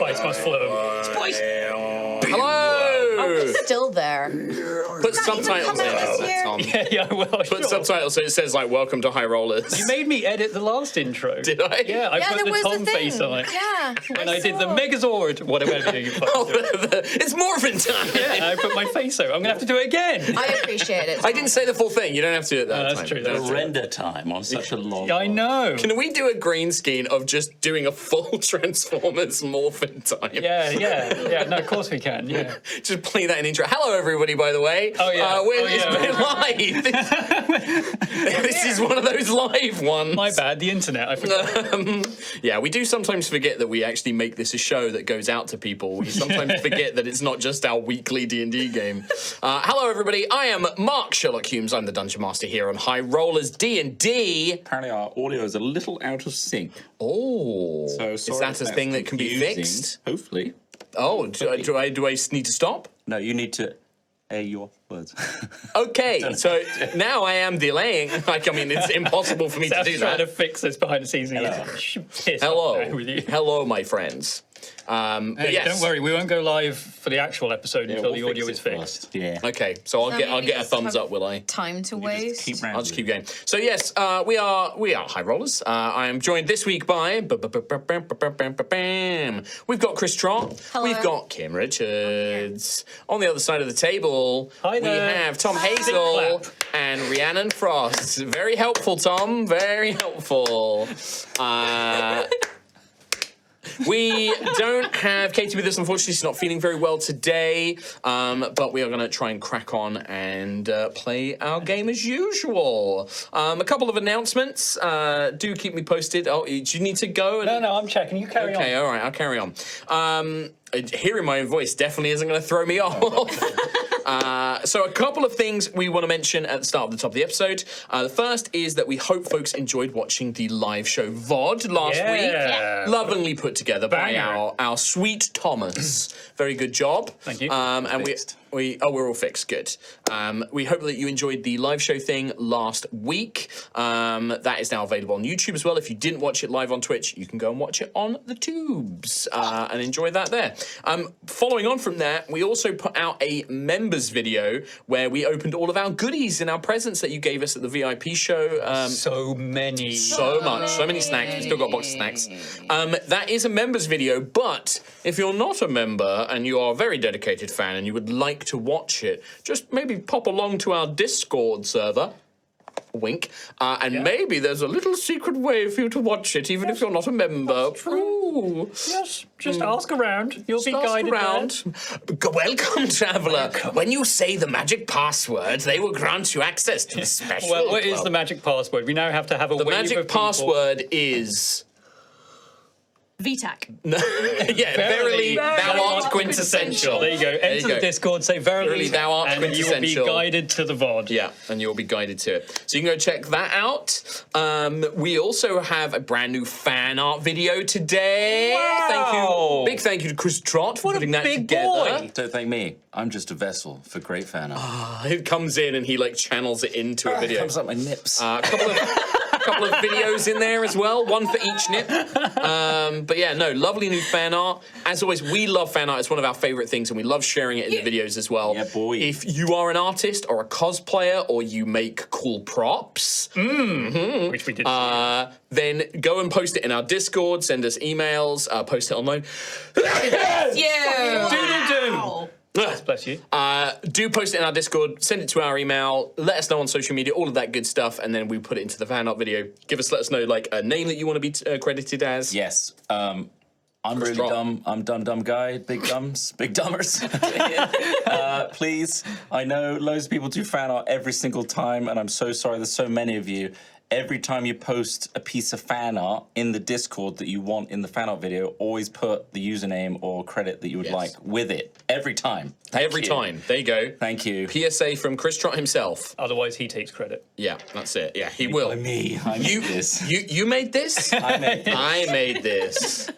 spice must flow. Spice. Hello. Still there. Put subtitles in. Tom. Yeah, well, Put subtitles so it says like "Welcome to High Rollers." You made me edit the last intro. Did I? Yeah, I put the Tom face on it. Yeah. And I did the Megazord, whatever you It's Morphin time. Yeah, I put my face over. I'm going to have to do it again. I appreciate it. I didn't say the full thing. You don't have to do it that time. That's true. The render time on such a long. I know. Can we do a green screen of just doing a full Transformers Morphin time? Yeah. No, of course we can. Yeah. Just play that in intro. Hello, everybody. By the way. Oh yeah. It's been live. This is one of those live ones. My bad. The internet. I forgot. Yeah, we do sometimes forget that we actually make this a show that goes out to people. We sometimes forget that it's not just our weekly D&D game. Hello, everybody. I am Mark Sherlock Humes. I'm the Dungeon Master here on High Rollers D&D. Apparently, our audio is a little out of sync. Oh, So is that a thing that can be fixed? Hopefully. Oh, do I need to stop? No, you need to air your words. Okay, so now I am delaying. Like, I mean, it's impossible for me to do trying that. to fix this behind the scenes. Hello, my friends. But yes. Don't worry, we won't go live for the actual episode until the audio is fixed. Yeah. Okay, so I'll get a thumbs up, will I? Time to waste. I'll just keep going. So yes, we are High Rollers. I am joined this week by we've got Chris Trott. Hello. We've got Kim Richards. On the other side of the table, Hi we there. have Tom Hazel and Rhiannon Frost. Very helpful, Tom. Very helpful. We don't have Katie with us, unfortunately. She's not feeling very well today, but we are going to try and crack on and play our game as usual. A couple of announcements. Do keep me posted. Oh, do you need to go? No, I'm checking. You carry on. Okay, all right, I'll carry on. Hearing my own voice definitely isn't going to throw me off. So a couple of things we want to mention at the start of the top of the episode. The first is that we hope folks enjoyed watching the live show VOD last week. Lovingly put together by our sweet Thomas. Very good job. Thank you. And we're all fixed. Good. We hope that you enjoyed the live show thing last week. That is now available on YouTube as well. If you didn't watch it live on Twitch, you can go and watch it on the tubes and enjoy that there. Following on from that, we also put out a members video where we opened all of our goodies and our presents that you gave us at the VIP show. So many snacks. We still got a box of snacks. That is a members video, but if you're not a member and you are a very dedicated fan and you would like to watch it, just maybe pop along to our Discord server. Wink. Maybe there's a little secret way for you to watch it, even if you're not a member. Ooh. Yes, just ask around. You'll be guided around. Welcome, traveller. When you say the magic password, they will grant you access to the special. Well, what is the magic password? We now have to have a The magic password is... VTAC. Verily, thou art quintessential. There you go. Enter the Discord, say verily thou art quintessential. And you will be guided to the VOD. Yeah, and you'll be guided to it. So you can go check that out. We also have a brand new fan art video today. Wow. Big thank you to Chris Trott for putting that together. Boy. Don't thank me. I'm just a vessel for great fan art. It comes in and he channels it into a video. It comes up my nips. A couple of videos in there as well, one for each nip. But yeah, no, lovely new fan art. As always, we love fan art. It's one of our favorite things, and we love sharing it in the videos as well. Yeah, boy. If you are an artist or a cosplayer or you make cool props, which we did, then go and post it in our Discord, send us emails, post it online. Yeah. Bless you. Do post it in our Discord, send it to our email, let us know on social media, all of that good stuff, and then we put it into the fan art video. Let us know a name that you want to be credited as. Yes. I'm really dumb. I'm dumb guy. Big dumbers. Please. I know loads of people do fan art every single time, and I'm so sorry. There's so many of you. Every time you post a piece of fan art in the Discord that you want in the fan art video, always put the username or credit that you would like with it. Every time. Every time. There you go. Thank you. PSA from Chris Trott himself. Otherwise, he takes credit. Yeah, that's it. Yeah, he will. By me. I made this. You made this? I made this. I made this.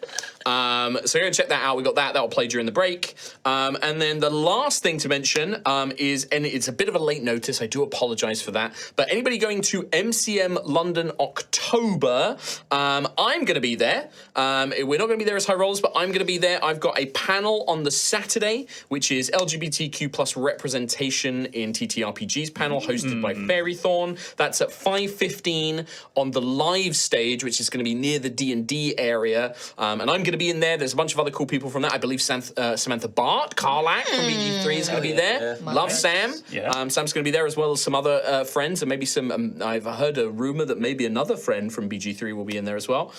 So go and check that out. We got that'll play during the break. And then the last thing to mention is, and it's a bit of a late notice, I do apologize for that, but anybody going to MCM London October, I'm going to be there. We're not going to be there as High Rollers, but I'm going to be there. I've got a panel on the Saturday, which is LGBTQ plus representation in TTRPGs panel, hosted by Fairythorn. That's at 5:15 on the live stage, which is going to be near the D&D area. And I'm going to be in there. There's a bunch of other cool people from that. I believe Samantha Bart, Karlak from BG3 is going to be there. Love Sam. Yeah. Sam's going to be there as well as some other friends, and maybe some, I've heard a rumor that maybe another friend from BG3 will be in there as well.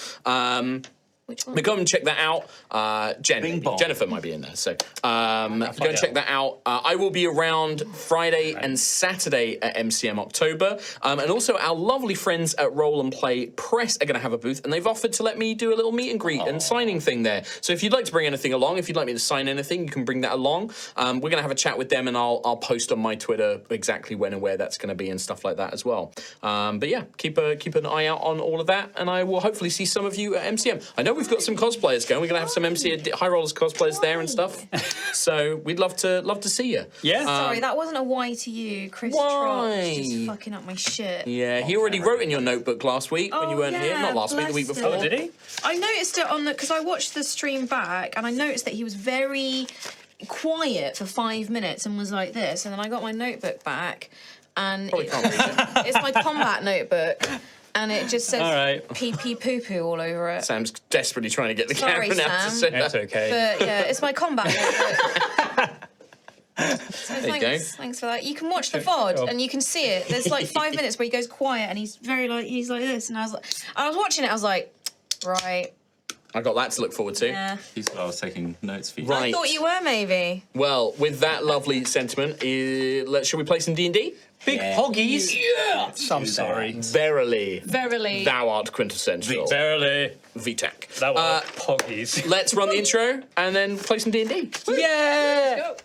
But go and check that out. Jennifer might be in there, so go and check that out. I will be around Friday and Saturday at MCM October, and also our lovely friends at Roll and Play Press are going to have a booth, and they've offered to let me do a little meet and greet and signing thing there. So if you'd like to bring anything along, if you'd like me to sign anything, you can bring that along. We're going to have a chat with them, and I'll post on my Twitter exactly when and where that's going to be and stuff like that as well. But yeah, keep an eye out on all of that, and I will hopefully see some of you at MCM. I know we've got some cosplayers going. We're going to have some High Rollers cosplayers there and stuff. So we'd love to see you. Yeah. Sorry, that wasn't a why to you, Chris. Why? Just fucking up my shit. Yeah, he already wrote in your notebook last week when you weren't here. Not last week, the week bless before. him. Did he? I noticed it because I watched the stream back, and I noticed that he was very quiet for 5 minutes and was like this, and then I got my notebook back, and Probably can't read it. it's my combat notebook. And it just says All right. pee pee poo poo all over it. Sam's desperately trying to get the Sorry, camera now to Sam. say That's that. okay. But yeah, it's my combat notebook. So There you go. thanks for that. You can watch the VOD and you can see it. There's like 5 minutes where he goes quiet and he's like this, and I was watching it. I was like, right, I got that to look forward to. yeah. He's what I was taking notes for you. Right. I thought you were maybe. Well, with that lovely sentiment, shall we play some D&D? Big hoggies. Yeah. I'm sorry. Verily. Verily. Thou art quintessential. Verily. VTAC. That was hoggies. Let's run the intro and then play some D&D. Yeah. Go.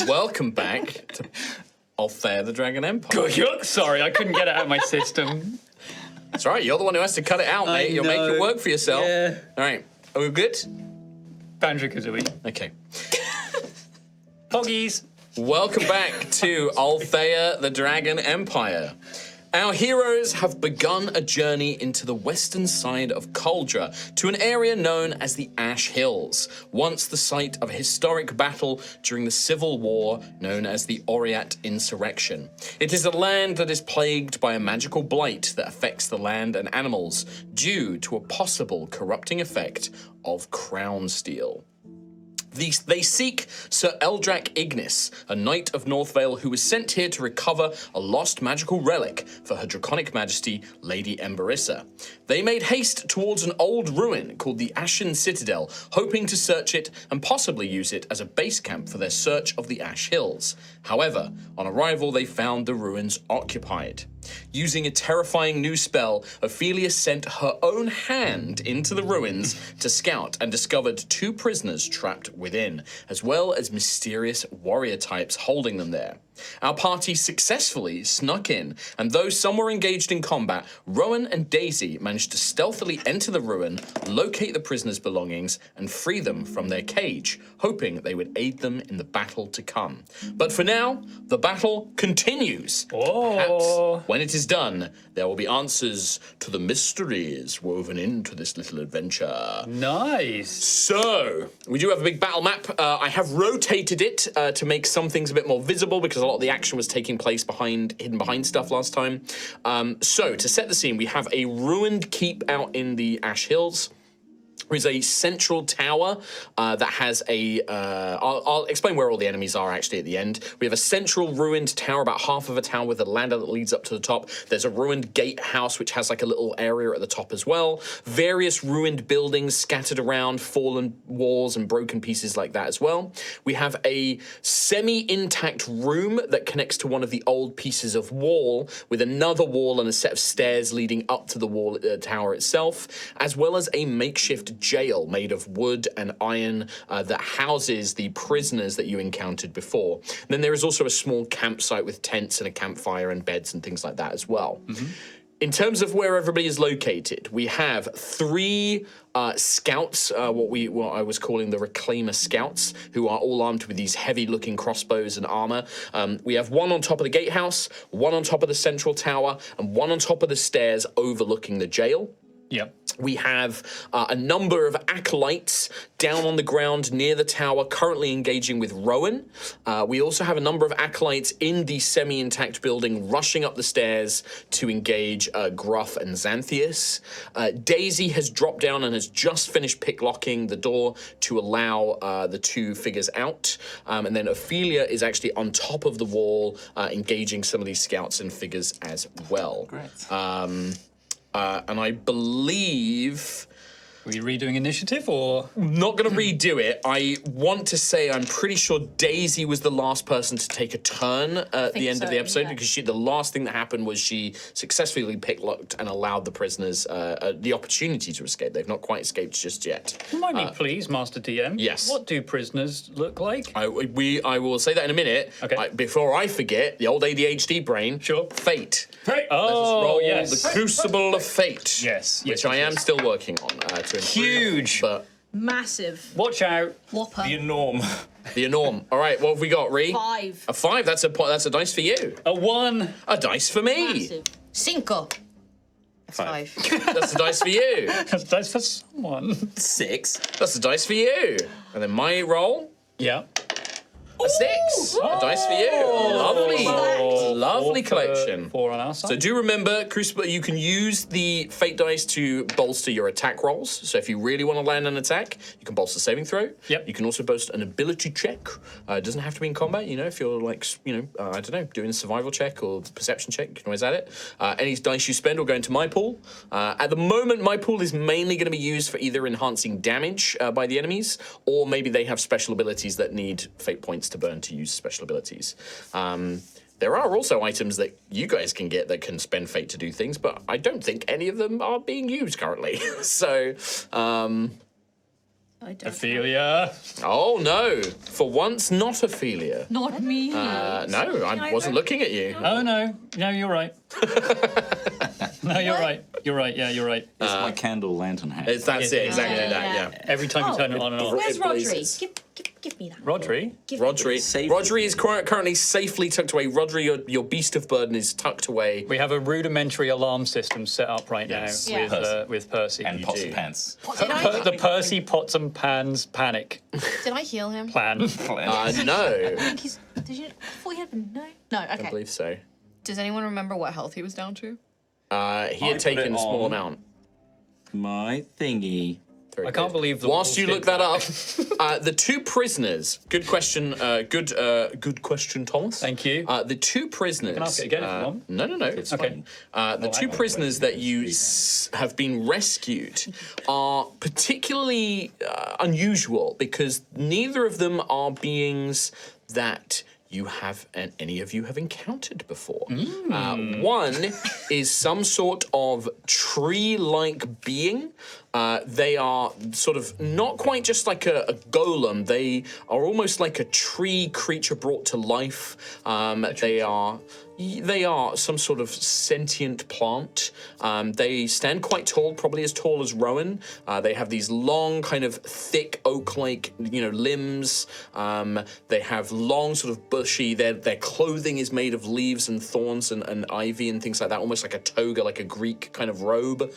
Welcome back to Altheya the Dragon Empire. Sorry, I couldn't get it out of my system. That's right, you're the one who has to cut it out, mate. You'll make it work for yourself. Yeah. All right, are we good? Banjo Kazooie. Okay. Hoggies. Welcome back to Altheya the Dragon Empire. Our heroes have begun a journey into the western side of Cauldra to an area known as the Ash Hills, once the site of a historic battle during the Civil War known as the Oriat Insurrection. It is a land that is plagued by a magical blight that affects the land and animals due to a possible corrupting effect of Crownsteel. They seek Sir Eldrak Ignis, a knight of Northvale who was sent here to recover a lost magical relic for Her Draconic Majesty, Lady Emberissa. They made haste towards an old ruin called the Ashen Citadel, hoping to search it and possibly use it as a base camp for their search of the Ash Hills. However, on arrival they found the ruins occupied. Using a terrifying new spell, Ophelia sent her own hand into the ruins to scout and discovered 2 prisoners trapped within, as well as mysterious warrior types holding them there. Our party successfully snuck in, and though some were engaged in combat, Rowan and Daisy managed to stealthily enter the ruin, locate the prisoners' belongings, and free them from their cage, hoping they would aid them in the battle to come. But for now, the battle continues. Perhaps when it is done, there will be answers to the mysteries woven into this little adventure. Nice. So, we do have a big battle map. I have rotated it to make some things a bit more visible because a lot of the action was taking place hidden behind stuff last time. So, to set the scene, we have a ruined keep out in the Ash Hills. There is a central tower that has a... I'll explain where all the enemies are actually at the end. We have a central ruined tower, about half of a tower with a ladder that leads up to the top. There's a ruined gatehouse which has like a little area at the top as well. Various ruined buildings scattered around, fallen walls and broken pieces like that as well. We have a semi-intact room that connects to one of the old pieces of wall with another wall and a set of stairs leading up to the wall tower itself, as well as a makeshift jail made of wood and iron that houses the prisoners that you encountered before. And then there is also a small campsite with tents and a campfire and beds and things like that as well. In terms of where everybody is located, we have 3 scouts, what I was calling the Reclaimer Scouts, who are all armed with these heavy-looking crossbows and armor. We have 1 on top of the gatehouse, 1 on top of the central tower, and 1 on top of the stairs overlooking the jail. Yep. We have a number of acolytes down on the ground near the tower, currently engaging with Rowan. We also have a number of acolytes in the semi-intact building, rushing up the stairs to engage Gruff and Xantheus. Daisy has dropped down and has just finished picklocking the door to allow the 2 figures out. And then Ophelia is actually on top of the wall, engaging some of these scouts and figures as well. Great. And I believe... Were you redoing initiative, or...? Not going to redo it. I want to say I'm pretty sure Daisy was the last person to take a turn at the end of the episode, because the last thing that happened was she successfully picklocked and allowed the prisoners the opportunity to escape. They've not quite escaped just yet. Remind me, please, Master DM. Yes. What do prisoners look like? I will say that in a minute. Okay. Before I forget, the old ADHD brain. Sure. Fate. Fate. Let us roll yes. the Crucible of Fate. Yes. Which I am still working on to improve. Huge. But Massive. Watch out. Whopper. The norm. the norm. All right, what have we got, Ree? 5. A 5. That's a dice for you. A 1. A dice for me. Massive. 5. 5. That's a dice for you. That's dice for someone. 6. That's a dice for you. And then my roll. Yeah. A 6. A dice for you. Lovely. Lovely collection. 4 on our side. So do remember, Crucible, you can use the Fate dice to bolster your attack rolls. So if you really want to land an attack, you can bolster saving throw. Yep. You can also boast an ability check. It doesn't have to be in combat, if you're like, I don't know, doing a survival check or perception check, you can always add it. Any dice you spend will go into my pool. At the moment, my pool is mainly going to be used for either enhancing damage by the enemies, or maybe they have special abilities that need Fate points to burn to use special abilities. There are also items that you guys can get that can spend Fate to do things, but I don't think any of them are being used currently. So, I don't Ophelia. oh no, for once, not Ophelia. Not me. No, I wasn't looking at you. Oh, no. No, you're right. No, you're right. You're right. Yeah, you're right. It's my candle lantern hat. That's it, exactly Yeah, that, yeah. yeah. Every time you turn it on and on. Where's it Rodri? blazes. Give me that. Rodri? Rodri is currently safely tucked away. Rodri, your beast of burden is tucked away. We have a rudimentary alarm system set up right Yes. now Yeah. with Percy. And pots do. and pants. The Percy Pots and Pans panic Did I heal him? plan. No, I think he's. Did you? I thought he had been. No. No. Okay. I believe so. Does anyone remember what health he was down to? He had put taken it a small on. amount. My thingy. Very I can't good. believe the Whilst you walls look did that up, the 2 prisoners. Good question. Good question, Thomas. Thank you. The 2 prisoners. can ask it again if you want. No. It's Okay. fine. The 2 prisoners that you have been rescued are particularly unusual because neither of them are beings that you have and any of you have encountered before. One is some sort of tree-like being. They are sort of not quite just like a golem. They are almost like a tree creature brought to life. They are some sort of sentient plant. They stand quite tall, probably as tall as Rowan. They have these long, kind of thick oak-like, limbs. They have long, sort of bushy. Their clothing is made of leaves and thorns and ivy and things like that, almost like a toga, like a Greek kind of robe.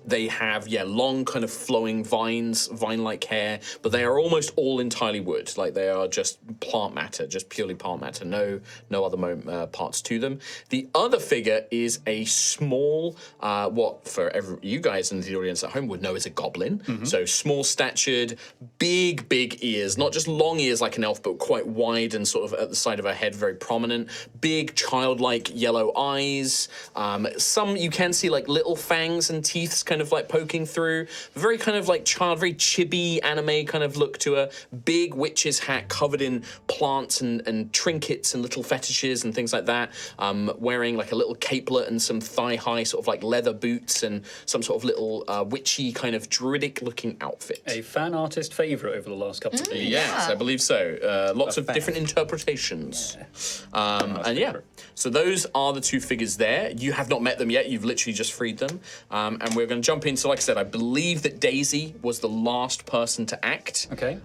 They have, long kind of flowing vine-like hair, but they are almost all entirely wood. Like they are just plant matter, just purely plant matter, no other parts to them. The other figure is a small, what for you guys in the audience at home would know as a goblin. So small-statured, big ears, not just long ears like an elf, but quite wide and sort of at the side of her head, very prominent. Big, childlike yellow eyes. Some you can see like little fangs and teeth kind of like poking through. Very kind of like very chibi anime kind of look to a big witch's hat covered in plants and trinkets and little fetishes and things like that. Wearing like a little capelet and some thigh-high sort of like leather boots and some sort of little witchy kind of druidic looking outfit. A fan artist favourite over the last couple of years. Yes, I believe so. Lots of different interpretations. So those are the two figures there. You have not met them yet. You've literally just freed them. And we're going to jump into, like I said, I believe that Daisy was the last person to act. Okay.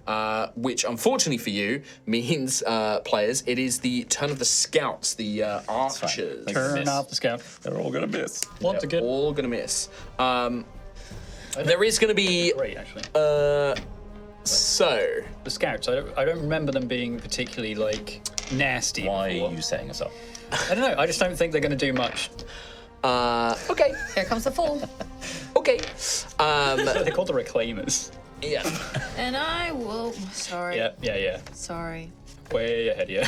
Which, unfortunately for you, means, players, it is the turn of the scouts, the archers. Turn off the scout. They're all gonna miss. Once again. All going to miss. There is going to be... Great, actually. So... The scouts, I don't remember them being particularly, like, nasty. Why before. are you setting us up? I don't know, I just don't think they're going to do much. Okay. Here comes the fall. Okay. They're called the Reclaimers. Yeah. And I will. Sorry. Yeah. Sorry. Way ahead, yeah.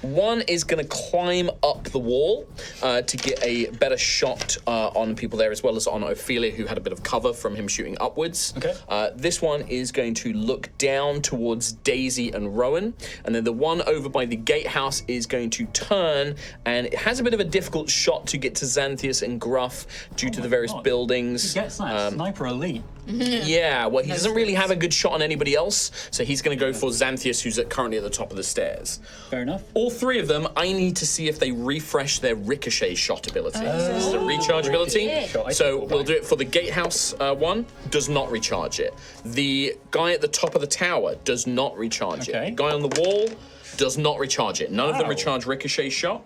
One is going to climb up the wall to get a better shot on people there, as well as on Ophelia, who had a bit of cover from him shooting upwards. Okay. This one is going to look down towards Daisy and Rowan, and then the one over by the gatehouse is going to turn, and it has a bit of a difficult shot to get to Xantheus and Gruff due to the various buildings. He gets that. Sniper elite. Yeah, well, he doesn't really have a good shot on anybody else, so he's going to go for Xantheus, who's currently at the top of the stairs. Fair enough. All three of them, I need to see if they refresh their ricochet shot ability. This is a recharge ability. So we'll do it for the gatehouse one, does not recharge it. The guy at the top of the tower does not recharge it. The guy on the wall does not recharge it. None of them recharge ricochet shot.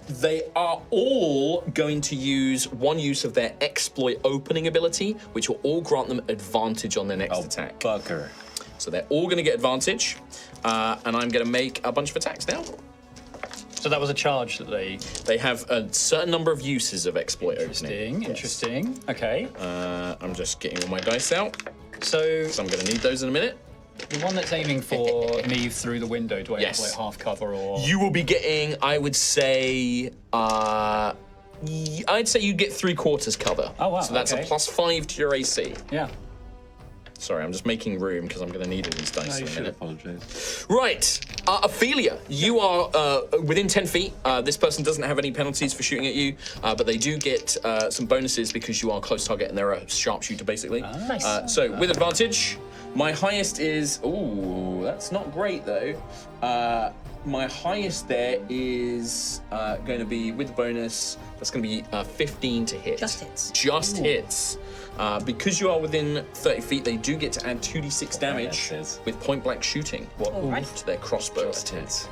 They are all going to use one use of their exploit opening ability, which will all grant them advantage on their next attack. Fucker. So they're all going to get advantage, and I'm going to make a bunch of attacks now. So that was a charge that they... They have a certain number of uses of exploit opening. Interesting. Okay. I'm just getting all my dice out, So so I'm going to need those in a minute. the one that's aiming for me through the window, do I Yes. have like half cover or... You will be getting, I would say, I'd say you get 3/4 cover. Oh, wow, So that's a okay. +5 to your AC. Yeah. Sorry, I'm just making room because I'm going to need all these dice in a minute. Apologize. Right, Ophelia, you are within 10 feet. This person doesn't have any penalties for shooting at you, but they do get some bonuses because you are a close target and they're a sharpshooter, basically. Nice. So, with advantage, my highest is... Ooh, that's not great, though. My highest there is going to be, with the bonus, that's going to be 15 to hit. Just hits. Just hits. Because you are within 30 feet, they do get to add 2d6 damage that's it. with point-blank shooting to their crossbow. Justice.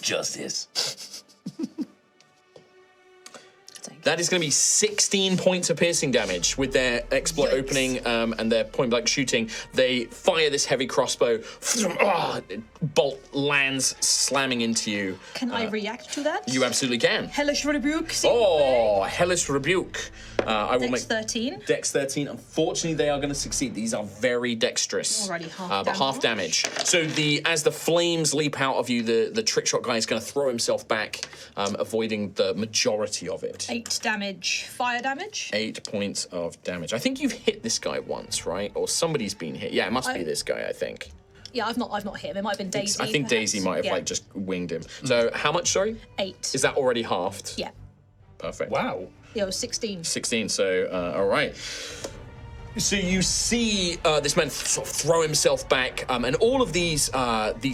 Justice. That is going to be 16 points of piercing damage with their exploit opening and their point-blank shooting. They fire this heavy crossbow. Bolt lands, slamming into you. Can I react to that? You absolutely can. Hellish Rebuke. Oh, Hellish Rebuke. I will Dex make 13. Dex 13. Unfortunately, they are going to succeed. These are very dexterous. Already half but damage. half damage. So as the flames leap out of you, the trick shot guy is going to throw himself back, avoiding the majority of it. 8 damage. Fire damage. 8 points of damage. I think you've hit this guy once, right? Or somebody's been hit. Yeah, it must be this guy, I think. Yeah, I've not hit him. It might have been Daisy. I think Daisy perhaps. might have Yeah. like just winged him. So how much? Sorry, 8. is that already halved? Yeah. Perfect. Wow. Yeah, it was 16. 16. So all right. So you see this man sort of throw himself back, and all of these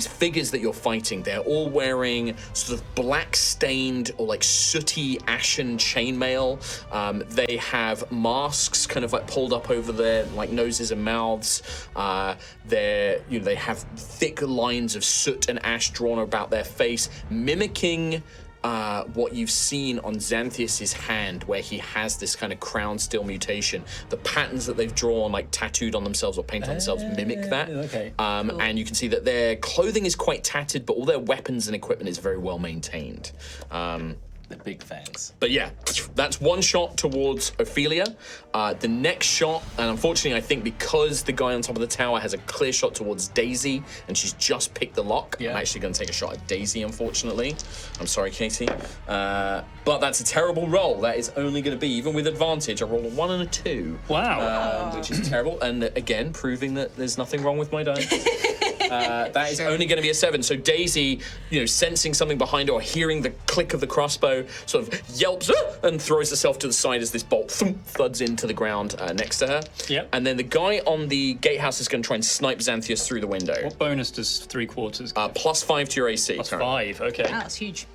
figures that you're fighting, they're all wearing sort of black-stained or like sooty ashen chainmail. They have masks kind of like pulled up over their like noses and mouths. They have thick lines of soot and ash drawn about their face, mimicking what you've seen on Xantheus' hand, where he has this kind of Crownsteel mutation. The patterns that they've drawn, like tattooed on themselves or painted on themselves, mimic that. Okay. Cool. And you can see that their clothing is quite tattered, but all their weapons and equipment is very well maintained. They're big fans. But yeah, that's one shot towards Ophelia. The next shot, and unfortunately I think because the guy on top of the tower has a clear shot towards Daisy, and she's just picked the lock, Yeah. I'm actually going to take a shot at Daisy, unfortunately. I'm sorry, Katie. But that's a terrible roll. That is only going to be, even with advantage, I rolled a 1 and a 2. Wow. Which is terrible, and again, proving that there's nothing wrong with my dice. That is only going to be a 7. So Daisy, sensing something behind her or hearing the click of the crossbow, sort of yelps and throws herself to the side as this bolt thuds into the ground next to her. Yep. And then the guy on the gatehouse is going to try and snipe Xantheus through the window. What bonus does 3/4 get? +5 to your AC. Plus currently. 5. Okay. Wow, that's huge.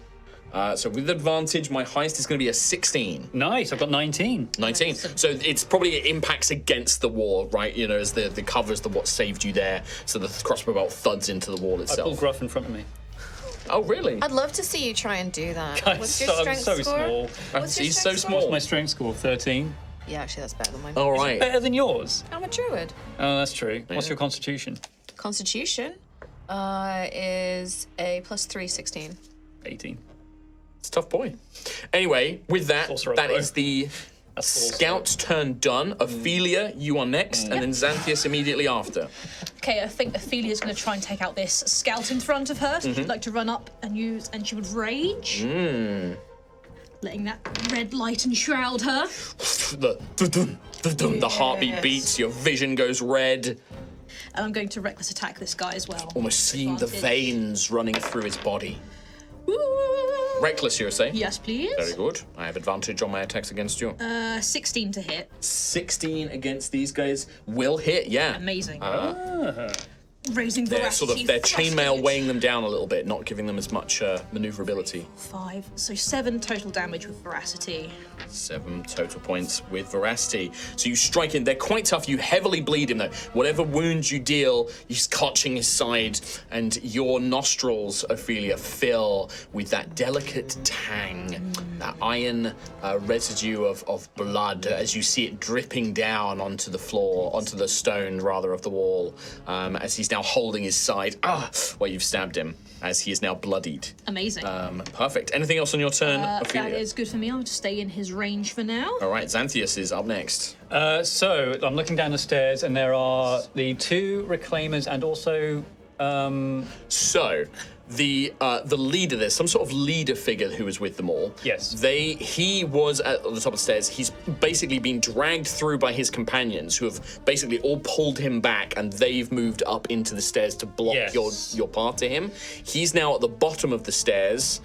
So with advantage, my highest is going to be a 16. Nice. I've got 19. 19. So it's probably it impacts against the wall, right? As the cover's what saved you there. So the crossbow bolt thuds into the wall I pulled itself. Gruff in front of me. Oh, really? I'd love to see you try and do that. I'm What's your so strength small. score? What's your He's strength so score? small. My strength score 13. Yeah, actually, that's better than mine. All right. Better than yours. I'm a druid. Oh, that's true. What's your constitution? Constitution is a +3, 16. 18. It's a tough boy. Anyway, with that, Sorcerer that Pro. is the That's scout's turn done. Ophelia, you are next, and then Xantheus immediately after. Okay, I think Ophelia's going to try and take out this scout in front of her. She'd like to run up and she would rage. Letting that red light enshroud her. The heartbeat beats, your vision goes red, And I'm going to reckless attack this guy as well. almost seeing the Advantage. veins running through his body. Woo! Reckless, you were saying? Yes, please. Very good. I have advantage on my attacks against you. 16 to hit. 16 against these guys will hit, yeah. Amazing. Raising They're veracity. their thrusting chainmail it. weighing them down a little bit, not giving them as much maneuverability. 5. So 7 total damage with veracity. 7 total points with veracity. So you strike in. They're quite tough. You heavily bleed him, though. Whatever wounds you deal, he's clutching his side, and your nostrils, Ophelia, fill with that delicate tang, that iron residue of blood as you see it dripping down onto the floor, onto the stone, rather, of the wall, as he's now holding his side, where you've stabbed him, as he is now bloodied. Amazing. Perfect. Anything else on your turn, Ophelia? That is good for me. I'll just stay in his range for now. All right, Xantheus is up next. So I'm looking down the stairs, and there are the 2 reclaimers, and also So, the leader, there's some sort of leader figure who was with them all. Yes. He was at the top of the stairs. He's basically been dragged through by his companions, who have basically all pulled him back, and they've moved up into the stairs to block Yes. your path to him. He's now at the bottom of the stairs,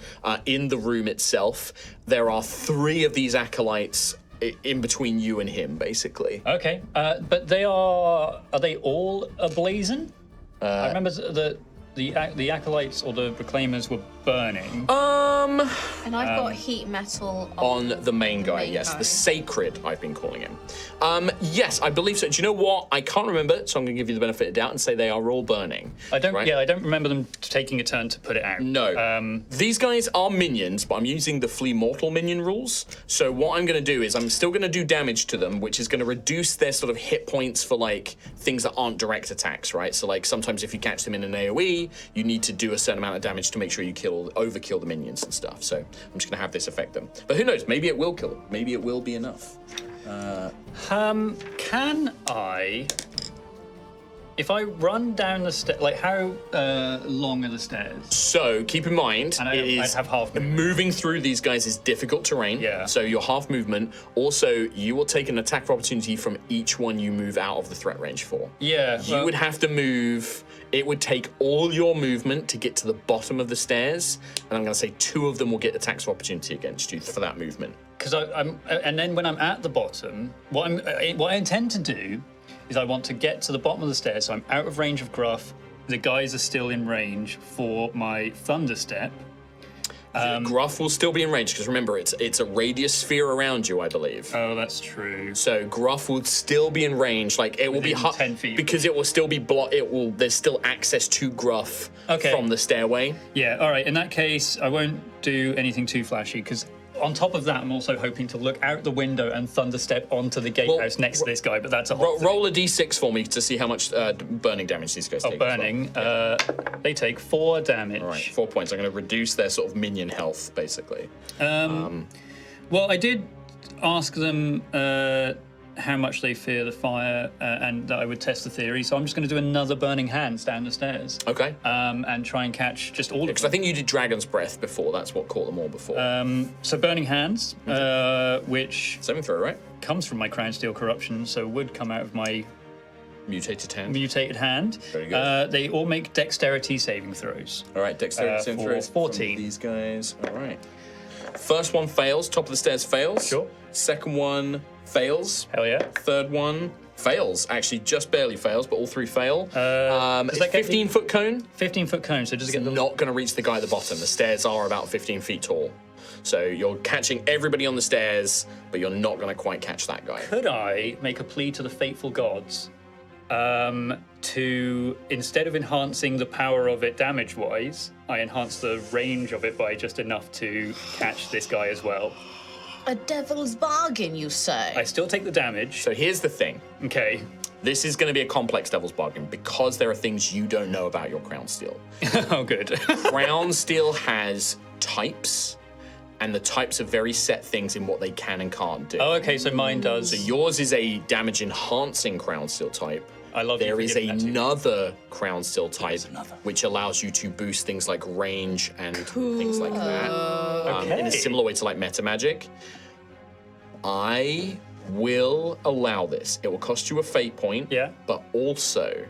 in the room itself. There are 3 of these acolytes in between you and him, basically. okay, but are they all ablazing? I remember the acolytes or the reclaimers were burning. And I've got heat metal On the main guy, main yes. guy. The Sacred, I've been calling him. Yes, I believe so. Do you know what? I can't remember, so I'm going to give you the benefit of the doubt and say they are all burning. I don't. right? Yeah, I don't remember them taking a turn to put it out. No. These guys are minions, but I'm using the Flee Mortal minion rules. So what I'm going to do is I'm still going to do damage to them, which is going to reduce their sort of hit points for, like, things that aren't direct attacks, right? So, like, sometimes if you catch them in an AoE, you need to do a certain amount of damage to make sure you overkill the minions and stuff. So I'm just going to have this affect them. But who knows? Maybe it will kill them. Maybe it will be enough. Can I if I run down the stairs, like how long are the stairs? So keep in mind, And it I is have half movement. moving through these guys is difficult terrain. Yeah. So your half movement. Also, you will take an attack of opportunity from each one you move out of the threat range for. Yeah. You would have to move. It would take all your movement to get to the bottom of the stairs, and I'm going to say 2 of them will get attacks of opportunity against you for that movement. Because I'm, and then when I'm at the bottom, what I intend to do is I want to get to the bottom of the stairs, so I'm out of range of Gruff. The guys are still in range for my Thunder Step. Gruff will still be in range because remember, it's a radius sphere around you, I believe. Oh, that's true. So Gruff will still be in range. Like it will be Within 10 feet. because it will still be blocked. There's still access to Gruff Okay. from the stairway. Yeah. All right. In that case, I won't do anything too flashy because. On top of that, I'm also hoping to look out the window and thunder step onto the gatehouse next to this guy, but that's a whole thing. Roll a d6 for me to see how much burning damage these guys take. as well. Burning. They take 4 damage. All right, 4 points. I'm going to reduce their sort of minion health, basically. Well, I did ask them how much they fear the fire and that I would test the theory, so I'm just going to do another burning hands down the stairs. Okay. And try and catch just all of Because them. I think you did Dragon's Breath before. That's what caught them all before. So burning hands, which Saving throw, right? comes from my Crownsteel corruption, so would come out of my Mutated hand. mutated hand. Very good. They all make dexterity saving throws. All right, dexterity saving for throws. 14. From these guys. All right. First one fails. Top of the stairs fails. Sure. Second one fails. Hell yeah. Third one fails. Actually, just barely fails, but all 3 fail. does that get 15-foot cone. 15-foot cone, so does it get the... Not going to reach the guy at the bottom. The stairs are about 15 feet tall. So you're catching everybody on the stairs, but you're not going to quite catch that guy. Could I make a plea to the faithful gods to, instead of enhancing the power of it damage-wise, I enhance the range of it by just enough to catch this guy as well? A devil's bargain, you say? I still take the damage. So here's the thing. Okay. This is going to be a complex devil's bargain because there are things you don't know about your Crownsteel. Oh, good. Crownsteel has types, and the types are very set things in what they can and can't do. Oh, okay, so mine does. So yours is a damage-enhancing Crownsteel type. I love you There for is giving that to me. another Crownsteel type, which allows you to boost things like range and things like that. In a similar way to like meta magic. I will allow this. It will cost you a fate point, Yeah. but also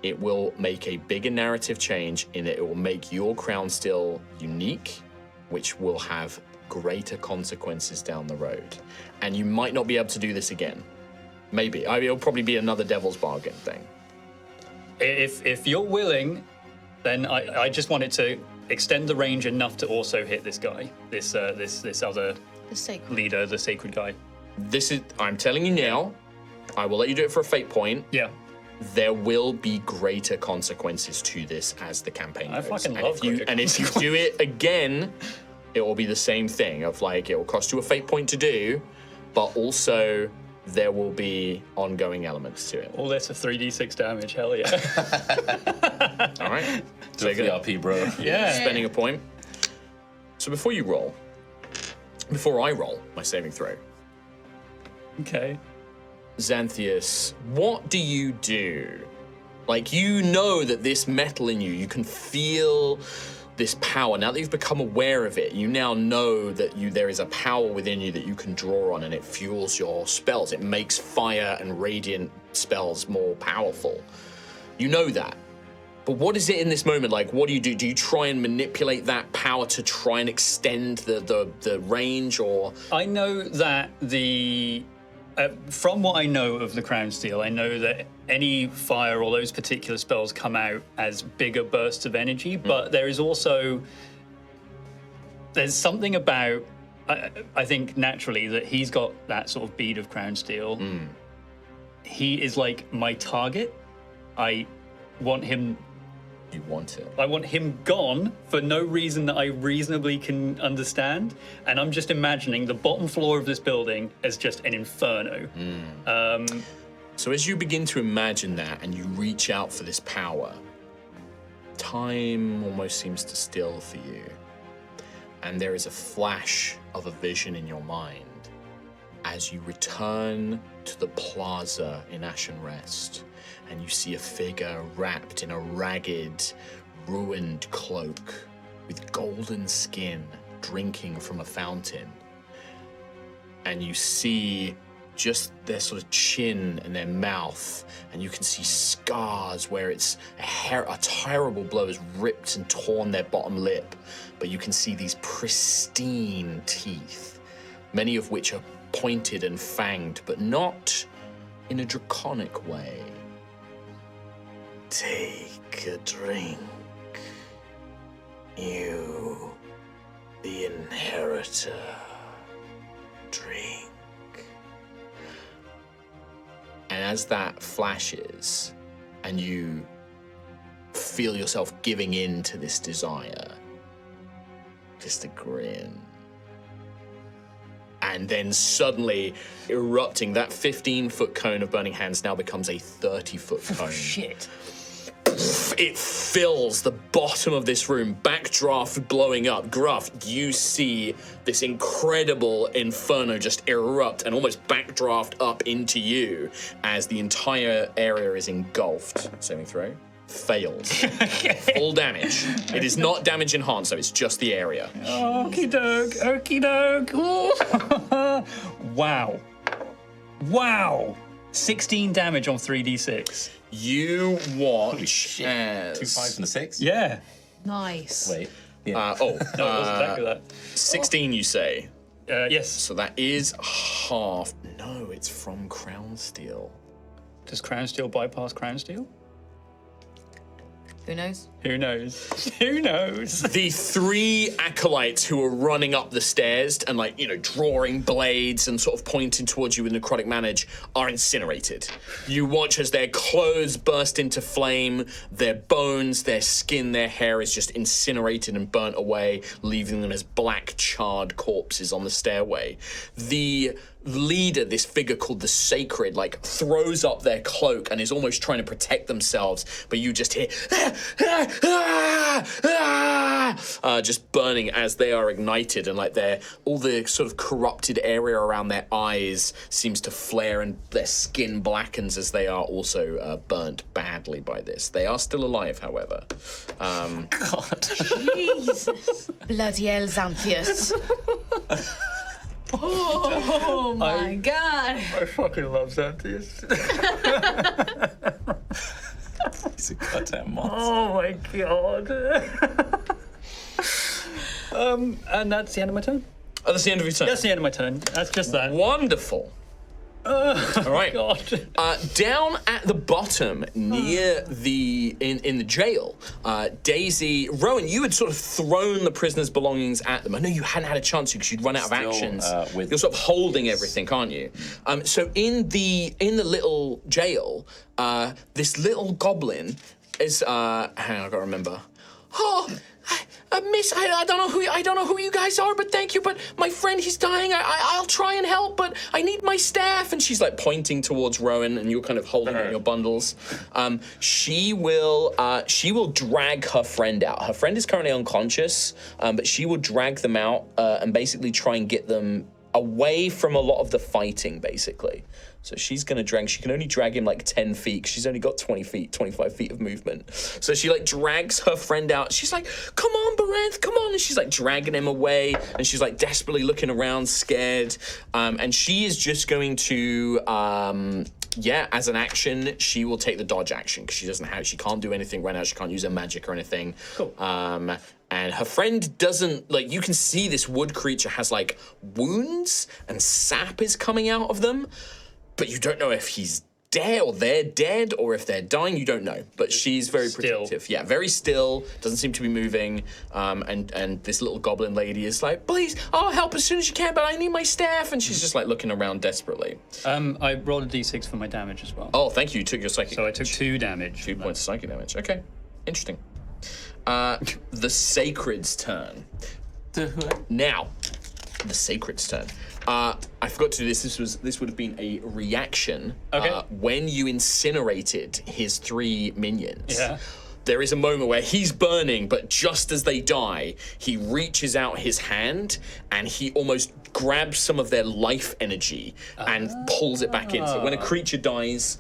it will make a bigger narrative change in that it will make your Crownsteel unique, which will have greater consequences down the road. And you might not be able to do this again. Maybe. It'll probably be another devil's bargain thing. If you're willing, then I just wanted to extend the range enough to also hit this guy, this other The sacred. leader, the sacred guy. I'm telling you now, I will let you do it for a fate point. Yeah. There will be greater consequences to this as the campaign I goes. fucking And love if you greater and if you do it again, it will be the same thing of like it will cost you a fate point to do, but also there will be ongoing elements to it. All this for 3d6 damage, hell yeah. All right. Do it for the RP, bro. Yeah. Spending a point. So before I roll my saving throw, Okay. Xantheus, what do you do? Like, you know that this metal in you can feel this power. Now that you've become aware of it, you now know that there is a power within you that you can draw on, and it fuels your spells. It makes fire and radiant spells more powerful. You know that. But what is it in this moment? Like, what do you do? Do you try and manipulate that power to try and extend the range, or... I know that from what I know of the Crownsteel, I know that any fire or those particular spells come out as bigger bursts of energy, but there is also... There's something about, I think naturally, that he's got that sort of bead of Crownsteel. He is like my target. I want him... You want it. I want him gone for no reason that I reasonably can understand. And I'm just imagining the bottom floor of this building as just an inferno. So as you begin to imagine that and you reach out for this power, time almost seems to still for you. And there is a flash of a vision in your mind as you return to the plaza in Ashen Rest. and you see a figure wrapped in a ragged, ruined cloak with golden skin drinking from a fountain. And you see just their sort of chin and their mouth, and you can see scars where it's a terrible blow has ripped and torn their bottom lip, but you can see these pristine teeth, many of which are pointed and fanged, but not in a draconic way. Take a drink, you, the inheritor. Drink. And as that flashes, and you feel yourself giving in to this desire, just a grin. And then suddenly erupting, that 15-foot cone of burning hands now becomes a 30-foot cone. Shit. It fills the bottom of this room, backdraft blowing up. Gruff, you see this incredible inferno just erupt and almost backdraft up into you as the entire area is engulfed. Saving throw. Fails. Full damage. It is not damage enhanced, so it's just the area. Okie doke, okie doke. Wow. Wow. 16 damage on 3d6. You watch as... 2 5 and a 6? Yeah. Nice. Wait. No, it wasn't exactly that. 16 you say. Yes. So that is half. No, it's from Crownsteel. Does Crownsteel bypass Crownsteel? Who knows? Who knows? Who knows? The 3 acolytes who are running up the stairs and, like, you know, drawing blades and sort of pointing towards you with necrotic manage are incinerated. You watch as their clothes burst into flame, their bones, their skin, their hair is just incinerated and burnt away, leaving them as black, charred corpses on the stairway. The leader, this figure called the Sacred, like, throws up their cloak and is almost trying to protect themselves, but you just hear just burning as they are ignited, and like all the sort of corrupted area around their eyes seems to flare and their skin blackens as they are also burnt badly by this. They are still alive, however. God. Jesus. Bloody hell, Xantheus. Oh my god. I fucking love Xantheus. He's a goddamn monster. Oh my god. And that's the end of my turn. Oh, that's the end of your turn. That's the end of my turn. That's just that. Wonderful. All right. God. Down at the bottom, near the in the jail, Daisy, Rowan, you had sort of thrown the prisoners' belongings at them. I know you hadn't had a chance to because you'd run out of actions. You're sort of holding everything, aren't you? So in the little jail, this little goblin is. Hang on, I gotta remember. Oh. Miss, I don't know who you guys are, but thank you. But my friend, he's dying. I'll try and help, but I need my staff. And she's like pointing towards Rowan, and you're kind of holding out your bundles. She will drag her friend out. Her friend is currently unconscious, but she will drag them out and basically try and get them away from a lot of the fighting, basically. So she's gonna drag, she can only drag him like 10 feet, 'cause she's only got 20 feet, 25 feet of movement. So she like drags her friend out. She's like, come on, Baranth, come on. And she's like dragging him away, and she's like desperately looking around, scared. And she is just going to, as an action, she will take the dodge action, because she can't do anything right now. She can't use her magic or anything. Cool. And her friend doesn't, like, you can see this wood creature has like wounds and sap is coming out of them, but you don't know if he's dead or they're dead or if they're dying. You don't know, but she's very protective. Yeah, very still, doesn't seem to be moving. And this little goblin lady is like, please, I'll help as soon as you can, but I need my staff. And she's just like looking around desperately. I rolled a d6 for my damage as well. Oh, thank you. You took your psychic So I took 2 damage. 2 points of psychic damage. Okay, interesting. The Sacred's turn. Now, the Sacred's turn. I forgot to do this. This would have been a reaction. Okay. When you incinerated his 3 minions. Yeah. there is a moment where he's burning, but just as they die, he reaches out his hand and he almost grabs some of their life energy and pulls it back in. So when a creature dies,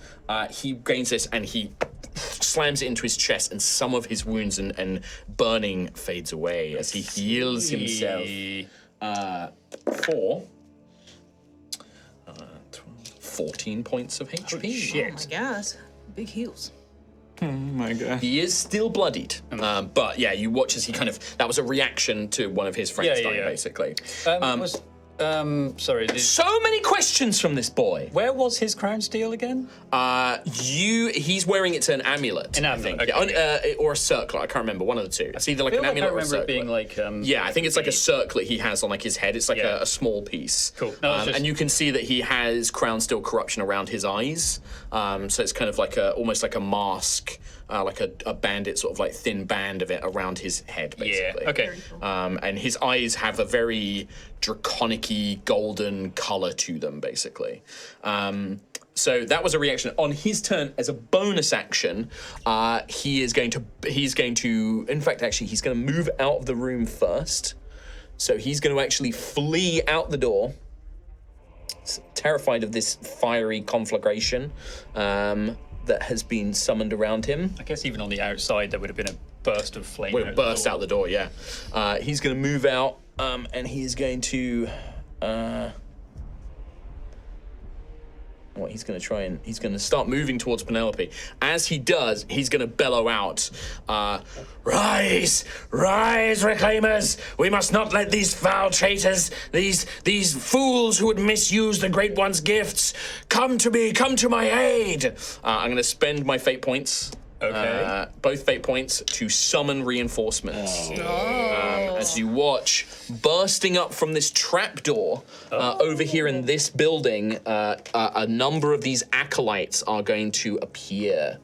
he gains this and he slams it into his chest, and some of his wounds and burning fades away as he heals himself for 14 points of HP. Shit. Oh my god. Big heals. Oh my god. He is still bloodied, but yeah, you watch as he kind of, that was a reaction to one of his friends Yeah, dying, yeah. basically. Sorry. So many questions from this boy. Where was his Crownsteel again? He's wearing it to an amulet. An I amulet, think. okay. Yeah, or a circlet. I can't remember. One of the two. It's either like I an feel like I amulet or a remember circlet. it being like. Yeah, I think it's like a circlet he has on like his head. It's like Yeah. a small piece. Cool. No, it's just- and you can see that he has Crownsteel corruption around his eyes. So it's kind of like almost like a mask, like a bandit sort of like thin band of it around his head, basically. Yeah. Okay. And his eyes have a very draconic-y golden color to them, basically. So that was a reaction. On his turn, as a bonus action, he's going to, in fact, actually, he's going to move out of the room first. So he's going to actually flee out the door, terrified of this fiery conflagration that has been summoned around him. I guess even on the outside there would have been a burst of flame. Will burst out the door, yeah. He's going to move out, and he's going to... he's going to start moving towards Penelope. As he does, he's going to bellow out, "Rise! Rise, Reclaimers! We must not let these foul traitors, these fools who would misuse the Great One's gifts, come to me, come to my aid!" I'm going to spend my fate points. Okay. Both fate points to summon reinforcements. As you watch, bursting up from this trapdoor over here in this building, a number of these acolytes are going to appear.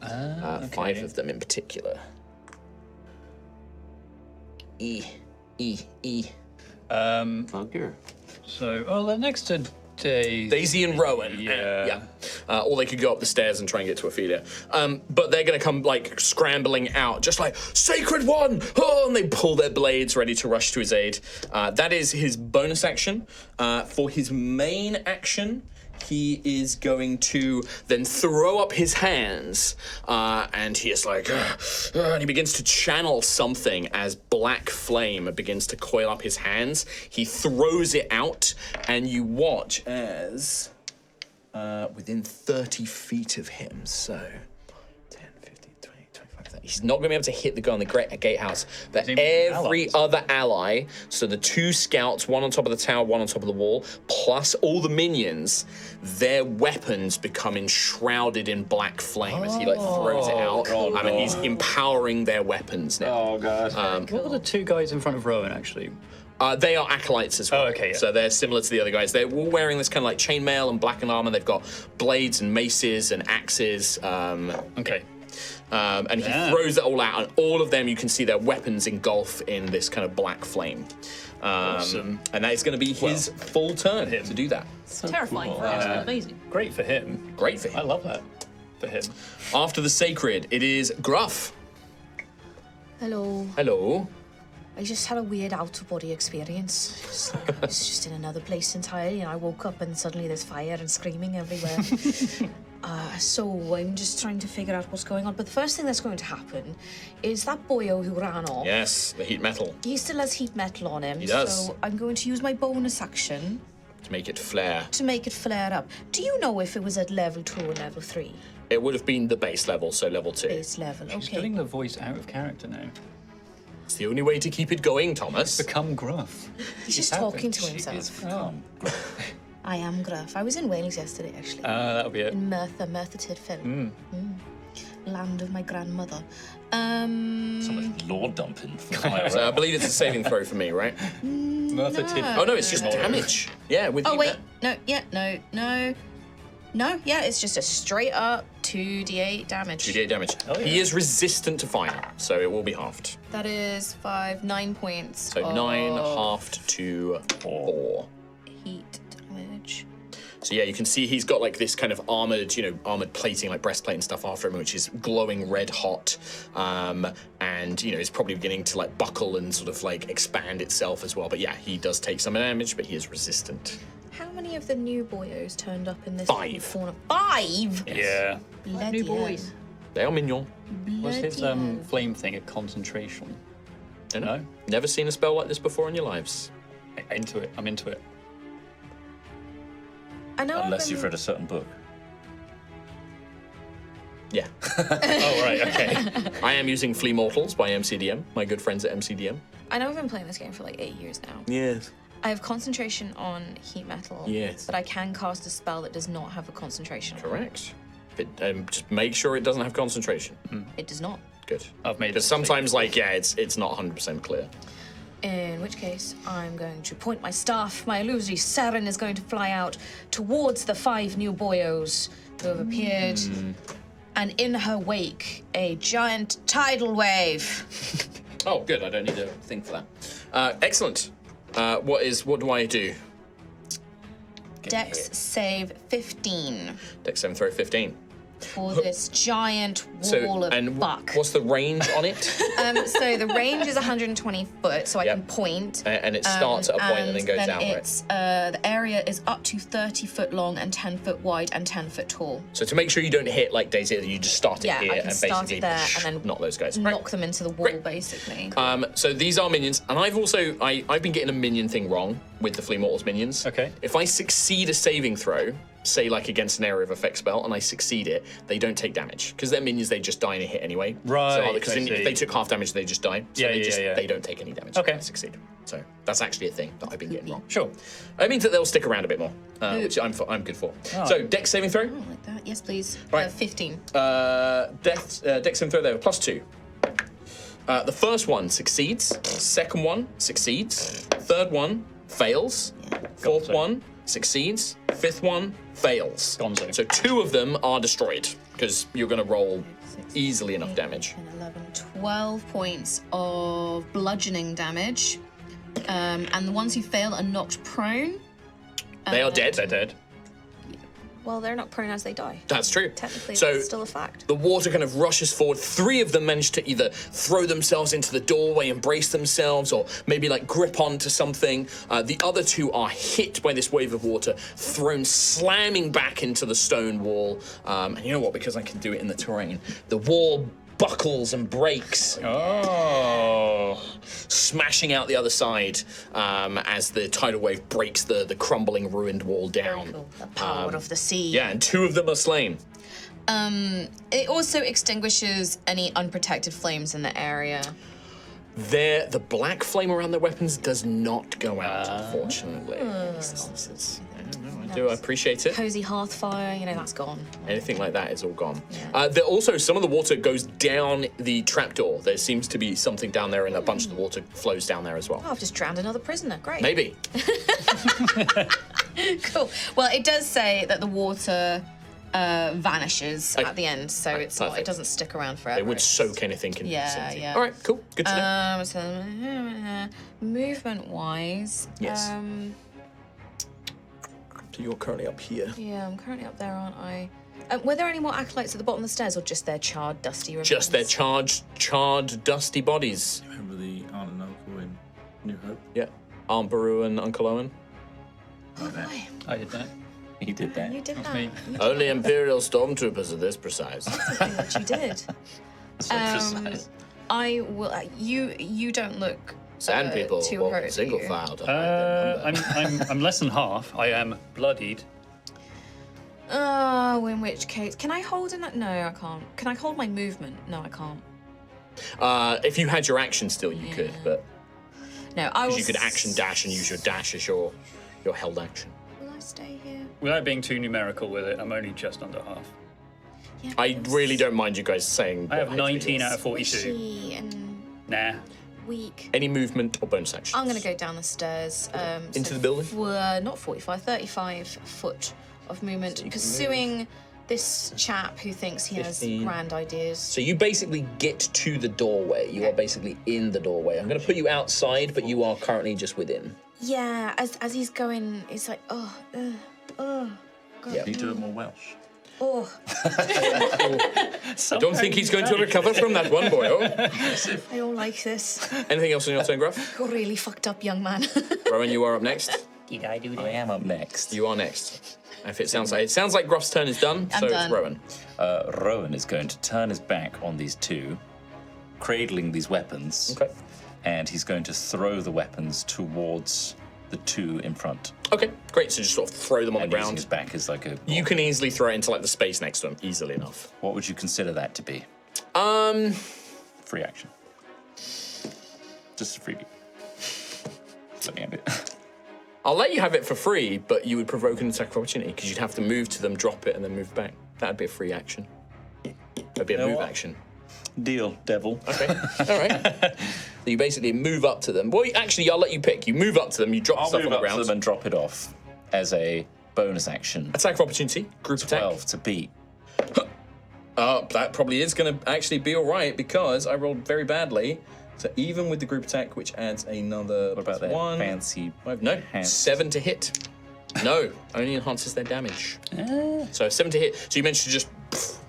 5 of them in particular. Bugger. So, they're next to Daisy and Rowan. Yeah. Or they could go up the stairs and try and get to Ophelia. But they're going to come, like, scrambling out, just like, "Sacred One!" Oh, and they pull their blades ready to rush to his aid. That is his bonus action. For his main action, he is going to then throw up his hands, and he is like, and he begins to channel something as black flame begins to coil up his hands. He throws it out, and you watch as within 30 feet of him, so 10, 15, 20, 25, 30. He's not going to be able to hit the guy on the gatehouse, but every other ally, so the 2 scouts, one on top of the tower, one on top of the wall, plus all the minions, their weapons become enshrouded in black flame as he like throws it out. I mean, he's empowering their weapons now. Oh god. What are the 2 guys in front of Rowan, actually? They are acolytes as well. Oh, okay, yeah. So they're similar to the other guys. They're all wearing this kind of like chainmail and blackened armor. They've got blades and maces and axes. Okay. And he throws it all out, and all of them, you can see their weapons engulf in this kind of black flame. Awesome. And that is going to be his full turn to do that. Terrifying for us, but amazing. Great for him. Great for I him. love that for him. After the sacred, it is Gruff. Hello. Hello. I just had a weird out-of-body experience. It's like I was just in another place entirely, and I woke up and suddenly there's fire and screaming everywhere. So I'm just trying to figure out what's going on. But the first thing that's going to happen is that boyo who ran off. Yes, the heat metal. He still has heat metal on him. He does. So I'm going to use my bonus action To make it flare. to make it flare up. Do you know if it was at level 2 or level 3? It would have been the base level, so level 2. Base level, He's okay. doing the voice out of character now. It's the only way to keep it going, Thomas. Become gruff. He's just talking to himself. I am gruff. I was in Wales yesterday, actually. That'll be it. In Merthyr Tydfil. Land of my grandmother. Um, So much lore dumping. So I believe it's a saving throw for me, right? Merthyr Tydfil. Oh no, it's just damage. Yeah, with oh heat wait, no, yeah, it's just a straight up 2d8 damage. 2d8 damage. Oh, yeah. He is resistant to fire, so it will be halved. That is 9 points. So 9 halved to 4. Heat damage. So yeah, you can see he's got like this kind of armored plating, like breastplate and stuff after him, which is glowing red hot. And it's probably beginning to like buckle and sort of like expand itself as well. But yeah, he does take some damage, but he is resistant. How many of the new boyos turned up in this 5. corner? 5? Yeah. Bloody New boys. hell. They are mignon. What's his Bloody hell. flame thing? A concentration. Don't know. No? Never seen a spell like this before in your lives. Into it. I'm into it. I know Unless you've read a certain book. Yeah. Oh, right, okay. I am using Flea Mortals by MCDM, my good friends at MCDM. I know I've been playing this game for like 8 years now. Yes. I have concentration on heat metal. Yes. But I can cast a spell that does not have a concentration. Correct. But just make sure it doesn't have concentration. It does not. Good. I've made Because sometimes, it's not 100% clear. In which case, I'm going to point my staff. My illusory siren is going to fly out towards the 5 new boyos who have appeared. And in her wake, a giant tidal wave. Oh, good. I don't need a thing for that. Excellent. What do I do? Dex save 15 Dex 7 throw 15. for this giant wall of buck. What's the range on it? So the range is 120 foot, so I can point. And it starts at a point and then goes down, right? It's, the area is up to 30 foot long and 10 foot wide and 10 foot tall. So to make sure you don't hit like Daisy, you just start it Yeah, here I can and start basically it there and then knock those guys. Knock them into the wall, basically. So these are minions, and I've been getting a minion thing wrong with the Flea Mortals minions. Okay. If I succeed a saving throw, say like against an area of effect spell, and I succeed it, they don't take damage because they're minions. They just die in a hit anyway. Right, Because I if see. they took half damage, they just die. So Yeah. they don't take any damage. Okay. If they succeed. So that's actually a thing that I've been getting wrong. Sure. It means that they'll stick around a bit more, which I'm good for. So Dex saving throw. Oh, like that. Yes, please. Right. 15. Dex saving throw there +2. The first one succeeds. Second one succeeds. Third one fails. Fourth Gonzo. one succeeds. Fifth one fails. Gonzo. So 2 of them are destroyed because you're going to roll easily enough damage. 10, 11, 12 points of bludgeoning damage. And the ones who fail are knocked prone. They are dead. They're dead. Well, they're not prone as they die. That's true. Technically, So that's still a fact. the water kind of rushes forward. 3 of them manage to either throw themselves into the doorway and brace themselves, or maybe like grip onto something. The other 2 are hit by this wave of water, thrown slamming back into the stone wall. And you know what? Because I can do it in the terrain, the wall buckles and breaks, Oh. smashing out the other side as the tidal wave breaks the crumbling, ruined wall down. Cool. The power of the sea. Yeah, and 2 of them are slain. It also extinguishes any unprotected flames in the area. The black flame around their weapons does not go out, unfortunately. I do. I appreciate it. Cozy hearth fire, that's gone. Anything like that is all gone. Yeah. There also, some of the water goes down the trapdoor. There seems to be something down there, and a bunch of the water flows down there as well. Oh, I've just drowned another prisoner. Great. Maybe. Cool. Well, it does say that the water vanishes at the end, so it's not, it perfect. doesn't stick around forever. It would soak anything in the Yeah, vicinity. yeah. All right, cool. Good to know. So, movement-wise, Yes. So you're currently up here. yeah, I'm currently up there, aren't I? Were there any more acolytes at the bottom of the stairs, or just their charred, dusty remains? Just their charred, dusty bodies. Remember the aunt and uncle in New Hope? Yeah. Aunt Beru and Uncle Owen. Oh boy, I did that. He did that. you did that. me. Only Imperial stormtroopers are this precise. What you did. So precise. I will. You don't look. Sand people too walk hurt, in single do you? file to hide their number. I'm less than half. I am bloodied. Oh, in which case, can I hold in that? No, I can't. Can I hold my movement? No, I can't. If you had your action still, you could, but No, I will. you could action dash and use your dash as your held action. Will I stay here? Without being too numerical with it, I'm only just under half. Yeah, I really don't mind you guys saying. I have what height it 19 is. out of 42. Squishy and Nah. weak. Any movement or bonus action? I'm gonna go down the stairs. Into the building? Not 45, 35 foot of movement, pursuing this chap who thinks he has 15. grand ideas. So you basically get to the doorway. You are basically in the doorway. I'm going to put you outside, but you are currently just within. Yeah, as he's going, it's like, Yeah. You do it more Welsh. Oh, I don't think he's going to recover from that one, boyo. I don't like this. Anything else on your turn, Gruff? You're really fucked up, young man. Rowan, you are up next. Did I do that? I am up next. You are next. If it sounds like Gruff's turn is done, I'm so done. it's Rowan. Rowan is going to turn his back on these two, cradling these weapons. Okay. And he's going to throw the weapons towards the two in front. Okay, great. So just sort of throw them on And the using his ground. back as like a... You can easily throw it into like the space next to him, easily enough. What would you consider that to be? Free action. Just a freebie. Let me have it. I'll let you have it for free, but you would provoke an attack of opportunity because you'd have to move to them, drop it, and then move back. That'd be a free action. That'd be a know move what? action. Deal, devil. Okay, all right. So you basically move up to them. Well, actually, I'll let you pick. You move up to them, you drop I'll stuff move on the up to ground. them and drop it off as a bonus action. Attack of opportunity, group attack. 12 to beat. That probably is going to actually be all right because I rolled very badly. So even with the group attack, which adds another What about that one, fancy... no, enhanced? 7 to hit. No, only enhances their damage. So 7 to hit. So you managed to just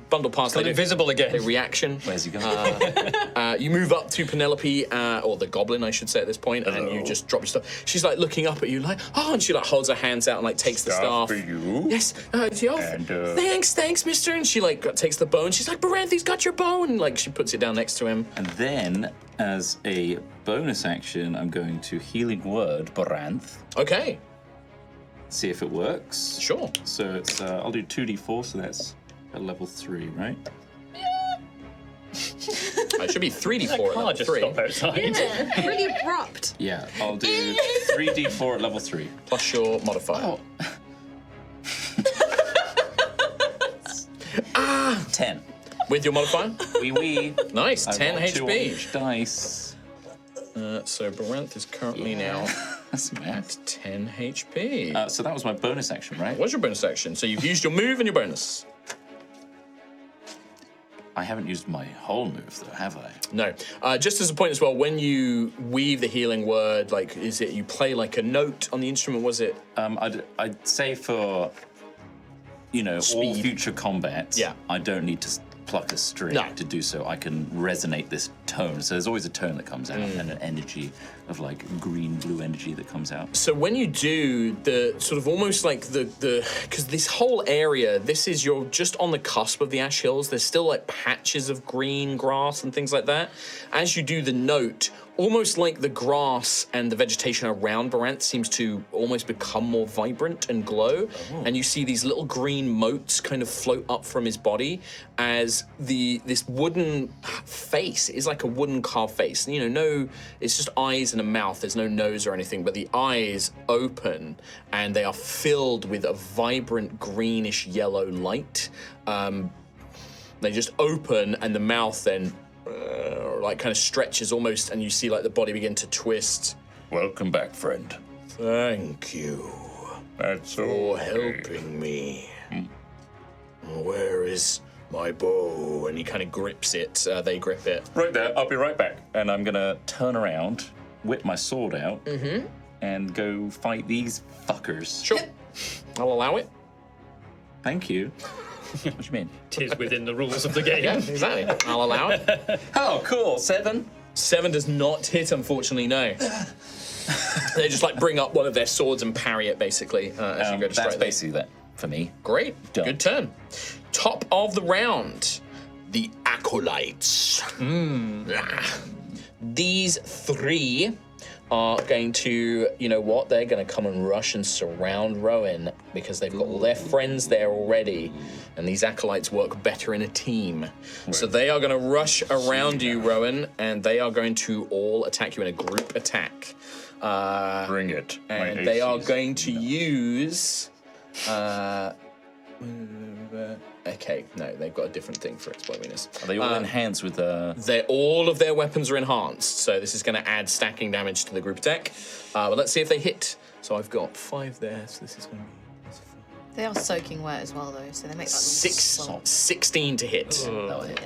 bundle past. Got invisible again. A reaction. Where's he going? You move up to Penelope, or the goblin, I should say, at this point, and you just drop your stuff. She's like looking up at you, like, oh, and she like holds her hands out and like takes the staff. For you. Yes, And, thanks, mister. And she like takes the bow, and she's like, Baranthi's got your bow, and like she puts it down next to him. And then, as a bonus action, I'm going to Healing Word Baranth. Okay, See if it works. sure. So it's I'll do 2d4, so that's a level 3, right? It should be 3d4 at Can't level just 3. stop outside. Yeah, really abrupt. Yeah, I'll do 3d4 at level 3. Plus your modifier. 10. With your modifier? Wee. Nice, I 10 rolled 2 on HP. each dice. So Baranth is currently now That's at mad. 10 HP. So that was my bonus action, right? What's your bonus action? So you've used your move and your bonus. I haven't used my whole move, though, have I? No. Just as a point as well, when you weave the healing word, like, is it you play like a note on the instrument? Was it? I'd say for, all Speed. future combat, Yeah. I don't need to pluck a string No. to do so. I can resonate this tone. So there's always a tone that comes out and an energy of like green-blue energy that comes out. So when you do the sort of almost like the because this whole area, you're just on the cusp of the Ash Hills. There's still like patches of green grass and things like that. As you do the note, almost like the grass and the vegetation around Baranth seems to almost become more vibrant and glow. And you see these little green motes kind of float up from his body as this wooden face is like a wooden carved face. It's just eyes and a mouth. There's no nose or anything, but the eyes open and they are filled with a vibrant greenish yellow light. They just open and the mouth then like kind of stretches almost, and you see like the body begin to twist. Welcome back, friend. Thank you That's for helping me. Where is my bow? And he kind of grips it. They grip it. Right there, I'll be right back. And I'm gonna turn around, whip my sword out, and go fight these fuckers. Sure. I'll allow it. Thank you. What do you mean? Tis within the rules of the game. Yeah, exactly. I'll allow it. Oh, cool. 7. 7 does not hit, unfortunately, no. They just like bring up one of their swords and parry it basically as you go to strike That's them. basically that for me. Great. Done. Good turn. Top of the round, the Acolytes. These 3 are going to, they're going to come and rush and surround Rowan because they've got all their friends there already. And these Acolytes work better in a team. So they are going to rush around you, Rowan, and they are going to all attack you in a group attack. Bring it. And they are going to use... okay, no, they've got a different thing for exploitiness. Are they all enhanced with All of their weapons are enhanced, so this is going to add stacking damage to the group attack. But let's see if they hit. So I've got 5 there, so this is going to be They are soaking wet as well, though, so they make that 16 to hit.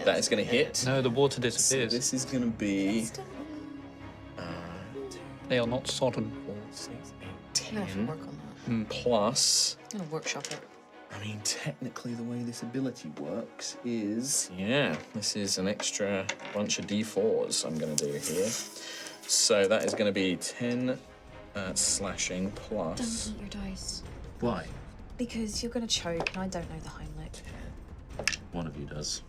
That is going to hit. No, the water So disappears. this is going to be They are not sodden. 4, 6, 8, I'm gonna have to 10 work on that. plus. I'm gonna workshop it. I mean, technically, the way this ability works is... Yeah, this is an extra bunch of D4s I'm going to do here. So that is going to be 10 slashing plus... Don't eat your dice. Why? Because you're going to choke, and I don't know the Heimlich. One of you does.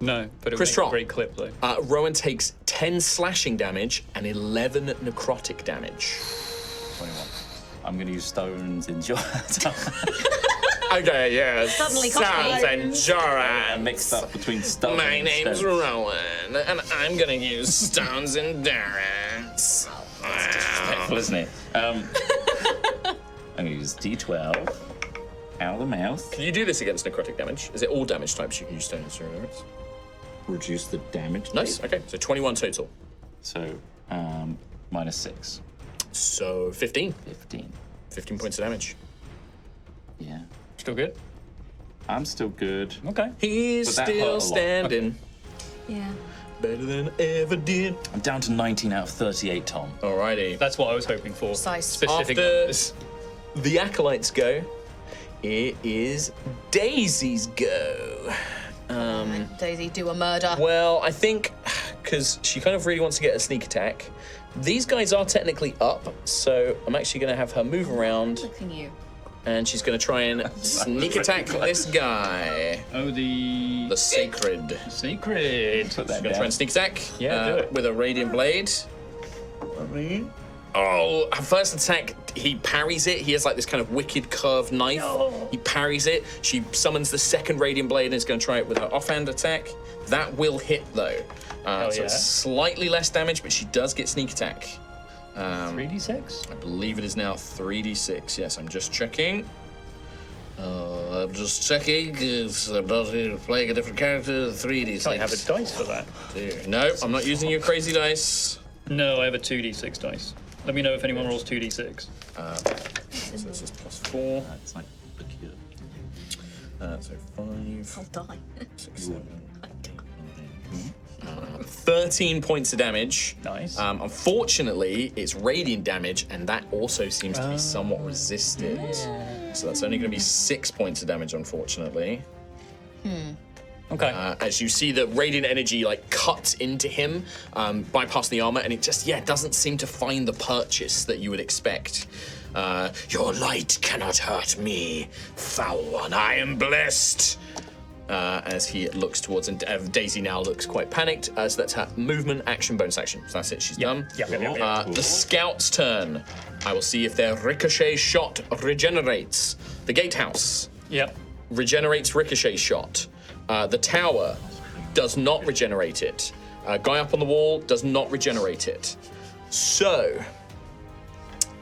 No, but it Chris was a Trott. great clip though. Rowan takes 10 slashing damage and 11 necrotic damage. 21. I'm going to use stones in your Okay, yeah. Suddenly Sounds and I mixed up between stones. My and name's stones. Rowan, and I'm gonna use stones and endurance. Painful, isn't it? I'm going to use D12 out of the mouth. Can you do this against necrotic damage? Is it all damage types you can use stones and endurance? Reduce the damage. Nice. Okay, so 21 total. So, minus 6. So 15. 15. 15 points of damage. Yeah. Still good? I'm still good. Okay. He's But that hurt a still lot. standing. Yeah. Better than ever did. I'm down to 19 out of 38, Tom. Alrighty. That's what I was hoping for. Precise. Specific After numbers. the acolytes go, it is Daisy's go. Daisy, do a murder. Well, I think because she kind of really wants to get a sneak attack. These guys are technically up, so I'm actually going to have her move around, Look at you. and she's going to try and sneak attack this guy, Oh, the Sacred. secret. Put that She's going to try and sneak attack. Yeah, do it. With a Radiant Blade. Oh, her first attack, he parries it. He has like this kind of wicked curved knife. He parries it. She summons the second Radiant Blade and is going to try it with her offhand attack. That will hit though. So yeah. it's slightly less damage, but she does get sneak attack. 3d6? I believe it is now 3d6. Yes, I'm just checking. I'm just checking. I'm not playing a different character. 3d6. I have a dice for that. No, I'm not using your crazy dice. No, I have a 2d6 dice. Let me know if anyone rolls 2d6. So this is plus 4. It's like the cure. So 5, I'll die. 6, 7, 13 points of damage. Nice. Unfortunately, it's radiant damage, and that also seems to be somewhat resisted. So that's only going to be 6 points of damage, unfortunately. Okay. As you see the radiant energy like cut into him, bypass the armor, and it just doesn't seem to find the purchase that you would expect. Your light cannot hurt me, foul one. I am blessed. As he looks towards, and Daisy now looks quite panicked. So that's her movement, action, bonus action. So that's it. She's done. Yep. The scout's turn. I will see if their ricochet shot regenerates. The gatehouse Yep. regenerates ricochet shot. The tower does not regenerate it. Guy up on the wall does not regenerate it. So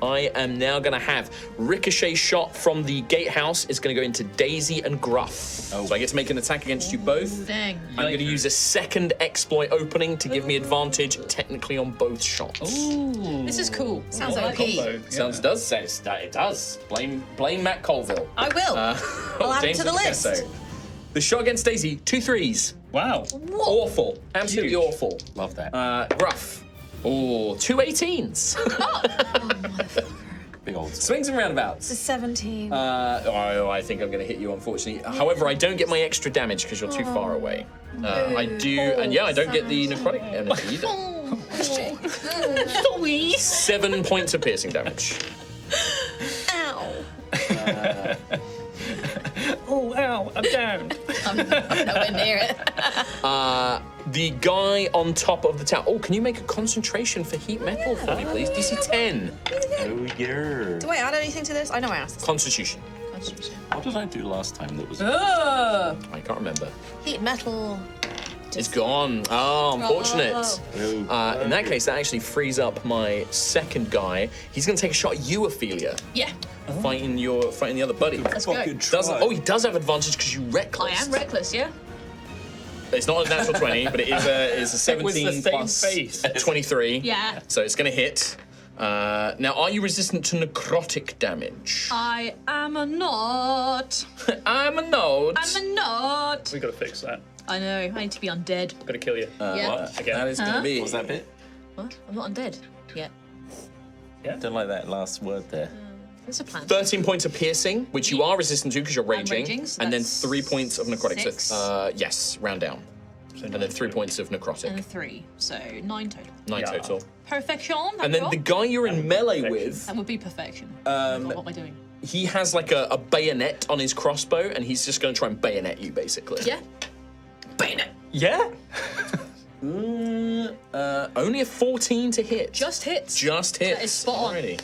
I am now going to have ricochet shot from the gatehouse is going to go into Daisy and Gruff. So I get to make an attack against you both. Dang. I'm going to use a second exploit opening to give me advantage technically on both shots. This is cool. Sounds I OP. like it. Sounds does say it does. Blame Matt Colville. I will. I'll add it James to the list. Picasso. The shot against Daisy, 2 3s. Wow. Awful. Absolutely Huge. awful. Love that. Gruff. Oh, 2 18s. Big old. Swings and roundabouts. It's a 17. I think I'm going to hit you, unfortunately. However, I don't get my extra damage because you're too far away. I do, and I don't get the necrotic energy either. 7 points of piercing damage. Ow. Oh, ow, I'm down. I'm nowhere near it. The guy on top of the tower. Oh, can you make a concentration for heat metal for me, please? DC 10. Oh, yeah. Do I add anything to this? I know I asked this. Constitution. Constitution. What did I do last time that was... I can't remember. Heat metal. It's gone. Oh, unfortunate. Oh, In that case, that actually frees up my second guy. He's going to take a shot at you, Ophelia, Yeah, fighting the other buddy. let's go. He does have advantage because you reckless. I am reckless, yeah? It's not a natural 20, but it is a 17 was the same plus face. 23. Yeah. So it's going to hit. Now, are you resistant to necrotic damage? I am not. I'm a node. I'm a not. We gotta fix that. I know, I need to be undead. Gotta kill you. Yeah. What? Again. That is going to be. What was that bit? What? I'm not undead yet. Don't like that last word there. There's a plan. 13 points of piercing, which you are resistant to because you're raging, raging, so and then that's 3 points of necrotic. 6. So, yes, round down. And then 3 points of necrotic. And 3, so 9 total. 9 Yeah. total. Perfection. And then the guy you're in melee with, That would be perfection. what am I doing? he has like a bayonet on his crossbow, and he's just going to try and bayonet you, basically. Yeah. Bayonet. Yeah. Only a 14 to hit. Just hits. Just hits. That is spot on. Alrighty.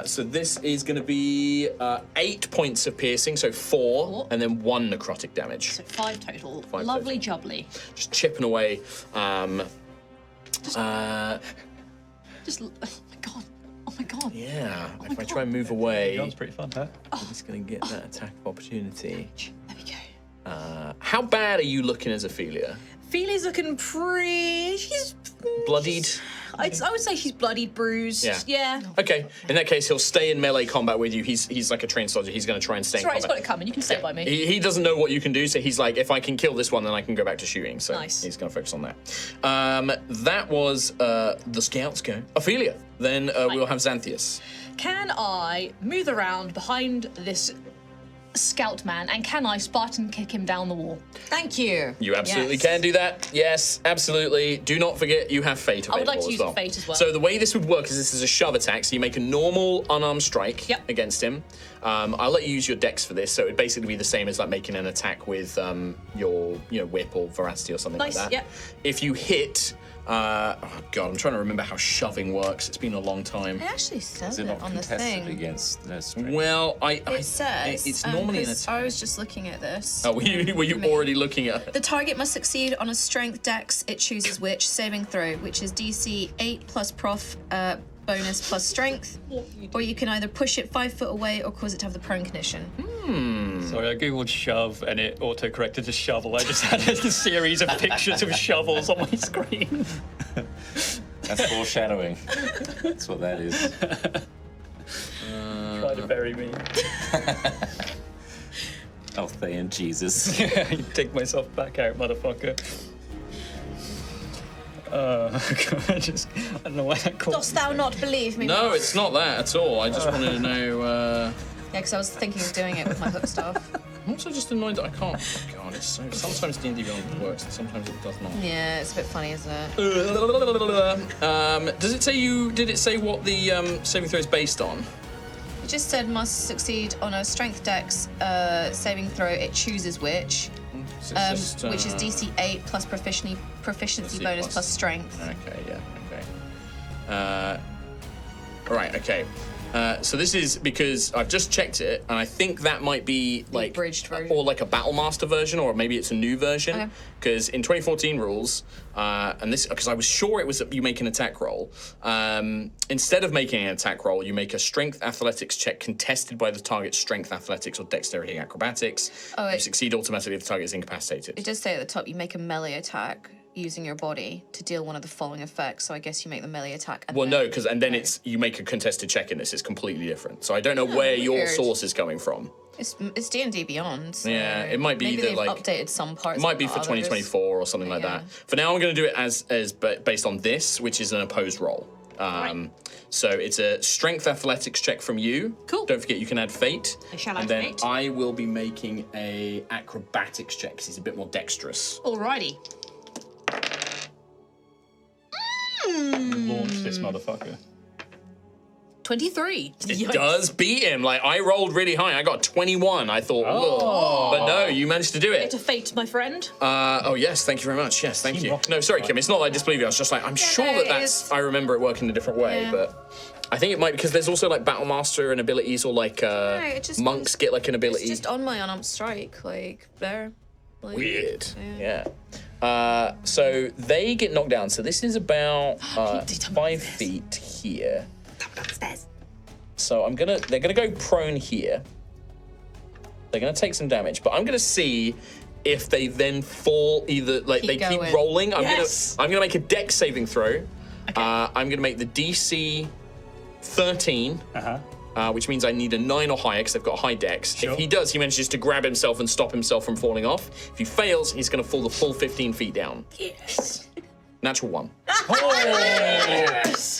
So this is going to be 8 points of piercing, so 4, and then 1 necrotic damage. So 5 total. 5 Lovely jubbly. Just chipping away. Just. Oh my god. Oh my god. Yeah, my if I God. try and move away, That was pretty fun, huh? I'm just going to get that attack of opportunity. There we go. How bad are you looking as Ophelia? Feely's looking pretty. She's Bloodied? I would say she's bloodied, bruised. Yeah. Okay, in that case, he'll stay in melee combat with you. He's like a trained soldier. He's going to try and stay That's in right. It's got combat. it coming. You can stay by me. He doesn't know what you can do, so he's like, if I can kill this one, then I can go back to shooting. So Nice. he's going to focus on that. That was the scouts go. Ophelia. Then we'll have Xantheus. Can I move around behind this scout man, and can I Spartan kick him down the wall? Thank you. You absolutely Yes. can do that. Yes, absolutely. Do not forget you have Fate I would available like to as use well. Fate as well. So the way this would work is this is a shove attack. So you make a normal unarmed strike Yep. against him. I'll let you use your dex for this. So it would basically be the same as like making an attack with your whip or veracity or something Nice, like that. yep. If you hit, oh god, I'm trying to remember how shoving works. It's been a long time. It actually says Is it it not on the contested thing. against their strength? Well, It says. it's normally an 'cause attack. I was just looking at this. Oh, were you already looking at? The target must succeed on a strength dex, it chooses which, saving throw, which is DC 8 plus prof bonus plus strength. Or you can either push it 5 foot away or cause it to have the prone condition. Sorry, I googled shove and it auto-corrected to shovel. I just had a series of pictures of shovels on my screen. That's foreshadowing. That's what that is. Try to bury me. Altheya and Jesus. Dig myself back out, motherfucker. God, I don't know why that called. Dost thou not believe me? No, Mark? it's not that at all. I just wanted to know. Yeah, because I was thinking of doing it with my hook staff. I'm also just annoyed that I can't. Oh God, it's so. Sometimes D&D Beyond works, and sometimes it does not. Yeah, it's a bit funny, isn't it? Does it say you? Did it say what the saving throw is based on? It just said must succeed on a strength dex saving throw, it chooses which. So it's just, Which is DC 8 plus proficiency bonus plus strength. Okay, yeah, okay. All right, okay. So this is because I've just checked it, and I think that might be like abridged version. or like a Battle Master version, or maybe it's a new version. Okay. Because in 2014 rules, and this because I was sure it was that you make an attack roll. Instead of making an attack roll, you make a Strength Athletics check contested by the target's Strength Athletics or Dexterity Acrobatics. Oh, you it- succeed automatically if the target is incapacitated. It does say at the top you make a melee attack using your body to deal one of the following effects. So I guess you make the melee attack. And Well, then- no, because and then it's you make a contested check in this. It's completely different. So I don't know where your weird. source is coming from. It's D&D Beyond. So Yeah, it might be maybe that, they've like- updated some parts. It might but be not for others. 2024 or something like Yeah. that. For now, I'm going to do it as based on this, which is an opposed roll. So it's a Strength Athletics check from you. Cool. Don't forget you can add Fate. I shall and add then Fate. I will be making a Acrobatics check because he's a bit more dexterous. Alrighty. Launch this motherfucker. 23. It does beat him. Like I rolled really high. I got 21. I thought, whoa. But no, you managed to do it. To fate, my friend. Oh yes, thank you very much. Yes, thank you. No, sorry, Kim. It's not that I disbelieve you. I was just like, I'm sure no, that it that's. is. I remember it working a different way, Yeah. but I think it might because there's also like Battle Master and abilities, or like it just monks means- get like an It's ability. just on my unarmed strike, like there. Like, Weird. Yeah. So they get knocked down. So this is about Pete, tell me 5 this. feet here. Downstairs. So they're gonna go prone here. They're gonna take some damage, but I'm gonna see if they then fall either like they keep going. rolling. Yes. I'm gonna make a dex saving throw. I'm gonna make the DC 13. Which means I need a 9 or higher because they've got a high dex. Sure. If he does, he manages to grab himself and stop himself from falling off. If he fails, he's going to fall the full 15 feet down. Yes. Natural 1.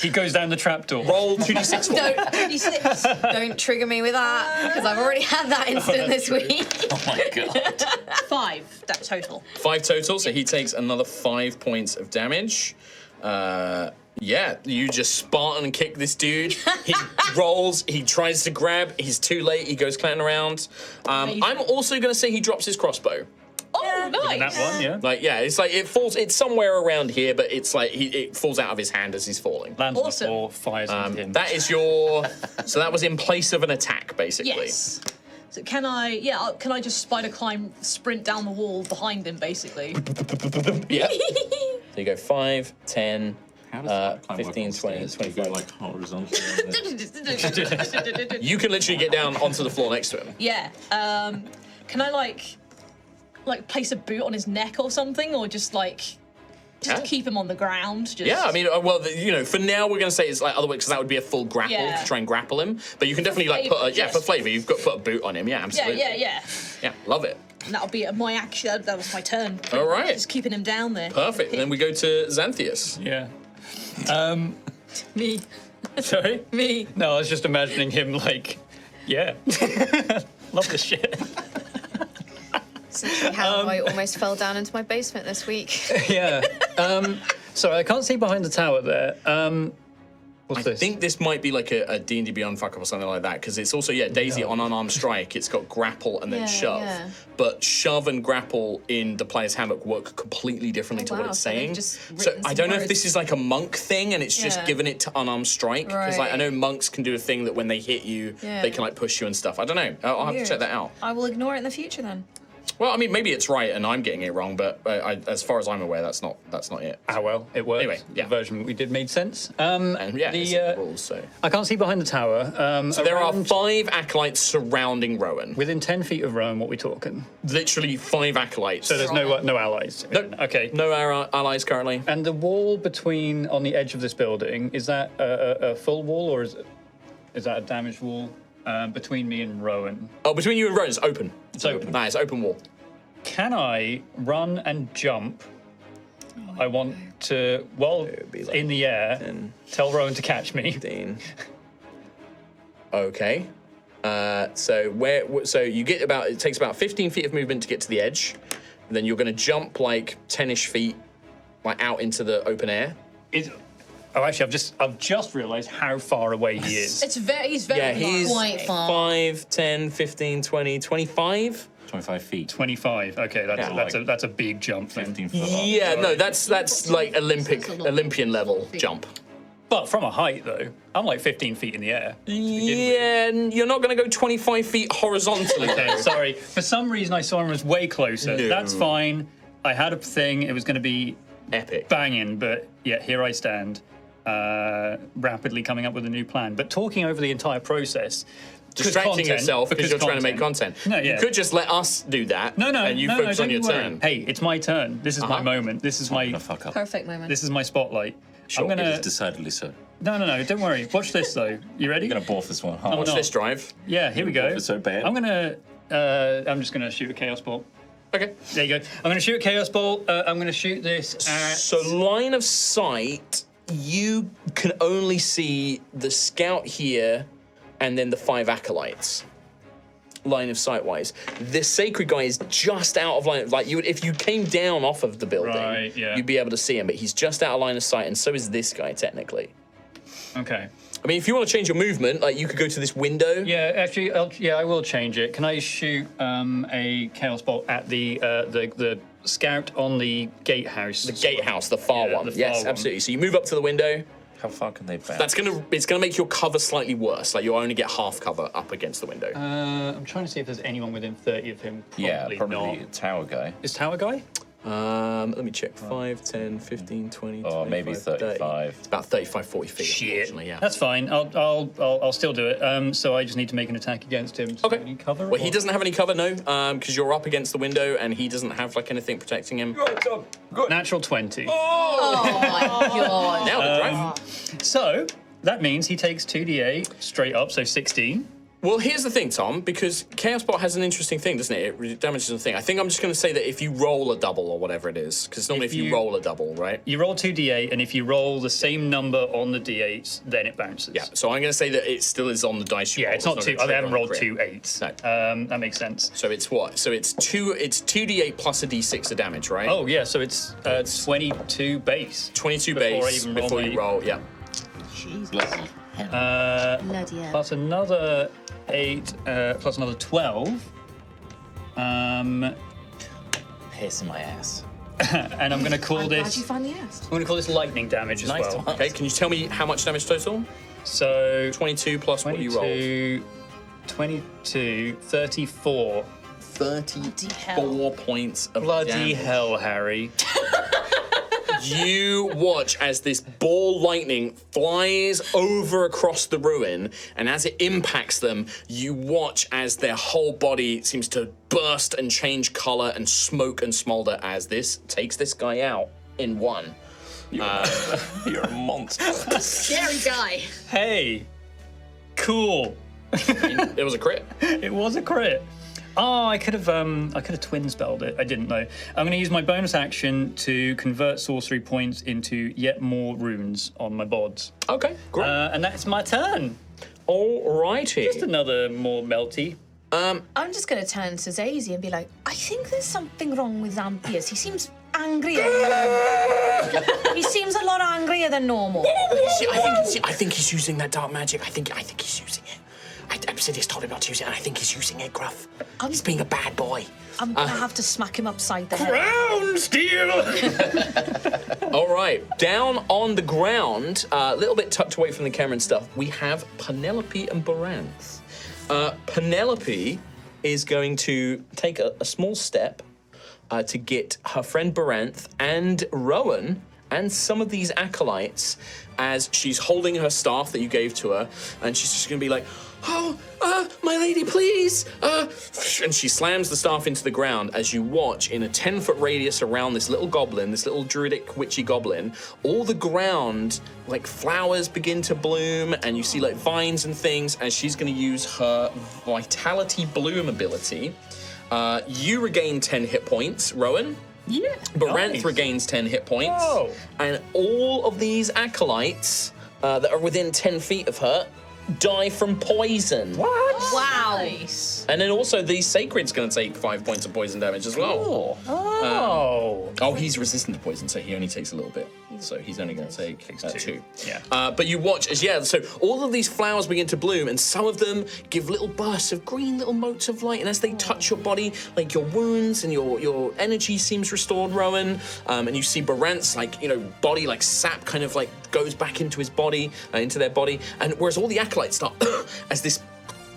He goes down the trapdoor. Roll 2d6 for me. Don't 26. Don't trigger me with that, because I've already had that incident this week. Oh my god. 5 that total. 5 total, so he takes another 5 points of damage. Yeah, you just Spartan kick this dude. He rolls, he tries to grab, he's too late, he goes clanting around. I'm also going to say he drops his crossbow. Oh, nice. That one, yeah. Like, yeah, it's like it falls, it's somewhere around here, but it's like it falls out of his hand as he's falling. Lands on the Awesome. floor, fires into him. That is your, so that was in place of an attack, basically. Yes. So can I just spider climb, sprint down the wall behind him, basically? Yeah. So you go 5, 10, How does that climb 15, up 20, on stairs? You go, 25. like horizontally. on this? You can literally get down onto the floor next to him. Yeah. Can I like place a boot on his neck or something, or just Yeah. keep him on the ground? Just... Yeah, I mean, well, you know, for now we're going to say it's like otherwise because that would be a full grapple Yeah. to try and grapple him. But you can definitely like flavor, put yes. for flavor, you've got to put a boot on him. Yeah, absolutely. Yeah. Yeah, love it. And that'll be my action. That was my turn. All right. Just keeping him down there. Perfect. And then we go to Xantheus. Yeah. Me. Sorry? Me. No, I was just imagining him like, yeah. Love this shit. Essentially how I almost fell down into my basement this week. Yeah. Sorry, I can't see behind the tower there. What's I this? think this might be like a D&D Beyond fuck up or something like that because it's also Daisy on unarmed strike. It's got grapple and then Yeah, shove, yeah. but shove and grapple in the player's handbook work completely differently to what wow, it's so they've saying. just So written I some don't know if words. this is like a monk thing and it's just Yeah. given it to unarmed strike because like I Right. know monks can do a thing that when they hit you Yeah. they can like push you and stuff. I don't know. I'll have to Weird. check that out. I will ignore it in the future then. Well, I mean maybe it's right and I'm getting it wrong, but as far as I'm aware, that's not it. Ah, well, it works. Anyway, yeah. The version we did made sense. And yeah, it's in the rules, so. I can't see behind the tower. So there are Around- 5 acolytes surrounding Rowan. Within 10 feet of Rome, what we talking? Literally 5 acolytes. So there's no allies. Nope. Okay. No allies currently. And the wall on the edge of this building, is that a full wall or is that a damaged wall between me and Rowan? Oh, between you and Rowan, it's open. It's open. Nah, it's open wall. Can I run and jump? I want to, while be like in the air, 10. tell Rowan to catch me. 15. Okay. So you get it takes about 15 feet of movement to get to the edge. And then you're going to jump like 10-ish feet like out into the open air. Actually, I've just realised how far away he is. He's very Yeah, he's far. Quite far. 5, 10, 15 20, 25. 25 feet. 25. Okay, that's a big jump then. 15 foot. Yeah, no, that's like Olympian level jump. But from a height though, I'm like 15 feet in the air. Yeah, and you're not going to go 25 feet horizontally. Okay, sorry. For some reason, I saw him as way closer. No. That's fine. I had a thing. It was going to be Epic. banging, but yeah, here I stand, rapidly coming up with a new plan. But talking over the entire process, 'cause Distracting content- yourself because you're trying to make content. No, yeah. You could just let us do that. No, and you focus on don't your you worry. turn. Hey, it's my turn. This is my moment. This is I'm my gonna fuck up. Perfect moment. this is my spotlight. Sure. I'm It gonna is decidedly so. no, don't worry. Watch this though. You ready? I'm gonna borf this one hard. Oh, Watch no. this drive. Yeah, here we go. It's so bad. I'm just gonna shoot a chaos bolt. Okay. There you go. I'm gonna shoot a chaos bolt. I'm gonna shoot this at. So line of sight, you can only see the scout here, and then the 5 acolytes. Line of sight wise, the sacred guy is just out of line. Like if you came down off of the building, Right, yeah. you'd be able to see him, but he's just out of line of sight, and so is this guy technically. Okay. I mean, if you want to change your movement, like you could go to this window. Yeah, actually, I will change it. Can I shoot a chaos bolt at the scout on the gatehouse? The gatehouse, the far Yeah, one. the far Yes, one. absolutely. So you move up to the window. How far can they bounce? It's gonna make your cover slightly worse. Like you'll only get half cover up against the window. I'm trying to see if there's anyone within 30 of him. probably not. a tower guy. Is Tower Guy? Let me check. 5, 10, 15, 20, Or 25, maybe 30. 35. It's about 35, 40 feet. Unfortunately, yeah. That's fine. I'll still do it. So I just need to make an attack against him. So Okay. any cover? Well, he or- doesn't have any cover, no, because you're up against the window and he doesn't have like anything protecting him. Natural 20. Oh my god. Now the drive. So that means he takes 2d8 straight up, so 16. Well, here's the thing, Tom, because Chaos Bot has an interesting thing, doesn't it? It damages the thing. I think I'm just going to say that if you roll a double or whatever it is, because normally if you roll a double, right? You roll 2d8, and if you roll the same number on the d8s, then it bounces. Yeah, so I'm going to say that it still is on the dice you roll. It's not two. I haven't rolled 2 8s. No. That makes sense. So it's what? So it's 2d8 plus a d6 of damage, right? Oh, yeah, so it's 22 base. 22 before I base even roll before you my- roll, yeah. Bloody Bloody hell. Plus another 8, plus another 12. piss in my ass. And I'm going to call I'm glad you this. finally asked. I'm going to call this lightning damage as Nice well. to Okay, can you tell me how much damage total? So 22 plus what you rolled. 22, 34. 34 points of Bloody damage. hell, Harry. You watch as this ball lightning flies over across the ruin, and as it impacts them, you watch as their whole body seems to burst and change color and smoke and smolder as this takes this guy out in one. You're a monster. Scary guy. Hey, cool. It was a crit. It was a crit. Oh, I could have twin spelled it. I didn't know. I'm going to use my bonus action to convert sorcery points into yet more runes on my bods. Okay, great. And that's my turn. Alrighty. Just another more melty. I'm just going to turn to Zazie and be like, I think there's something wrong with Xantheus. He seems angrier. He seems a lot angrier than normal. See, I think he's using that dark magic. I think he's using it. Obsidius told him not to use it, and I think he's using it, Gruff. He's being a bad boy. I'm going to have to smack him upside the head. Crownsteel! All right, down on the ground, a little bit tucked away from the camera and stuff, we have Penelope and Baranth. Penelope is going to take a small step to get her friend Baranth and Rowan and some of these acolytes as she's holding her staff that you gave to her, and she's just going to be like, oh, my lady, please. And she slams the staff into the ground as you watch in a 10-foot radius around this little goblin, this little druidic witchy goblin, all the ground, like flowers begin to bloom, and you see like vines and things, as she's going to use her Vitality Bloom ability. You regain 10 hit points, Rowan. Yeah. Baranth nice. regains 10 hit points. Whoa. And all of these acolytes that are within 10 feet of her die from poison. What? Wow. Nice. And then also the Sacred's going to take 5 points of poison damage as well. Cool. Oh. He's resistant to poison, so he only takes a little bit. So he's only going to take Takes 2. two. Yeah. But you watch as, so all of these flowers begin to bloom, and some of them give little bursts of green, little motes of light, and as they touch your body, like your wounds and your energy seems restored, Rowan. And you see Baranth's, body, like sap kind of like goes back into his body, into their body. And whereas all the acolytes start, as this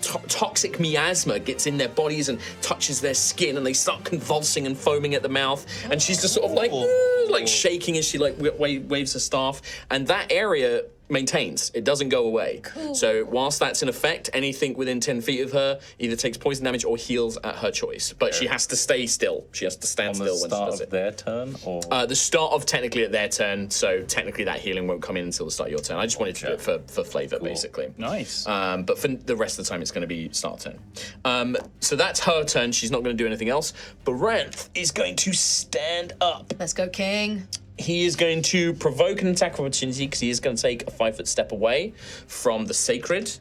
toxic miasma gets in their bodies and touches their skin, and they start convulsing and foaming at the mouth, and she's just sort of like shaking as she waves her staff, and that area maintains. It doesn't go away. Cool. So whilst that's in effect, anything within 10 feet of her either takes poison damage or heals at her choice. But she has to stay still. She has to stand still when she does it. Their turn, or the start of technically at their turn, so technically that healing won't come in until the start of your turn. I just wanted to do it for flavour, basically. Nice. But for the rest of the time, it's going to be start turn. So that's her turn. She's not going to do anything else. Baranth is going to stand up. Let's go, King. He is going to provoke an attack of opportunity because he is going to take a 5-foot step away from the Sacred,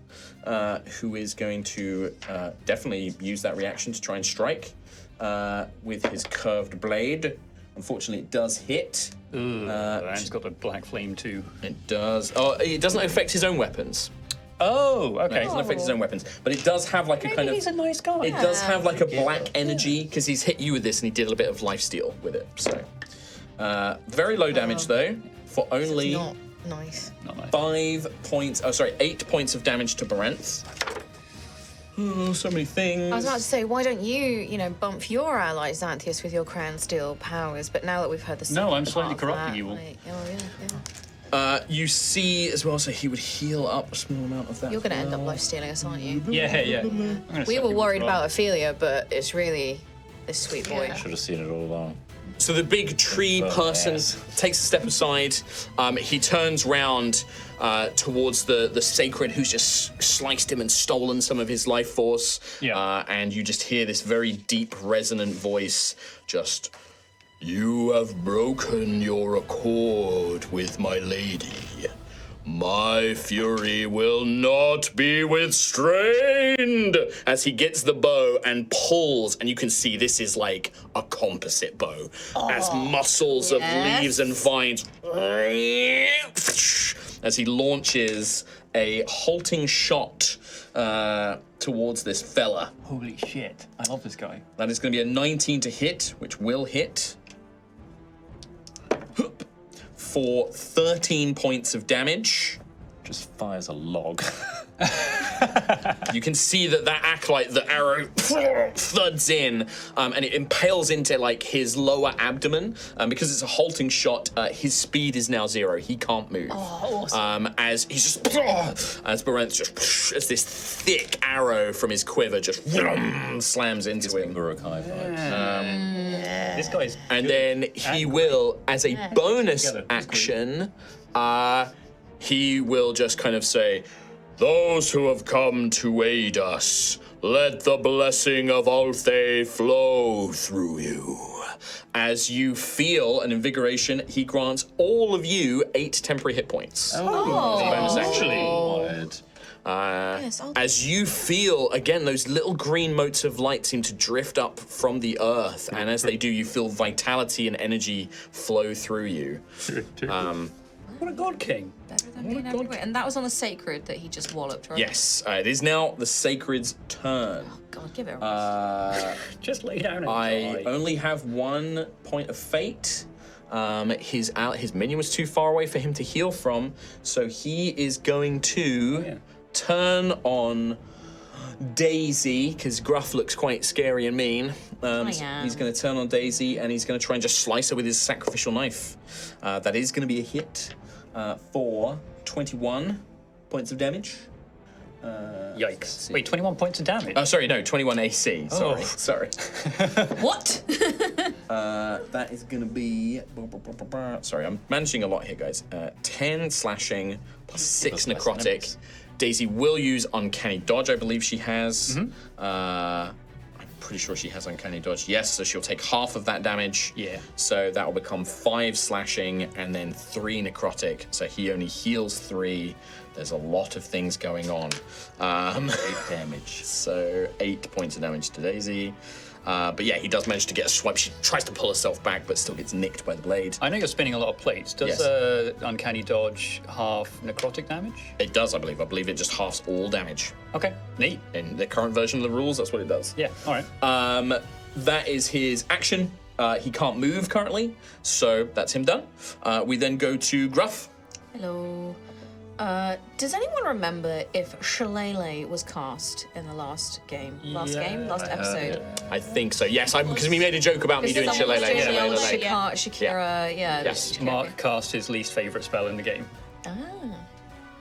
who is going to definitely use that reaction to try and strike with his curved blade. Unfortunately, it does hit. Baranth's got the black flame too. It does. Oh, it doesn't affect his own weapons. Oh, okay. It doesn't affect his own weapons, but it does have like a kind of. He's a nice guy. It does have like a black energy because he's hit you with this, and he did a bit of lifesteal with it. So, very low damage though, for only Not nice. Not nice. 8 points of damage to Baranth. Oh, so many things. I was about to say, why don't you, bump your ally Xantheus with your Crownsteel powers? But now that we've heard the No, I'm second slightly part of corrupting that, you all. You see as well, so he would heal up a small amount of that. You're going to end up life stealing us, aren't you? Yeah. We were worried about Altheya, but it's really this sweet boy. should have seen it all along. So the big tree person takes a step aside. He turns round towards the sacred who's just sliced him and stolen some of his life force. Yeah. And you just hear this very deep, resonant voice just, "You have broken your accord with my lady. My fury will not be withstrained," as he gets the bow and pulls, and you can see this is like a composite bow, as muscles of leaves and vines, as he launches a halting shot towards this fella. Holy shit. I love this guy. That is going to be a 19 to hit, which will hit. For 13 points of damage. Just fires a log. You can see that acolyte, the arrow thuds in, and it impales into like his lower abdomen. Because it's a halting shot, his speed is now 0. He can't move. Oh, awesome. As he's just, as Barent's just, as this thick arrow from his quiver just slams into him. This guy's. And then he will, as a bonus action, he will just kind of say, "Those who have come to aid us, let the blessing of Altheya flow through you." As you feel an invigoration, he grants all of you 8 temporary hit points. bonus actually. As you feel, again, those little green motes of light seem to drift up from the earth, and as they do, you feel vitality and energy flow through you. What a god king. Better than being everywhere. And that was on the sacred that he just walloped, right? Yes, it is now the Sacred's turn. Oh, God, give it a rest. Just lay down and I die. only have 1 point of fate. His minion was too far away for him to heal from, so he is going to turn on Daisy, because Gruff looks quite scary and mean. He's going to turn on Daisy, and he's going to try and just slice her with his sacrificial knife. That is going to be a hit for 21 points of damage. Yikes. Wait, 21 points of damage? Oh, sorry, no, 21 AC. Sorry, sorry. What? That is going to be... Sorry, I'm managing a lot here, guys. 10 slashing plus 6 necrotic. Daisy will use Uncanny Dodge, I believe she has. I'm pretty sure she has Uncanny Dodge. Yes, so she'll take half of that damage. Yeah. So that will become 5 slashing and then 3 necrotic. So he only heals 3. There's a lot of things going on. 8 damage. So 8 points of damage to Daisy. But yeah, he does manage to get a swipe. She tries to pull herself back, but still gets nicked by the blade. I know you're spinning a lot of plates. Does Uncanny Dodge half necrotic damage? It does, I believe. I believe it just halves all damage. Okay, neat. In the current version of the rules, that's what it does. Yeah, all right. That is his action. He can't move currently, so that's him done. We then go to Gruff. Hello. Does anyone remember if Shillelagh was cast in the last game? Last episode? I think so. Yes, because we made a joke about me doing Someone was Shillelagh. doing the old Yeah. Shakira, yeah. Yes. Mark cast his least favourite spell in the game. Ah.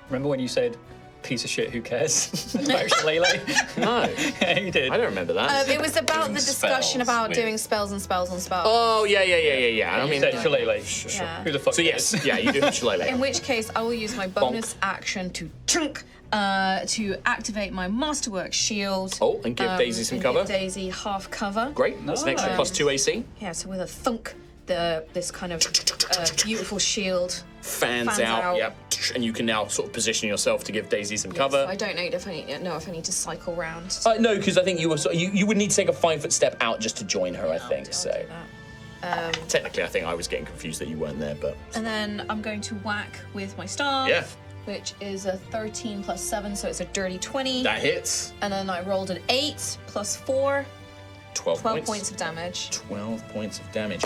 Remember when you said, piece of shit, who cares? About Shillelagh? No, Yeah, you did. I don't remember that. It was about Doing the discussion spells about with- doing spells and spells and spells. Oh, yeah. I You mean, said Shillelagh. Yeah. Who the fuck so cares? yes, yeah, you do have Shillelagh. In which case, I will use my bonus action to chunk to activate my Masterwork Shield. Oh, and give Daisy some and cover. Give Daisy half cover. Great, that's an extra Nice. plus 2 AC. Yeah, so with a thunk, this kind of beautiful shield Fans out, yep. And you can now sort of position yourself to give Daisy some cover. So I don't know if I need to cycle round. No, because I think you were you would need to take a 5-foot step out just to join her. I think I'll so. do that. Technically, I think I was getting confused that you weren't there, but And then I'm going to whack with my staff. Yeah. Which is a 13 plus 7, so it's a dirty 20. that hits. And then I rolled an 8 plus 4, 12 points of damage. 12 points of damage.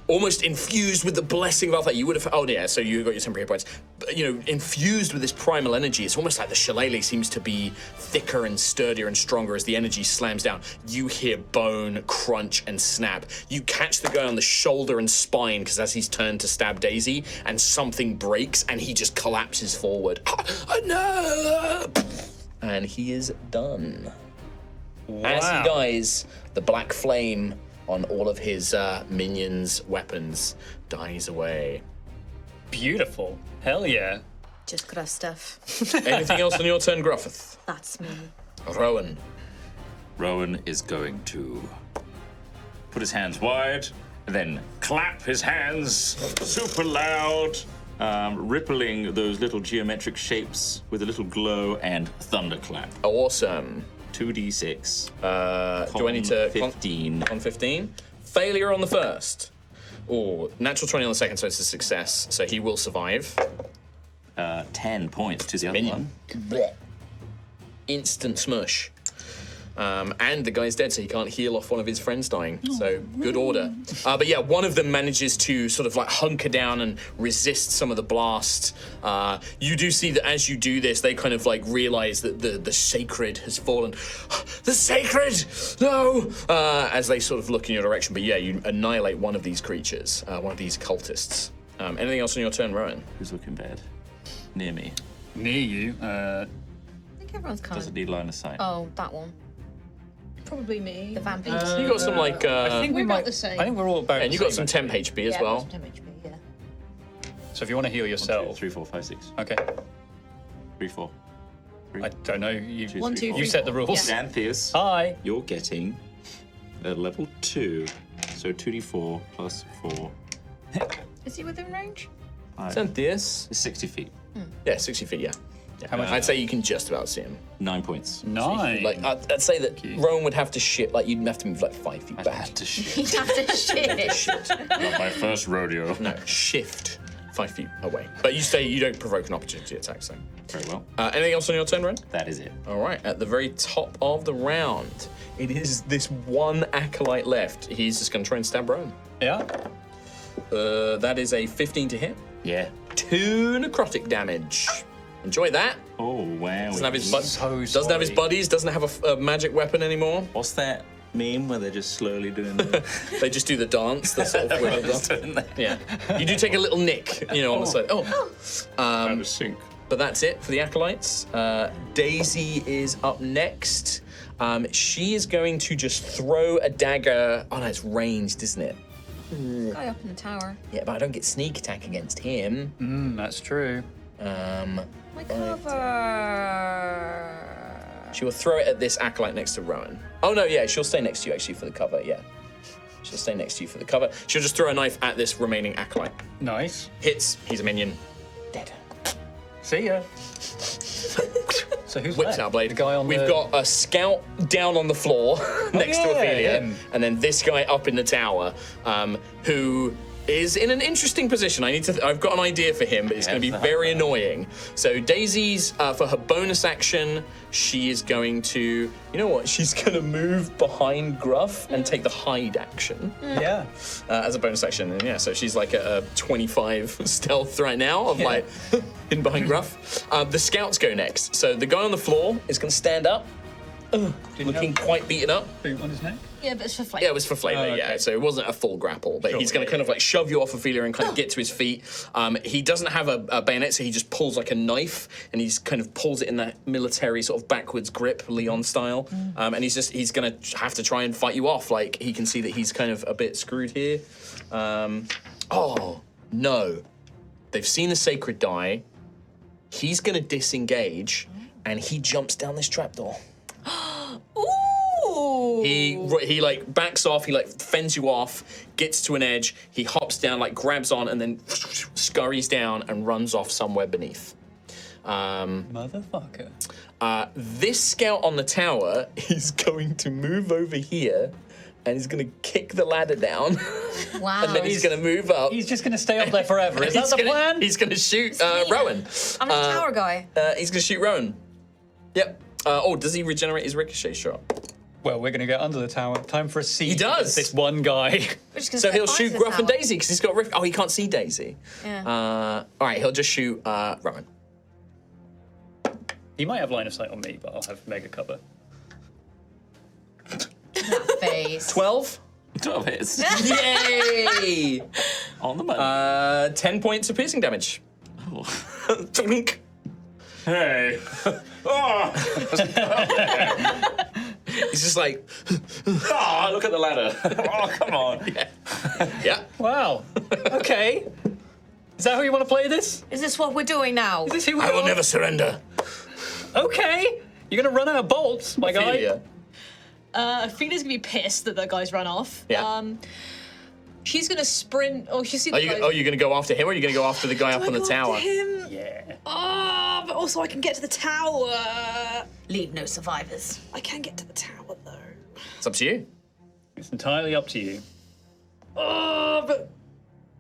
Almost infused with the blessing of Altheya. You would have. Oh yeah, so you got your temporary hit points. But, infused with this primal energy. It's almost like the Shillelagh seems to be thicker and sturdier and stronger as the energy slams down. You hear bone crunch and snap. You catch the guy on the shoulder and spine because as he's turned to stab Daisy, and something breaks and he just collapses forward. No! And he is done. Wow. As he dies, the black flame on all of his minions' weapons dies away. Beautiful. Hell yeah. Just gruff stuff. Anything else on your turn, Gruffith? That's me. Rowan. Rowan is going to put his hands wide, and then clap his hands super loud, rippling those little geometric shapes with a little glow and thunderclap. Awesome. 2d6. Do I need to... 15. On 15. Failure on the first. Oh, natural 20 on the second, so it's a success. So he will survive. 10 points to the other Minion. one. Instant smush. And the guy's dead, so he can't heal off one of his friends dying. So good order. But yeah, one of them manages to sort of like hunker down and resist some of the blast. You do see that as you do this, they kind of like realize that the sacred has fallen. The sacred! No! As they sort of look in your direction. But yeah, you annihilate one of these creatures, one of these cultists. Anything else on your turn, Rowan? Who's looking bad? Near me. Near you. I think everyone's kind Doesn't of... need line of sight. Oh, that one. Probably me. The vampires. You got some like... I think We're we about might. the same. I think we're all about. and you the got same, some temp actually. HP as Yeah, well. I've got some HP, yeah. So if you want to heal 1, 2, yourself. 3, 4, 5, 6. Okay. 3, 4. I don't know. You. 2, 1, 3, 2, 4. You set the rules. Yeah. Xantheus, Hi. you're getting a level 2, so 2d4 plus 4. Is he within range? Xantheus. It's 60 feet. Yeah, 60 feet, yeah. How much? I'd say you can just about see him. 9 points. Nine. Like, I'd say that Rowan would have to shit, like, you'd have to move like 5 feet I back. had to shit. He'd have to shit. Not my first rodeo. No, shift 5 feet away. But you say you don't provoke an opportunity attack, so. Very well. Anything else on your turn, Ren? That is it. All right, at the very top of the round, it is this one acolyte left. He's just going to try and stab Rowan. Yeah. That is a 15 to hit. Yeah. 2 necrotic damage. Enjoy that. Oh, wow. Doesn't have his, So doesn't have his sorry. buddies, doesn't have a magic weapon anymore. What's that meme where they're just slowly doing the... They just do the dance, the sort of wiggle. Yeah. You do take a little nick, you know, on the side. Oh. out of sync. But that's it for the acolytes. Daisy is up next. She is going to just throw a dagger. Oh no, it's ranged, isn't it? Guy up in the tower. Yeah, but I don't get sneak attack against him. That's true. My cover. She will throw it at this acolyte next to Rowan. Oh no, yeah, she'll stay next to you actually for the cover. Yeah, she'll stay next to you for the cover. She'll just throw a knife at this remaining acolyte. Nice. Hits. He's a minion. Dead. See ya. So who's Whips left? out a blade. The guy on We've the... got a scout down on the floor next to yeah, Ophelia, him. and then this guy up in the tower, who is in an interesting position. I've got an idea for him, but it's going to be very annoying. So Daisy's for her bonus action, she is going to, you know what? She's going to move behind Gruff and take the hide action Yeah. as a bonus action. And yeah, so she's like at a 25 stealth right now of like hidden behind Gruff. The scouts go next. So the guy on the floor is going to stand up, looking quite beaten up. Boot on his neck. Yeah, but it's for flavor. Yeah, it was for flavour, Oh, okay. yeah. So it wasn't a full grapple, but Sure, he's going to yeah, kind of like shove you off Ophelia and kind of get to his feet. He doesn't have a bayonet, so he just pulls like a knife and he's kind of pulls it in that military sort of backwards grip, Leon style. And he's going to have to try and fight you off. Like he can see that he's kind of a bit screwed here. Oh, no. They've seen the sacred die. He's going to disengage and he jumps down this trapdoor. Ooh! He like backs off, he like fends you off, gets to an edge, he hops down, like grabs on, and then scurries down and runs off somewhere beneath. Motherfucker. This scout on the tower is going to move over here and he's going to kick the ladder down. Wow. And then he's going to move up. He's just going to stay up there forever. Is that He's the gonna- plan? He's going to shoot Rowan. I'm a tower guy. He's going to shoot Rowan. Yep. Does he regenerate his ricochet shot? Well, we're going to get under the tower. Time for a siege. He does. against this one guy. We're just gonna So set he'll fire shoot to the Gruff and tower. Daisy because he's got Oh, he can't see Daisy. Yeah. All right, he'll just shoot Rowan. He might have line of sight on me, but I'll have mega cover. That face. 12. 12 hits. Yay! On the money. 10 points of piercing damage. Twink. Hey. He's just like, Oh, look at the ladder. Oh, come on. yeah. Wow. Okay. Is that how you want to play this? Is this what we're doing now? Is this who we I will are? never surrender. Okay. You're gonna run out of bolts, my guy. Ophelia. Ophelia's gonna be pissed that guys run off. Yeah. She's gonna sprint. Oh, she's. Are you going to go after him, or are you going to go after the guy up on the tower? Him. Yeah. Oh, but also I can get to the tower. Leave no survivors. I can get to the tower though. It's up to you. It's entirely up to you. Oh, but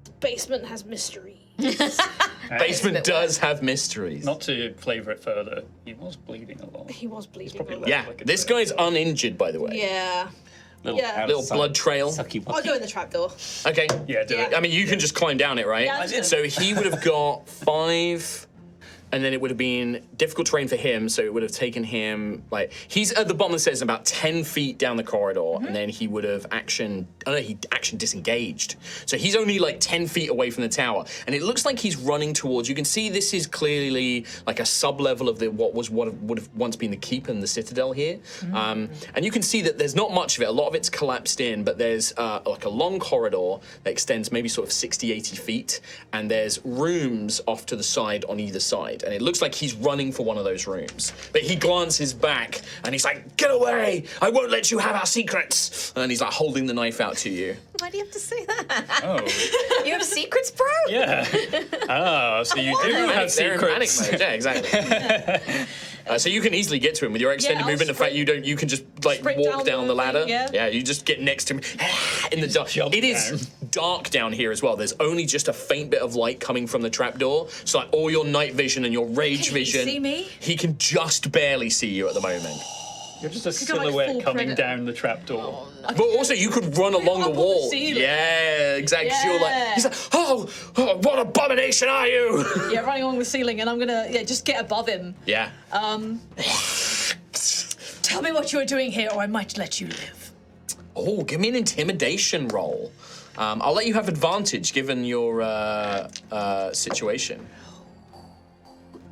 the basement has mystery. Basement does have mysteries. Not to flavour it further, he was bleeding a lot. He was bleeding. probably a lot. left. Yeah, Like a this trail. guy's uninjured, by the way. Yeah. Little blood trail. Sucky I'll go in the trapdoor. Okay. Yeah, do it. I mean, you can just climb down it, right? Yeah, I did. So he would have got 5, and then it would have been difficult terrain for him, so it would have taken him, like, he's at the bottom of the stairs about 10 feet down the corridor, and then he would have action disengaged. So he's only like 10 feet away from the tower, and it looks like he's running towards, you can see this is clearly like a sub-level of what would have once been the keep and the citadel here. And you can see that there's not much of it, a lot of it's collapsed in, but there's like a long corridor that extends maybe sort of 60, 80 feet, and there's rooms off to the side on either side. And it looks like he's running for one of those rooms. But he glances back and he's like, "Get away! I won't let you have our secrets!" And he's like holding the knife out to you. Why do you have to say that? Oh. You have secrets, bro? Yeah. Ah, so you do have They're in panic secrets. mode. Yeah, exactly. So you can easily get to him with your extended I'll movement. The fact you can just like sprint walk down the ladder. thing, yeah. You just get next to him in the dark. jump It is dark down here as well. There's only just a faint bit of light coming from the trapdoor. So like all your night vision and your rage Can he vision. see me? He can just barely see you at the moment. You're just a go, like, silhouette full coming predator. down the trapdoor. But also, you could run along up the on the wall. ceiling. Yeah, exactly. So you're like, Yeah. he's like, oh, what abomination are you? Yeah, running along the ceiling, and I'm gonna just get above him. Yeah. Tell me what you're doing here, or I might let you live. Oh, give me an intimidation roll. I'll let you have advantage given your situation.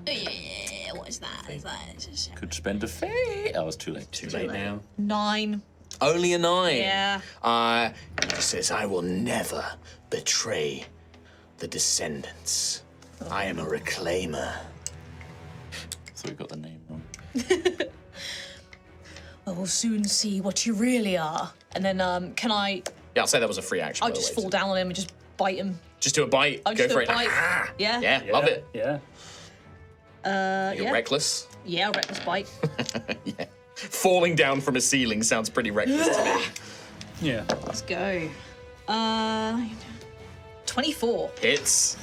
Yeah, what is that? Is that Could spend a fate. Oh, it's too late. Too late now. 9? Only a 9. Yeah. He says, I will never betray the descendants. I am a reclaimer. So we got the name wrong. I will soon see what you really are. And then, can I? Yeah, I'll say that was a free action. I'll by the just way. fall down on him and just bite him. Just do a bite. I'll Go just for do it. a bite. Ah. Yeah. Yeah, love it. Yeah. You're Yeah. reckless. Yeah, reckless bite. Yeah. Falling down from a ceiling sounds pretty reckless to me. Yeah. Let's go. 24. Hits.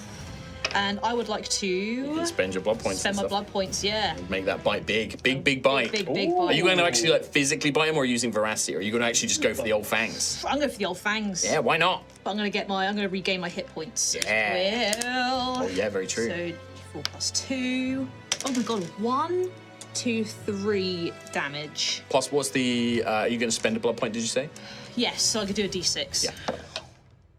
And I would like to Spend your blood points. spend and my stuff. blood points. Yeah. Make that bite big. Big bite. Big bite. Are you going to actually like physically bite him, or are you using veracity? Or are you going to actually just go for the old fangs? I'm going for the old fangs. Yeah, why not? But I'm going to regain my hit points. Yeah. Well. Oh yeah, very true. So 4 plus 2. Oh my god, 1, 2, 3 damage. Plus, what's the? Are you going to spend a blood point? Did you say? Yes, so I could do a d6. Yeah.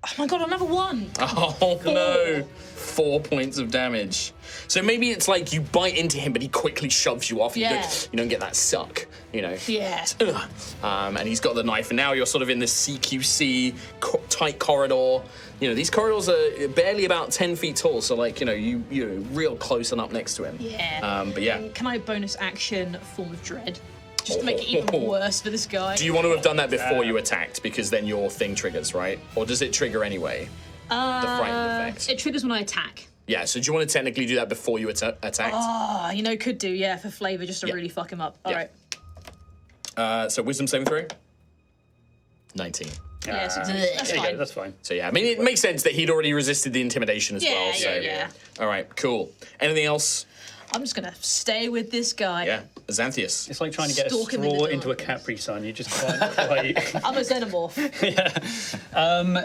Oh my god, another 1. Oh no! 4 points of damage. So maybe it's like you bite into him, but he quickly shoves you off. Yeah. You don't get that suck. You know. Yeah. And he's got the knife, and now you're sort of in this CQC tight corridor. You know, these corridors are barely about 10 feet tall, so like, you're real close and up next to him. Yeah. But yeah. And can I bonus action Form of Dread? Just to make it even worse for this guy. Do you want to have done that before you attacked? Because then your thing triggers, right? Or does it trigger anyway? The frightened effect. It triggers when I attack. Yeah, so do you want to technically do that before you attacked? Ah, could do, yeah, for flavour, just to really fuck him up. All Yeah. right. So wisdom saving throw? 19. Yeah, so that's There you go, fine. that's fine. So yeah, I mean, it makes sense that he'd already resisted the intimidation as well. So yeah. All right, cool. Anything else? I'm just going to stay with this guy. Yeah, Xantheus. It's like trying to get a Stalk him in the straw dark. into a Capri Sun. You just can't quite. I'm a xenomorph.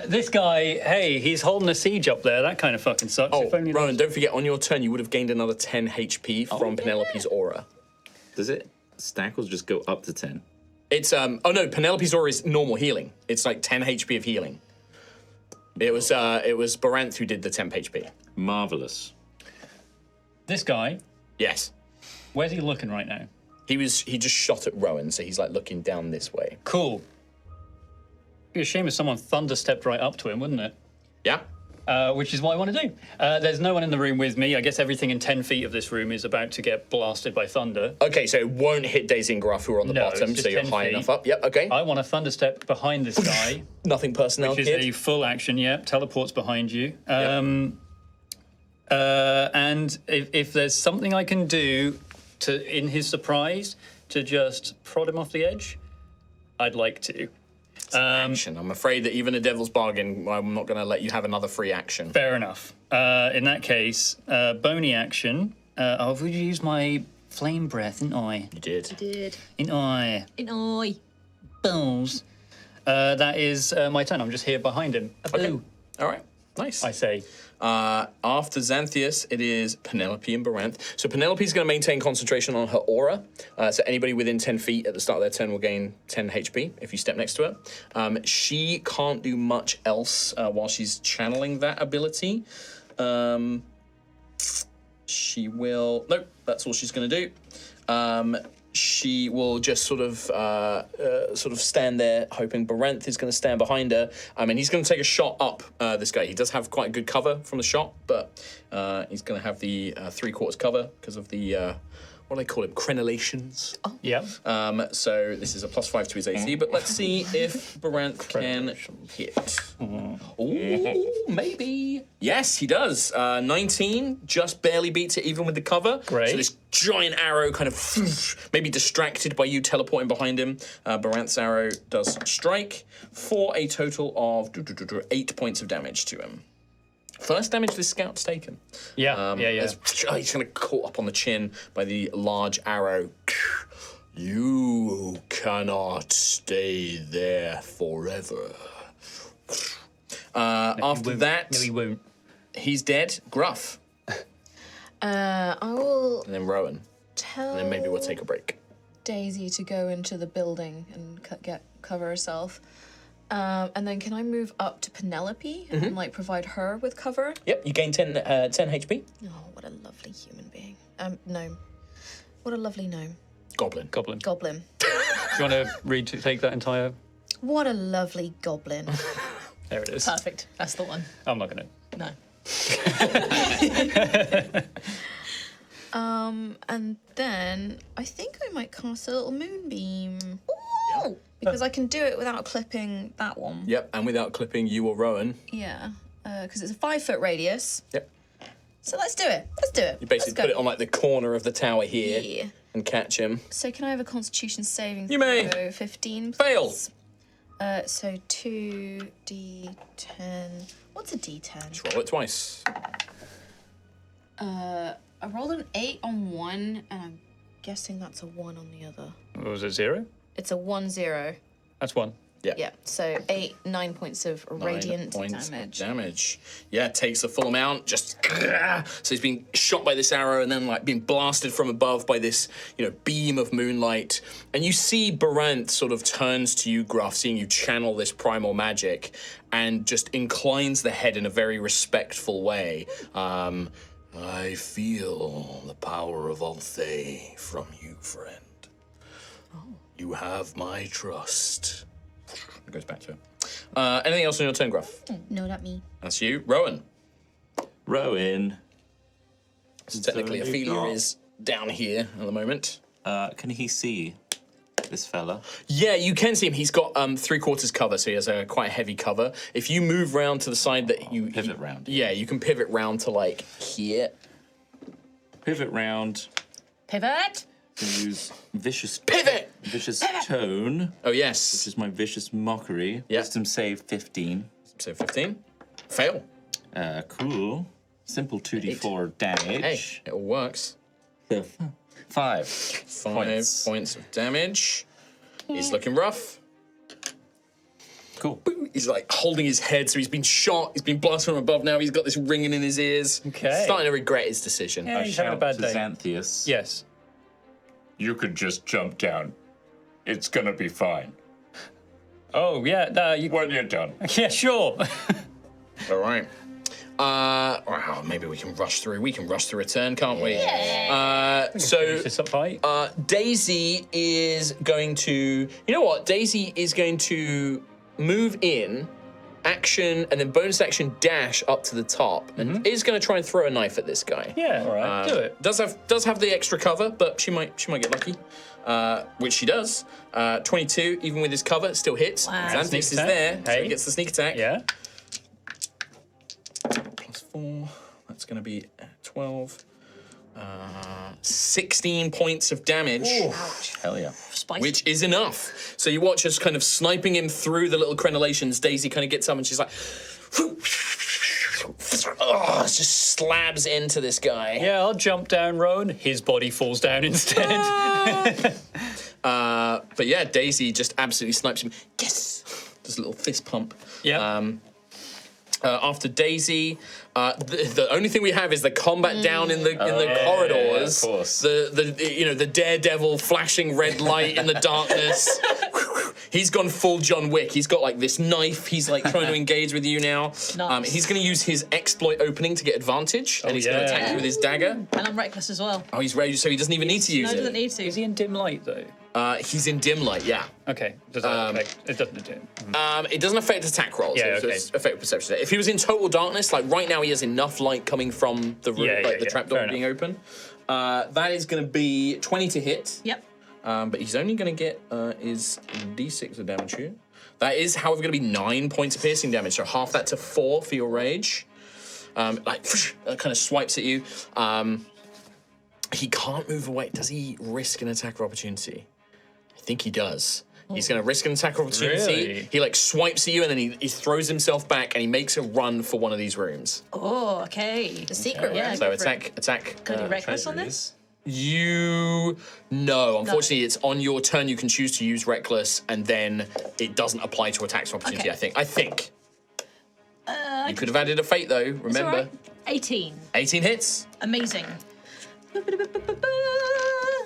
This guy, hey, he's holding a siege up there. That kind of fucking sucks. Oh, If only Rowan, don't forget, on your turn, you would have gained another 10 HP from Penelope's aura. Does it stack or just go up to 10? It's, oh no, Penelope's aura is normal healing. It's like 10 HP of healing. It was Baranth who did the 10 HP. Marvelous. This guy, Yes. where's he looking right now? He just shot at Rowan, so he's like looking down this way. Cool. It'd be a shame if someone thunder stepped right up to him, wouldn't it? Yeah. Which is what I want to do. There's no one in the room with me. I guess everything in 10 feet of this room is about to get blasted by thunder. Okay, so it won't hit Daisy and Gruff, who are on the No, bottom, it's so just you're 10 high feet. enough up. Yep, okay. I want to thunder step behind this guy, Nothing personnel, which is kid. a full action, yeah. Teleports behind you. And if there's something I can do in his surprise to just prod him off the edge, I'd like to. Action. I'm afraid that even a devil's bargain, I'm not going to let you have another free action. Fair enough. In that case, bony action. I've already used my flame breath, didn't I? You did. Did. Didn't I? In eye. Balls. That is my turn. I'm just here behind him. Okay. Ooh, All right. Nice. I say. After Xantheus, it is Penelope and Baranth. So Penelope's going to maintain concentration on her aura. So anybody within 10 feet at the start of their turn will gain 10 HP if you step next to her. She can't do much else while she's channeling that ability. She will... Nope, that's all she's going to do. She will just sort of stand there, hoping Baranth is going to stand behind her. And he's going to take a shot up this guy. He does have quite a good cover from the shot, but he's going to have the 3/4 cover because of the what do they call it? Crenellations. Oh. Yeah. So this is a +5 to his AC, but let's see if Baranth can hit. Ooh, maybe. Yes, he does. 19, just barely beats it even with the cover. Great. So this giant arrow kind of maybe distracted by you teleporting behind him. Baranth's arrow does strike for a total of 8 points of damage to him. First damage this scout's taken. Yeah, yeah. He's kind of caught up on the chin by the large arrow. You cannot stay there forever. After that, No, he won't. he's dead. Gruff. I will And then Rowan. tell And then maybe we'll take a break. Daisy to go into the building and cover herself. And then can I move up to Penelope and like provide her with cover? Yep, you gain 10 HP. Oh, what a lovely human being. Gnome. What a lovely gnome. Goblin. Goblin. Goblin. Do you want to take that entire... What a lovely goblin. There it is. Perfect. That's the one. I'm not going to... No. And then I think I might cast a little moonbeam. Ooh! Because I can do it without clipping that one. Yep, and without clipping you or Rowan. Yeah. Because it's a 5-foot radius. Yep. So let's do it. Let's do it. You basically put it on like the corner of the tower here Yeah. and catch him. So can I have a Constitution saving You may. throw? 15. Fail. Please? So 2d10. What's a d10? Just roll it twice. I rolled an 8 on one, and I'm guessing that's a 1 on the other. What was it, 0? It's a 1-0. That's 1. Yeah. So 9 points of 9 radiant points damage. Damage. Yeah, takes the full amount. Just so he's being shot by this arrow and then like being blasted from above by this, beam of moonlight. And you see Baranth sort of turns to you, Gruff, seeing you channel this primal magic, and just inclines the head in a very respectful way. I feel the power of Altheya from you, friend. You have my trust. It goes back to her. Anything else on your turn, Gruff? No, not me. That's you. Rowan. Rowan. So technically, So Ophelia not- is down here at the moment. Can he see this fella? Yeah, you can see him. He's got 3/4 cover, so he has a quite heavy cover. If you move round to the side that you... Pivot round. Yeah, you can pivot round to, like, here. Pivot round. Pivot. Can use vicious Pivot! vicious tone, Oh, which yes. is my vicious mockery. Yeah. Wisdom save 15. So 15. Fail. Cool. Simple 2d4 damage. Hey, it all works. 5 5 points of damage. He's looking rough. Cool. He's like holding his head, so he's been shot. He's been blasted from above now. He's got this ringing in his ears. Okay. Starting to regret his decision. Yeah, I he's having a shout bad to day. Xantheus. Yes. You could just jump down. It's gonna be fine. Oh, yeah, When you're done. yeah, sure. All right. Wow, maybe we can rush through. We can rush through a turn, can't we? So Finish this up fight. Daisy is going to. You know what? Daisy is going to move in, action, and then bonus action dash up to the top, and is going to try and throw a knife at this guy. Yeah, all right, do it. Does have the extra cover, but she might get lucky, which she does. 22, even with his cover, still hits. Wow. Xantheus is Sneak there, attack. so Hey. he gets the sneak attack. Yeah. +4. That's going to be 12. 16 points of damage. Hell yeah. Spicy. Which is enough. So you watch us kind of sniping him through the little crenellations. Daisy kind of gets up and she's like, just slabs into this guy. Yeah, I'll jump down, Rowan. His body falls down instead. But yeah, Daisy just absolutely snipes him. Yes! Does a little fist pump. Yeah. After Daisy, the only thing we have is the combat down in the corridors. of course. The daredevil flashing red light in the darkness. He's gone full John Wick. He's got like this knife. He's like trying to engage with you now. Nice. He's going to use his exploit opening to get advantage, and he's going to attack you with his dagger. And I'm reckless as well. Oh, he's ready, so he doesn't even need to use No, it. doesn't need to. Is he in dim light though? He's in dim light, yeah. Okay. Does that affect? It doesn't do. It doesn't affect attack rolls. Yeah, It's okay. just affect perception. If he was in total darkness, like right now, he has enough light coming from the room, Yeah, the trapdoor fair being open. That is going to be 20 to hit. Yep. But he's only going to get his d6 of damage here. That is, however, going to be 9 points of piercing damage. So half that to 4 for your rage. Kind of swipes at you. He can't move away. Does he risk an attack of opportunity? I think he does. He's going to risk an attack of opportunity. Really? He like swipes at you and then he throws himself back and he makes a run for one of these rooms. Oh, okay. The secret Yeah, room. So go for it. attack. Can I be reckless on this? No, unfortunately, it's on your turn. You can choose to use reckless, and then it doesn't apply to attacks of opportunity. Okay. I think. You could have added a fate though. It's all Remember, right. 18. 18 hits. Amazing.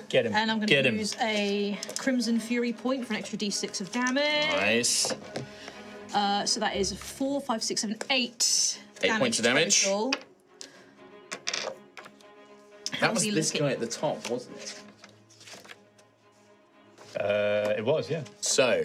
Get him. And I'm going Get to him. use a Crimson Fury point for an extra d6 of damage. Nice. So that is 4, 5, 6, 7, 8. 8 points of damage. Total. That was he this looking? guy at the top, wasn't it? It was, yeah. So,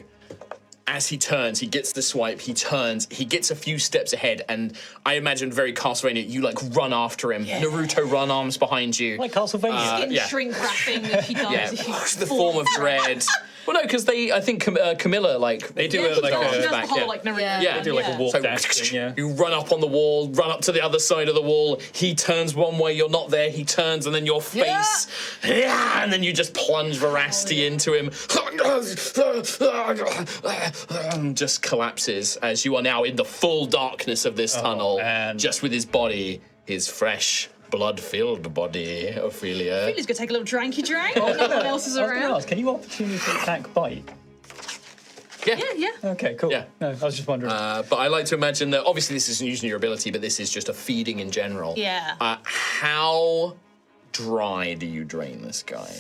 as he turns, he gets the swipe, he turns, he gets a few steps ahead, and I imagine very Castlevania, you like run after him. Naruto run arms behind you. Like Castlevania. Skin yeah. shrink wrapping that he does. Yeah, if you the fall form of dread. Well, no, because I think Camilla, like... They do Yeah, it like he does a... the back, whole yeah. like Naruto. Yeah. Yeah. They do like a walk So, dash thing, yeah. you run up on the wall, run up to the other side of the wall. He turns one way, you're not there. He turns, and then your face, and then you just plunge Veracity into him. Just collapses as you are now in the full darkness of this tunnel, man. just with his body, his fresh, blood-filled body, Ophelia. He's going to take a little dranky drank. No one else is I was going to around. ask, can you opportunity attack bite? Yeah. Yeah. Okay, cool. Yeah. No, I was just wondering. But I like to imagine that obviously this isn't using your ability, but this is just a feeding in general. Yeah. How dry do you drain this guy?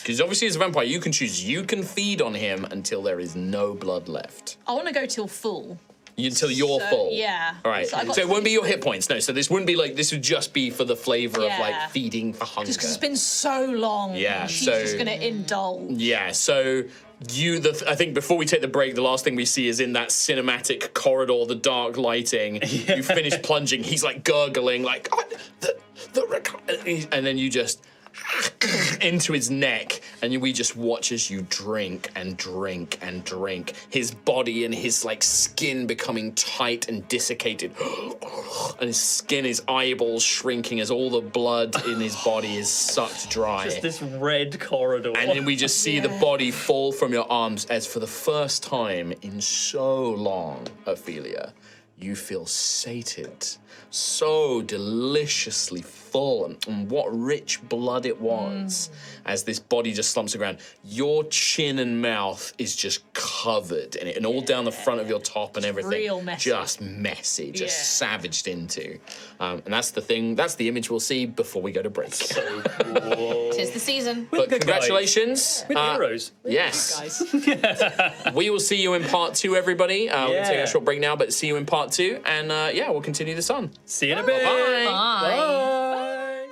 Because obviously as a vampire, you can choose. You can feed on him until there is no blood left. I want to go till full. Until you're So, full. yeah. All right. So I got So it won't be 20. your hit points. No. So this wouldn't be like, this would just be for the flavor of Yeah. like feeding for hunger. Just because it's been so long. Yeah, and she's so- just going to indulge. Yeah, so I think before we take the break, the last thing we see is in that cinematic corridor, the dark lighting. You finish plunging. He's like gurgling, like and then you just into his neck, and we just watch as you drink and drink and drink. His body and his like skin becoming tight and desiccated, and his skin, his eyeballs shrinking as all the blood in his body is sucked dry. Just this red corridor. And then we just see the body fall from your arms as for the first time in so long, Ophelia, you feel sated, so deliciously full, and what rich blood it was as this body just slumps to the ground. Your chin and mouth is just covered in it, and all down the front of your top and everything. real messy. Just messy, just Yeah. savaged into. And that's the thing, that's the image we'll see before we go to break. Tis the season. But congratulations. With heroes. Yes. Guys. We will see you in part 2, everybody. We're going to take Yeah. a short break now, but see you in part 2. And yeah, we'll continue this on. See you in a bit. Bye. Bye.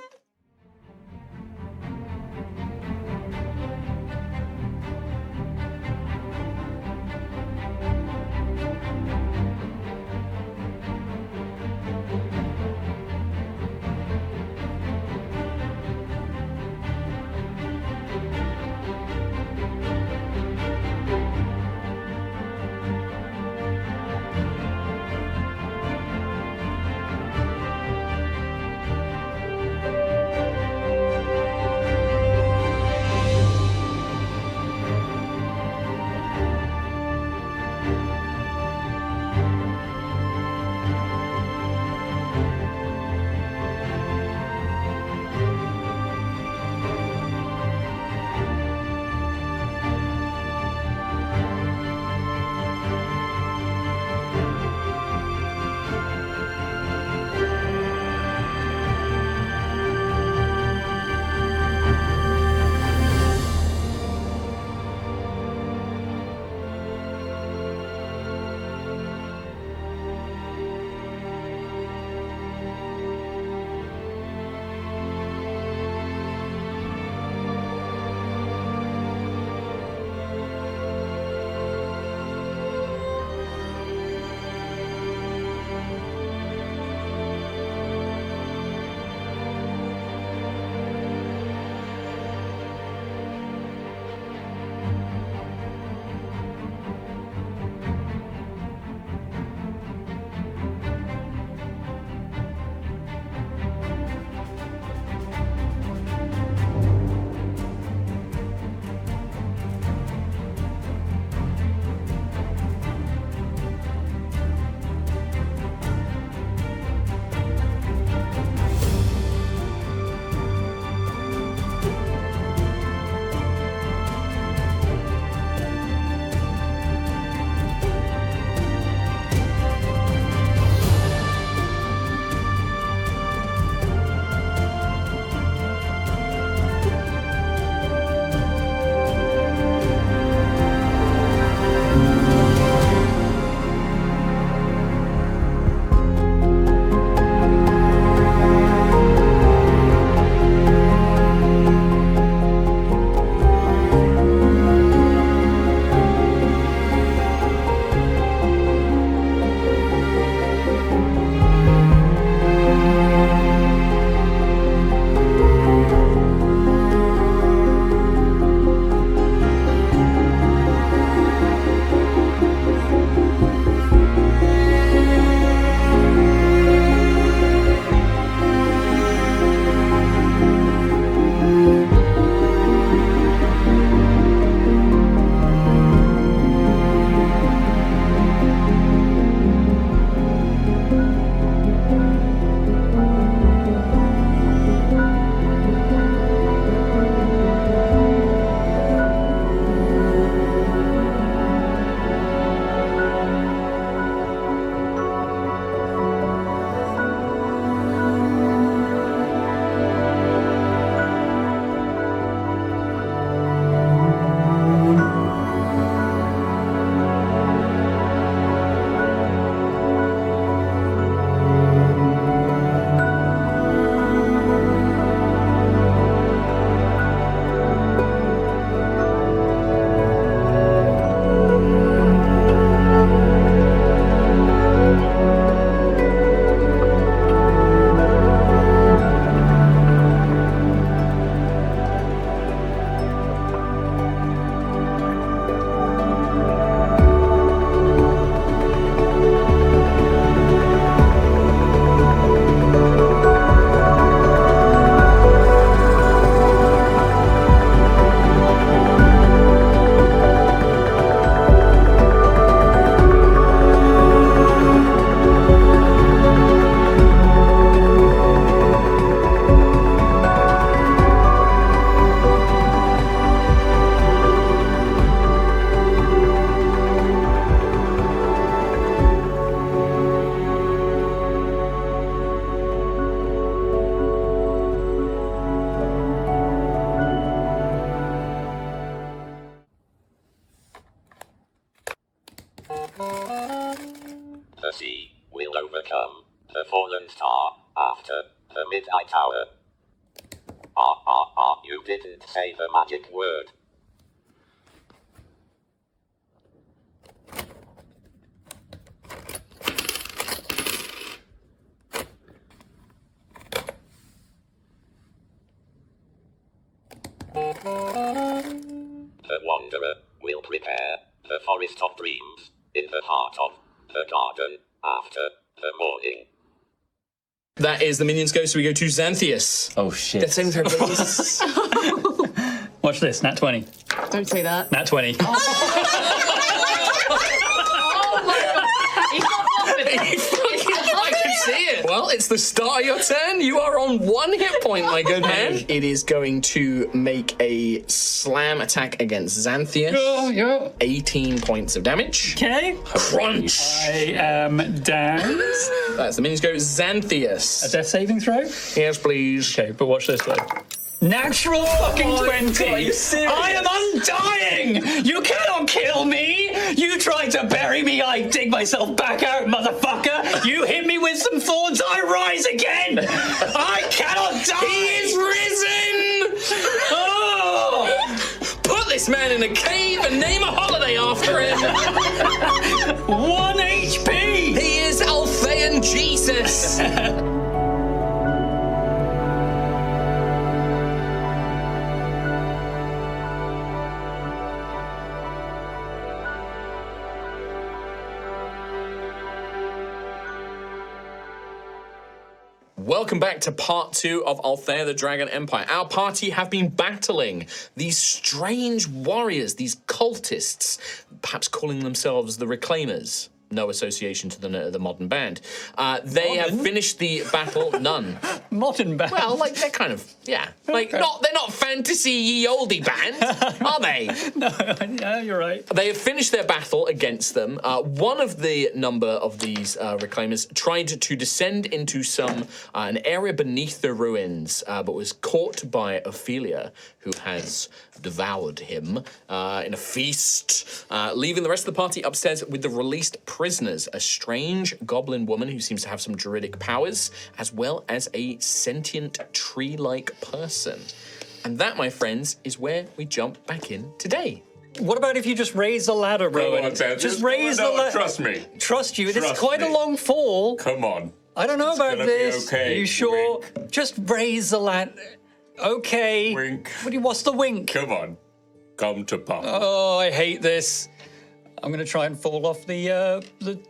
overcome the fallen star after the Midnight Hour. You didn't say the magic word. The Wanderer will prepare the Forest of Dreams in the heart of the garden after the morning. That is the minions go, so we go to Xantheus. Oh shit. Death saving throw, please. Watch this, nat 20. Don't say that. Nat 20. Oh my god. He's not confident. I can see it. Well, it's the start of your turn. You are on 1 hit point, my good man. It is going to make a slam attack against Xantheus. Yeah. 18 points of damage. Okay. Crunch. I am down. That's the minions go. Xantheus. A death saving throw? Yes, please. Okay, but watch this though. Natural fucking 20! God, are you serious? I am undying! You cannot kill me! You tried to bury me, I dig myself back out, motherfucker! You hit me with some thorns, I rise again! I cannot die! He is risen! Oh! Put this man in a cave and name a holiday after him! 1 HP! He is Altheyan Jesus! Welcome back to part 2 of Altheya, the Dragon Empire. Our party have been battling these strange warriors, these cultists, perhaps calling themselves the Reclaimers. No association to the modern band. They have finished the battle. None. Modern band. Well, like they're kind of like they're not fantasy ye oldie band, are they? No, yeah, you're right. They have finished their battle against them. One of the number of these reclaimers tried to descend into an area beneath the ruins, but was caught by Ophelia, who has devoured him in a feast, leaving the rest of the party upstairs with the released prisoners, a strange goblin woman who seems to have some druidic powers, as well as a sentient tree-like person. And that, my friends, is where we jump back in today. What about if you just raise the ladder, Rowan? Just raise the ladder. Trust me. Trust you. It's Trust quite a me. long fall. Come on. I don't know about gonna be this. okay, Are you sure? wink. Just raise the ladder. Okay. Wink. What's the wink? Come on. Come to Papa. Oh, I hate this. I'm gonna try and fall off the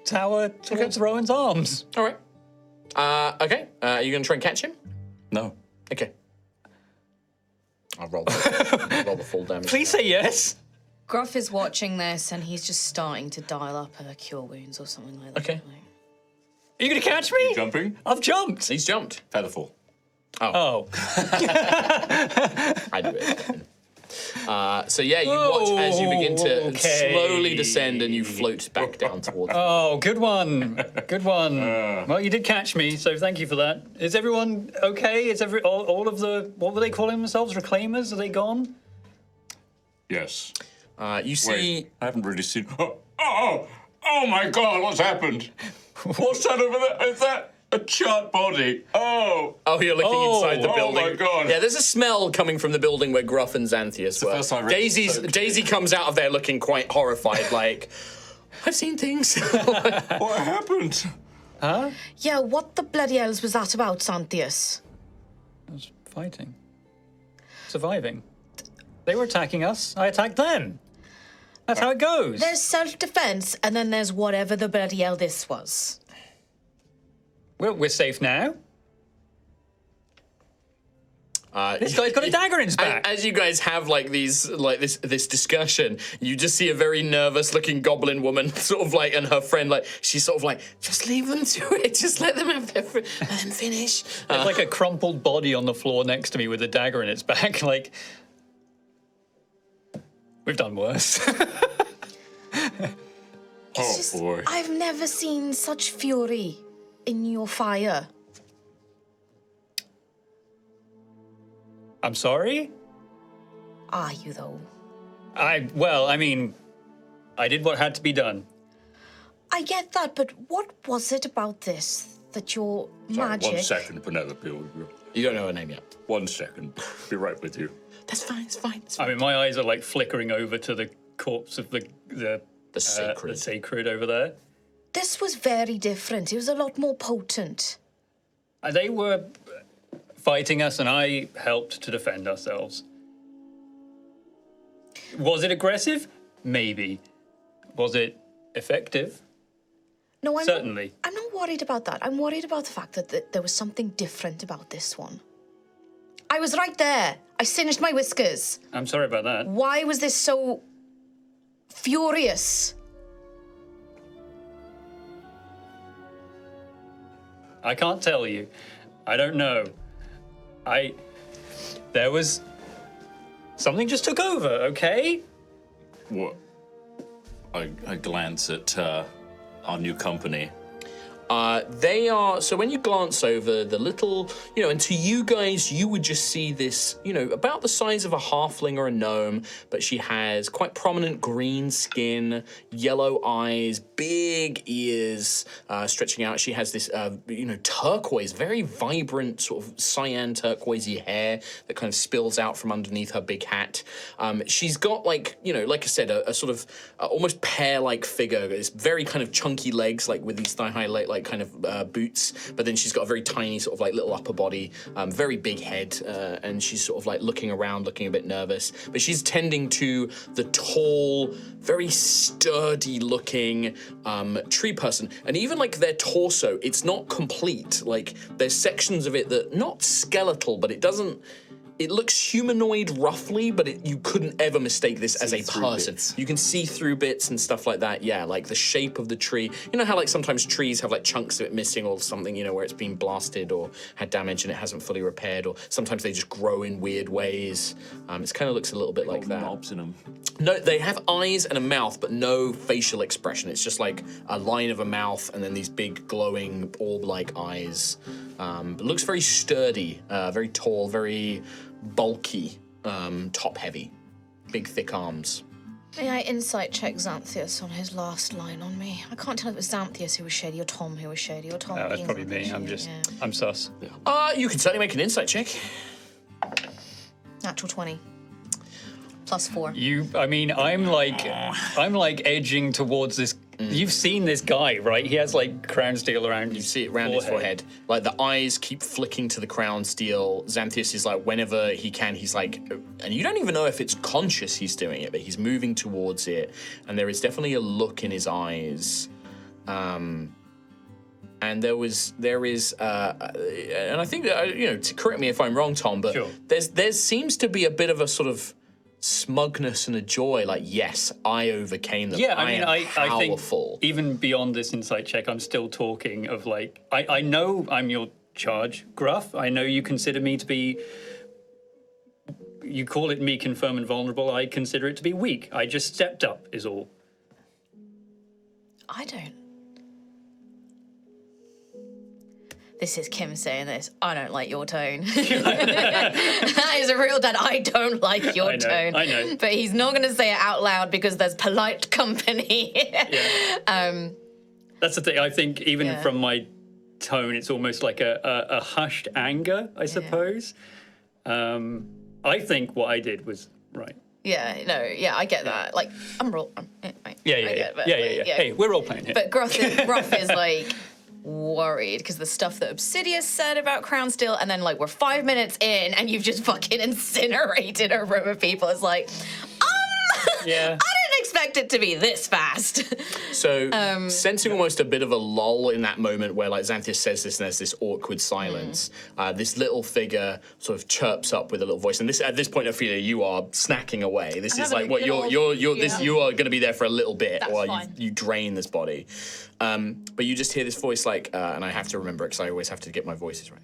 tower towards Rowan's arms. All right. Okay. Are you going to try and catch him? No. Okay. I'll roll the full damage. Please say yes. Gruff is watching this and he's just starting to dial up her cure wounds or something like that. Okay. Are you gonna catch me? Jumping? I've jumped. He's jumped. Featherfall. Oh. I do it. So yeah, you watch as you begin to Okay. slowly descend and you float back down towards. Oh, good one. Good one. Well, you did catch me, so thank you for that. Is everyone okay? Is all of the, what were they calling themselves? Reclaimers? Are they gone? Yes. You see. Wait, I haven't really seen. Oh my God! What's happened? What's that over there? Is that a charred body? Oh. Oh, you're looking inside the oh building. my God. Yeah, there's a smell coming from the building where Gruff and Xantheus were. first time I read it Daisy comes out of there looking quite horrified, like, I've seen things. What happened? Yeah, what the bloody hells was that about, Xantheus? I was fighting. Surviving. They were attacking us. I attacked them. That's how it goes. There's self-defense, and then there's whatever the bloody hell this was. We're safe now. This guy's got a dagger in his back. As you guys have this discussion, you just see a very nervous-looking goblin woman, sort of like, and her friend, like, she's sort of like, just leave them to it, just let them have let them finish. There's like a crumpled body on the floor next to me with a dagger in its back. Like, we've done worse. Oh Just, boy. I've never seen such fury in your fire. I'm sorry? Are you, though? I did what had to be done. I get that, but what was it about this that your magic... 1 second, Penelope. You don't know her name yet. 1 second. Be right with you. That's fine. It's fine. I mean, my eyes are like flickering over to the corpse of the sacred. the sacred over there. This was very different. It was a lot more potent. They were fighting us, and I helped to defend ourselves. Was it aggressive? Maybe. Was it effective? No, Certainly. I'm not worried about that. I'm worried about the fact that there was something different about this one. I was right there. I singed my whiskers. I'm sorry about that. Why was this so furious? I can't tell you. I don't know. There was... Something just took over, okay? What? I glance at our new company. They are, so when you glance over the little, and to you guys, you would just see this, about the size of a halfling or a gnome, but she has quite prominent green skin, yellow eyes, big ears stretching out. She has this, turquoise, very vibrant sort of cyan turquoisey hair that kind of spills out from underneath her big hat. She's got like I said, a sort of almost pear-like figure. It's very kind of chunky legs, like with these thigh-high like kind of boots, but then she's got a very tiny sort of like little upper body, very big head, and she's sort of like looking around, looking a bit nervous, but she's tending to the tall, very sturdy looking tree person. And even like their torso, it's not complete. Like there's sections of it that not skeletal, but it looks humanoid roughly, but you couldn't ever mistake this as a person. Bits. You can see through bits and stuff like that. Yeah, like the shape of the tree. You know how like sometimes trees have like chunks of it missing or something, where it's been blasted or had damage and it hasn't fully repaired, or sometimes they just grow in weird ways. It kind of looks a little bit like that. Knobs in them. No, they have eyes and a mouth, but no facial expression. It's just like a line of a mouth and then these big glowing orb-like eyes. But looks very sturdy, very tall, very bulky, top-heavy, big, thick arms. May I insight check Xantheus on his last line on me? I can't tell if it was Xantheus who was shady or Tom who was shady or Tom. No, that's probably me. I'm sus. You can certainly make an insight check. Natural 20. +4. I'm like edging towards this. You've seen this guy, right? He has like Crownsteel around. You see it around his forehead. Like the eyes keep flicking to the Crownsteel. Xantheus is like, whenever he can, he's like, and you don't even know if it's conscious he's doing it, but he's moving towards it, and there is definitely a look in his eyes. And there is, and I think that, to correct me if I'm wrong, Tom, but sure. there seems to be a bit of a sort of smugness and a joy, like, yes, I overcame them. Yeah, I think powerful. Even beyond this insight check, I'm still talking of like, I know I'm your charge, Gruff. I know you consider me to be, you call it meek and firm and vulnerable. I consider it to be weak. I just stepped up, is all. I don't. This is Kim saying this. I don't like your tone. That is a real dad. I don't like your tone. I know. But he's not going to say it out loud because there's polite company. Yeah. That's the thing. I think even from my tone, it's almost like a hushed anger, I suppose. I think what I did was right. I get that. Like, Yeah. Hey, we're all playing here. But Gruff is like worried because the stuff that Obsidius said about Crownsteel, and then like we're 5 minutes in and you've just fucking incinerated a room of people. It's like, yeah. I didn't expect it to be this fast. So, sensing almost a bit of a lull in that moment where, like, Xantheus says this and there's this awkward silence, this little figure sort of chirps up with a little voice. And this, at this point, Ophelia, you are snacking away. This is like what you are going to be there for a little bit while you drain this body. But you just hear this voice, like, and I have to remember it because I always have to get my voices right.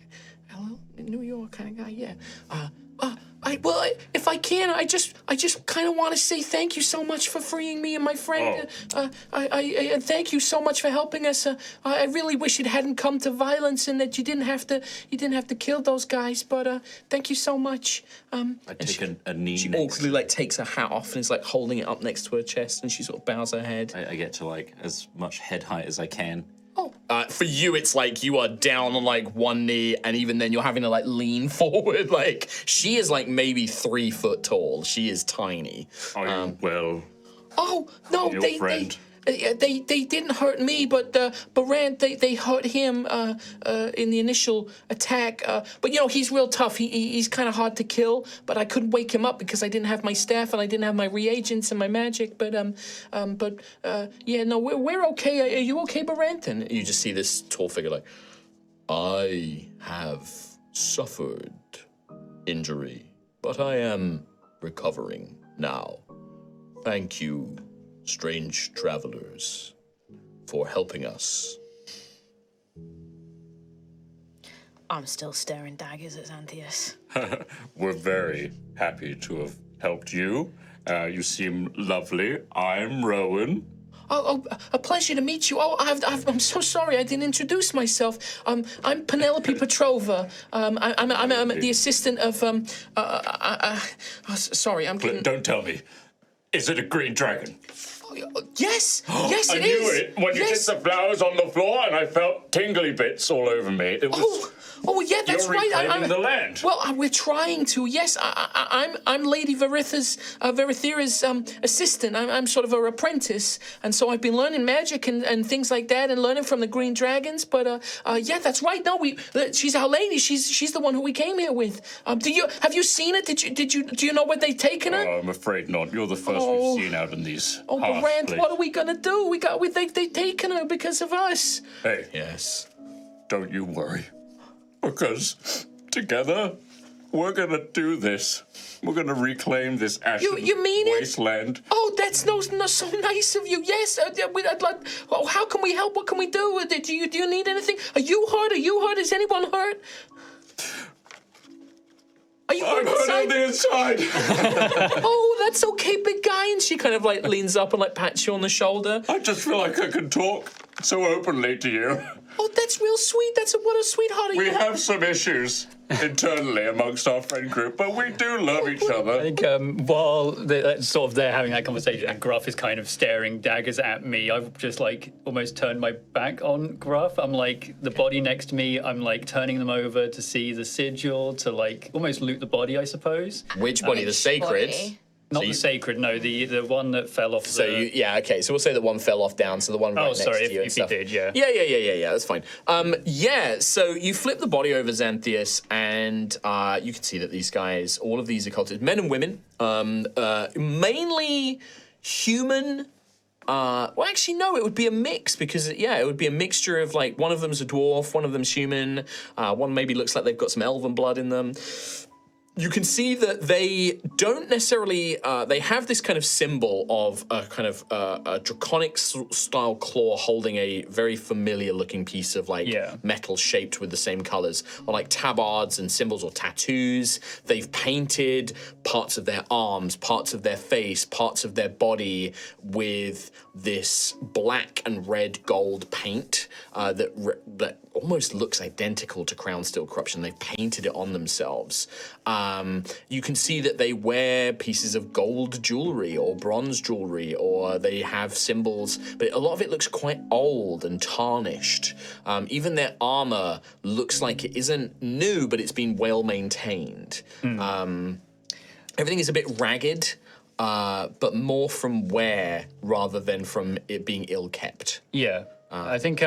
Hello? New York kind of guy. Yeah. If I can, I just kind of want to say thank you so much for freeing me and my friend. I thank you so much for helping us. I really wish it hadn't come to violence and that you didn't have to kill those guys. But thank you so much. I take a knee. She next. awkwardly like takes her hat off and is like holding it up next to her chest, and she sort of bows her head. I get to like as much head height as I can. For you, it's like you are down on like one knee, and even then you're having to like lean forward. Like she is like maybe 3 foot tall. She is tiny. Are you well? Oh no, Your they didn't hurt me, but Barant they hurt him in the initial attack. But you know he's real tough. He's kind of hard to kill. But I couldn't wake him up because I didn't have my staff and I didn't have my reagents and my magic. But yeah, no, we're okay. Are you okay, Barant? And you just see this tall figure like, I have suffered injury, but I am recovering now. Thank you, strange travelers, for helping us. I'm still staring daggers at Xantheus. We're very happy to have helped you. You seem lovely. I'm Rowan. Oh, a pleasure to meet you. Oh, I'm so sorry I didn't introduce myself. I'm Penelope Petrova. I'm the assistant of sorry, I'm getting... Don't tell me. Is it a green dragon? Yes, yes, I it knew is. it when you Yes. hit the flowers on the floor, and I felt tingly bits all over me. It was. Oh, yeah, that's You're right. reclaiming the land. Well, we're trying to. Yes, I'm Lady Verithera's assistant. I'm sort of her apprentice, and so I've been learning magic and things like that, and learning from the green dragons. But yeah, that's right. No, she's our lady. She's the one who we came here with. Have you seen it? Do you know where they've taken her? Oh, I'm afraid not. You're the first we've seen out in these. Oh, harsh Barant, places. what are we gonna do? They've taken her because of us. Hey, Yes. don't you worry, because together we're gonna do this. We're gonna reclaim this ashen You mean it? wasteland. Oh, that's no so nice of you. Yes, I'd like. Oh, how can we help? What can we do? Do you need anything? Are you hurt? Is anyone hurt? Are you I'm hurt on the inside. Oh, that's okay, big guy. And she kind of like leans up and like pats you on the shoulder. I just feel like I can talk so openly to you. Oh, that's real sweet. What a sweetheart. We have some issues internally amongst our friend group, but we do love each other. I think while they're having that conversation, and Gruff is kind of staring daggers at me, I've just like almost turned my back on Gruff. I'm like the body next to me. I'm like turning them over to see the sigil, to like almost loot the body, I suppose. Which body? The sacred. Body. Not the sacred, no, the one that fell off. So okay. So we'll say that one fell off down. So the one right next sorry, to you. if you did, yeah. Yeah. That's fine. Yeah. So you flip the body over, Xantheus, and you can see that these guys, all of these occultists, men and women, mainly human. Well, actually, no. It would be a mix because it would be a mixture of like one of them's a dwarf, one of them's human, one maybe looks like they've got some elven blood in them. You can see that they don't necessarily, they have this kind of symbol of a kind of a draconic style claw holding a very familiar looking piece of like metal shaped with the same colors, or like tabards and symbols or tattoos. They've painted parts of their arms, parts of their face, parts of their body with this black and red gold paint that almost looks identical to Crownsteel corruption. They've painted it on themselves. You can see that they wear pieces of gold jewelry or bronze jewelry, or they have symbols, but a lot of it looks quite old and tarnished. Even their armor looks like it isn't new, but it's been well maintained. Everything is a bit ragged, but more from wear rather than from it being ill-kept. Yeah, I think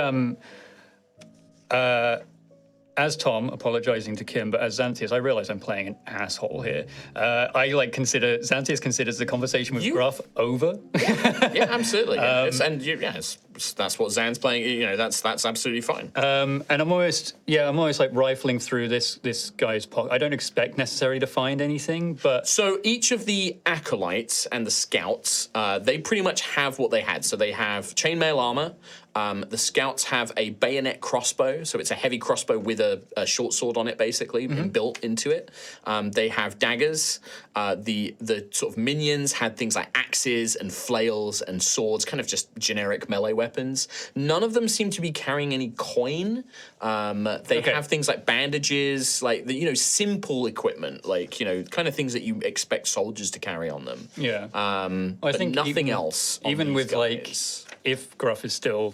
as Tom, apologizing to Kim, but as Xantheus, I realize I'm playing an asshole here. Xantheus considers the conversation with Gruff over. Yeah, absolutely. that's what Zan's playing. You know, that's absolutely fine. And I'm almost like rifling through this guy's pocket. I don't expect necessarily to find anything, but So each of the acolytes and the scouts, they pretty much have what they had. So they have chainmail armor. The scouts have a bayonet crossbow, so it's a heavy crossbow with a short sword on it, basically, built into it. They have daggers. The sort of minions had things like axes and flails and swords, kind of just generic melee weapons. None of them seem to be carrying any coin. They have things like bandages, like simple equipment, like kind of things that you expect soldiers to carry on them. yeah. I I think nothing else. On even these with guys. if Gruff is still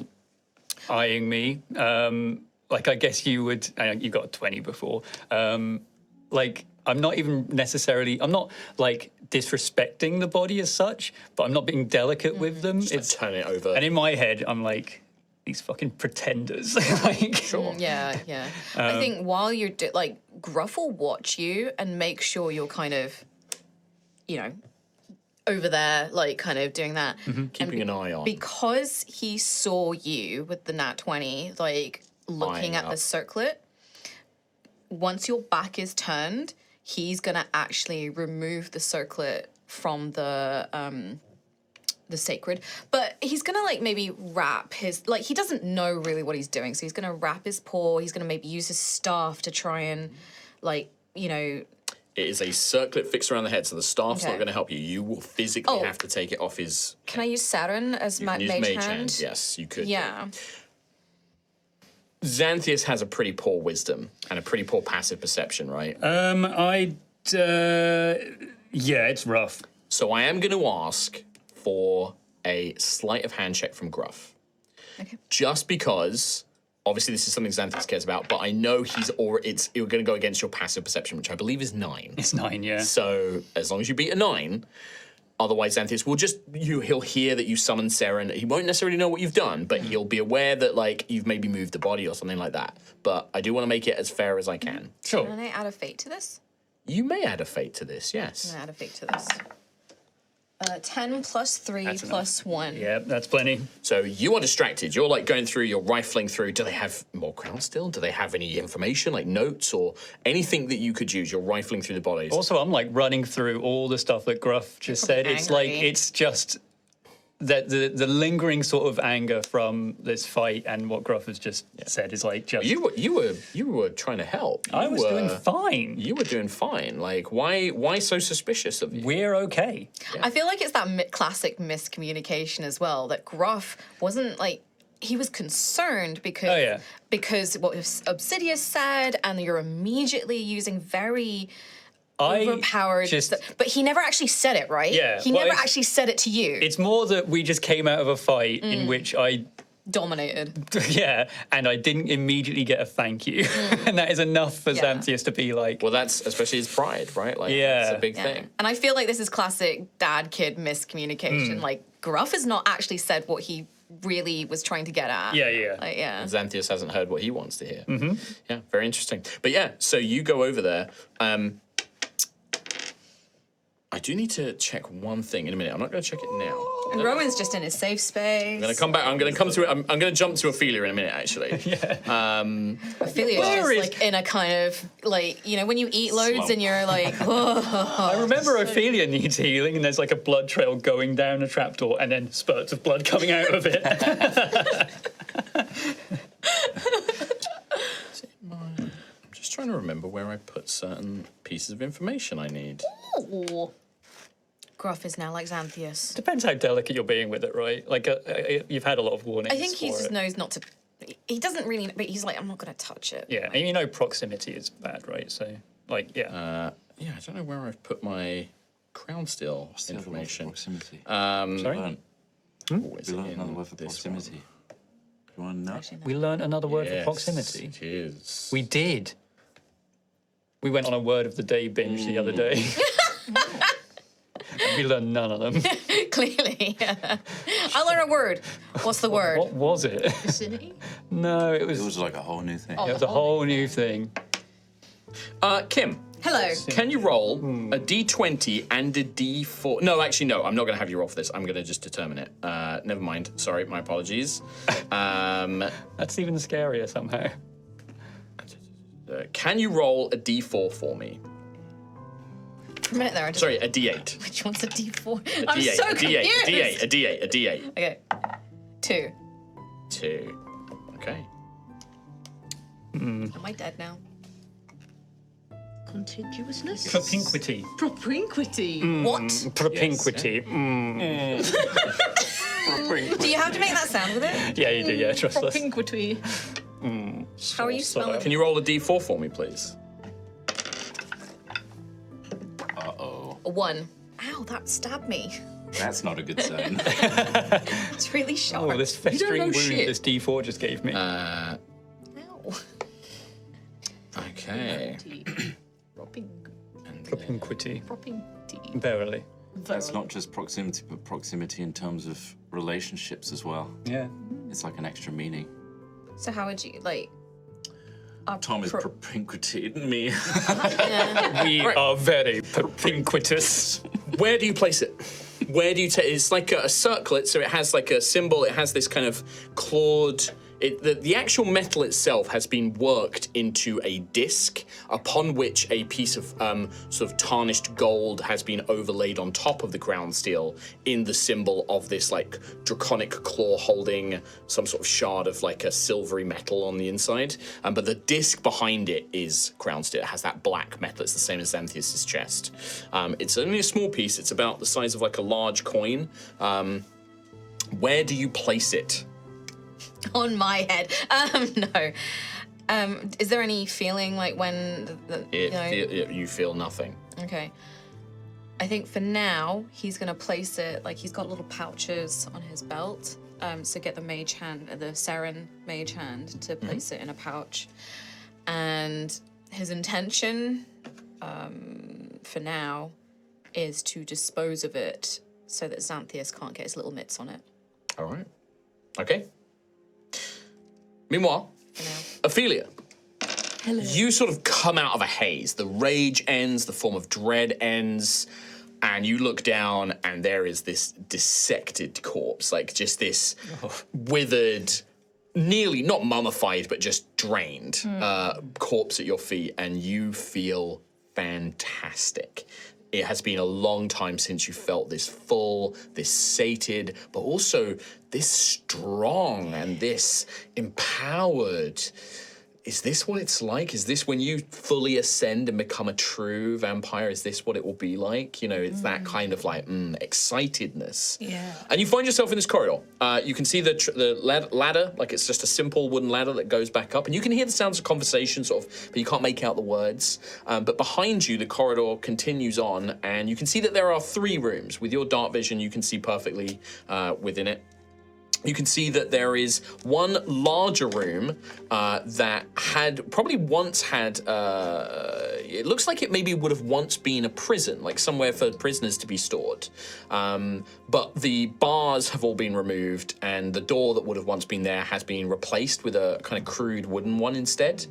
eyeing me, I guess you would. You got a 20 before. I'm not even necessarily. I'm not disrespecting the body as such, but I'm not being delicate with them. It's turn it over. And in my head, I'm like, these fucking pretenders. Sure. Yeah. I think while you're Gruff will watch you and make sure you're kind of, over there, kind of doing that. Keeping an eye on. Because he saw you with the nat 20, looking Eyeing at up. the circlet, once your back is turned, he's going to actually remove the circlet from the sacred. But he's going to, maybe wrap his... he doesn't know really what he's doing, so he's going to wrap his paw, he's going to maybe use his staff to try and, It is a circlet fixed around the head, so the staff's not Okay. going to help you. You will physically have to take it off his... Can I use Saturn as You my can use mage Mage hand? Yes, you could. Yeah. Xantheus has a pretty poor wisdom and a pretty poor passive perception, right? It's rough. So I am going to ask for a sleight of hand check from Gruff. Okay. Just because, obviously this is something Xantheus cares about, but I know it's going to go against your passive perception, which I believe is 9. It's 9, yeah. So as long as you beat a 9, otherwise Xantheus will he'll hear that you summoned Seren. He won't necessarily know what you've done, but he'll be aware that you've maybe moved the body or something like that. But I do want to make it as fair as I can. Sure. Can I add a fate to this? You may add a fate to this, yes. I'm gonna add a fate to this. 10 plus 3 That's plus 1. Yeah, that's plenty. So you are distracted. You're going through, you're rifling through. Do they have more Crownsteel? Do they have any information, like notes or anything that you could use? You're rifling through the bodies. Also, I'm running through all the stuff that Gruff just said. Probably It's angry. it's just that the lingering sort of anger from this fight and what Gruff has just said is just. You were trying to help. I was doing fine. You were doing fine. Why so suspicious of you? We're okay. I feel like it's that classic miscommunication as well, that Gruff wasn't he was concerned because because what Obsidian said, and you're immediately using very overpowered but he never actually said it, right? Yeah, He well, never it's- actually said it to you. It's more that we just came out of a fight in which I Dominated. and I didn't immediately get a thank you. And that is enough for Xantheus to be Well, that's especially his pride, right? That's a big thing. And I feel like this is classic dad-kid miscommunication. Gruff has not actually said what he really was trying to get at. Yeah. Xantheus hasn't heard what he wants to hear. Yeah, very interesting. But so you go over there. I do need to check one thing in a minute. I'm not going to check it now. And Rowan's just in his safe space. I'm going to come back. I'm going to come to it. I'm going to jump to Ophelia in a minute, actually. Ophelia's just in a kind of when you eat loads Slump. and you're I remember Ophelia needs healing, and there's a blood trail going down a trapdoor, and then spurts of blood coming out of it. I'm just trying to remember where I put certain pieces of information I need. Ooh. Gruff is now like Xantheus. Depends how delicate you're being with it, right? You've had a lot of warnings. I think he for just it. knows not to. He doesn't really, but he's I'm not going to touch it. Yeah, and proximity is bad, right? So, Yeah, I don't know where I've put my Crownsteel information. Proximity. Sorry? Oh, is We it learned in another word for this proximity. one? You want to know? We learned another word Yes, for proximity. it is. We did. We went on a word of the day binge the other day. And we learned none of them. Clearly, yeah. I'll learn a word. What's the word? What was it? Vicinity? No, it It was was like a whole new thing. a whole new thing. Kim, Hello. Can you roll a d20 and a d4? No, actually, no. I'm not going to have you roll for this. I'm going to just determine it. Never mind. Sorry, my apologies. That's even scarier somehow. Can you roll a d4 for me? For a minute there, I just... Sorry, a d8. Which one's a D4? A I'm d8, so a confused. d8, a d8, a d8, a d8. Okay. 2. 2. Okay. Am I dead now? Contiguousness? Propinquity. Propinquity. What? Propinquity. Do you have to make that sound with it? Yeah, you do, yeah, trust us. Propinquity. How are you spelling? Can you roll a d4 for me, please? Uh-oh. A 1. Ow, that stabbed me. That's not a good sign. It's really sharp. Oh, this festering know wound shit. this D4 just gave me. Ow. Okay. Propinquity. Propinquity. Verily. That's not just proximity, but proximity in terms of relationships as well. Yeah. It's like an extra meaning. So how would you, like... Tom is propinquity me. We are very propinquitous. Where do you place it? Where do you take? It's like a circlet, so it has like a symbol. It has this kind of clawed. The actual metal itself has been worked into a disc, upon which a piece of sort of tarnished gold has been overlaid on top of the Crownsteel in the symbol of this like draconic claw holding some sort of shard of like a silvery metal on the inside. But the disc behind it is Crownsteel. It has that black metal. It's the same as Xantheus' chest. It's only a small piece. It's about the size of like a large coin. Where do you place it? On my head. No. Is there any feeling like when You feel nothing. Okay. I think for now he's gonna place it like he's got little pouches on his belt. So get the mage hand, the Seren mage hand, to place it in a pouch. And his intention, for now, is to dispose of it so that Xantheus can't get his little mitts on it. All right. Okay. Meanwhile, Ophelia, you sort of come out of a haze. The rage ends, the form of dread ends, and you look down and there is this dissected corpse, like just this withered, nearly, not mummified, but just drained corpse at your feet, and you feel fantastic. It has been a long time since you felt this full, this sated, but also this strong and this empowered. Is this what it's like? Is this when you fully ascend and become a true vampire? Is this what it will be like? You know, it's that kind of like excitedness. Yeah. And you find yourself in this corridor. You can see the ladder, like it's just a simple wooden ladder that goes back up. And you can hear the sounds of conversation, sort of, but you can't make out the words. But behind you, the corridor continues on. And you can see that there are 3 rooms. With your dark vision, you can see perfectly within it. You can see that there is one larger room that had probably once had, it looks like it maybe would have once been a prison, like somewhere for prisoners to be stored. But the bars have all been removed and the door that would have once been there has been replaced with a kind of crude wooden one instead.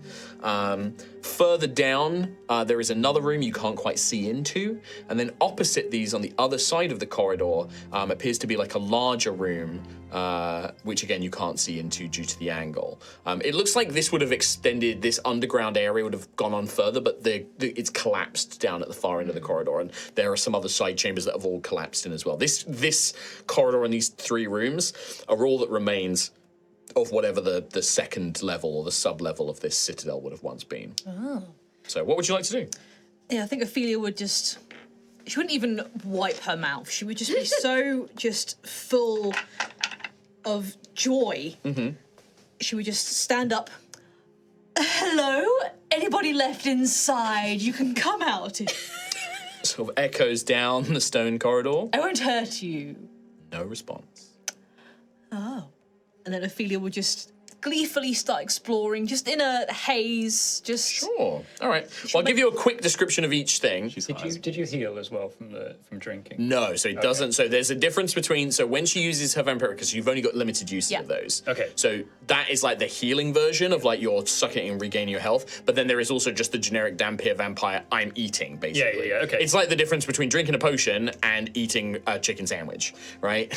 Further down, there is another room you can't quite see into. And then opposite these on the other side of the corridor appears to be like a larger room, which again you can't see into due to the angle. It looks like this would have extended, this underground area would have gone on further, but it's collapsed down at the far end of the corridor, and there are some other side chambers that have all collapsed in as well. This corridor and these 3 rooms are all that remains of whatever the second level or the sub-level of this citadel would have once been. Oh. So what would you like to do? Yeah, I think Ophelia would just... She wouldn't even wipe her mouth. She would just be so just full of joy. Mm-hmm. She would just stand up. Hello? Anybody left inside? You can come out. Sort of echoes down the stone corridor. I won't hurt you. No response. Oh. And then Ophelia would just gleefully start exploring, just in a haze. Just Sure. All right. Well, I'll give you a quick description of each thing. Did you heal as well from drinking? No, so it doesn't. So there's a difference between. So when she uses her vampiricus, you've only got limited uses of those. Okay. So that is like the healing version of like you're sucking and regaining your health. But then there is also just the generic Dampier vampire. I'm eating basically. Yeah. Okay. It's like the difference between drinking a potion and eating a chicken sandwich, right?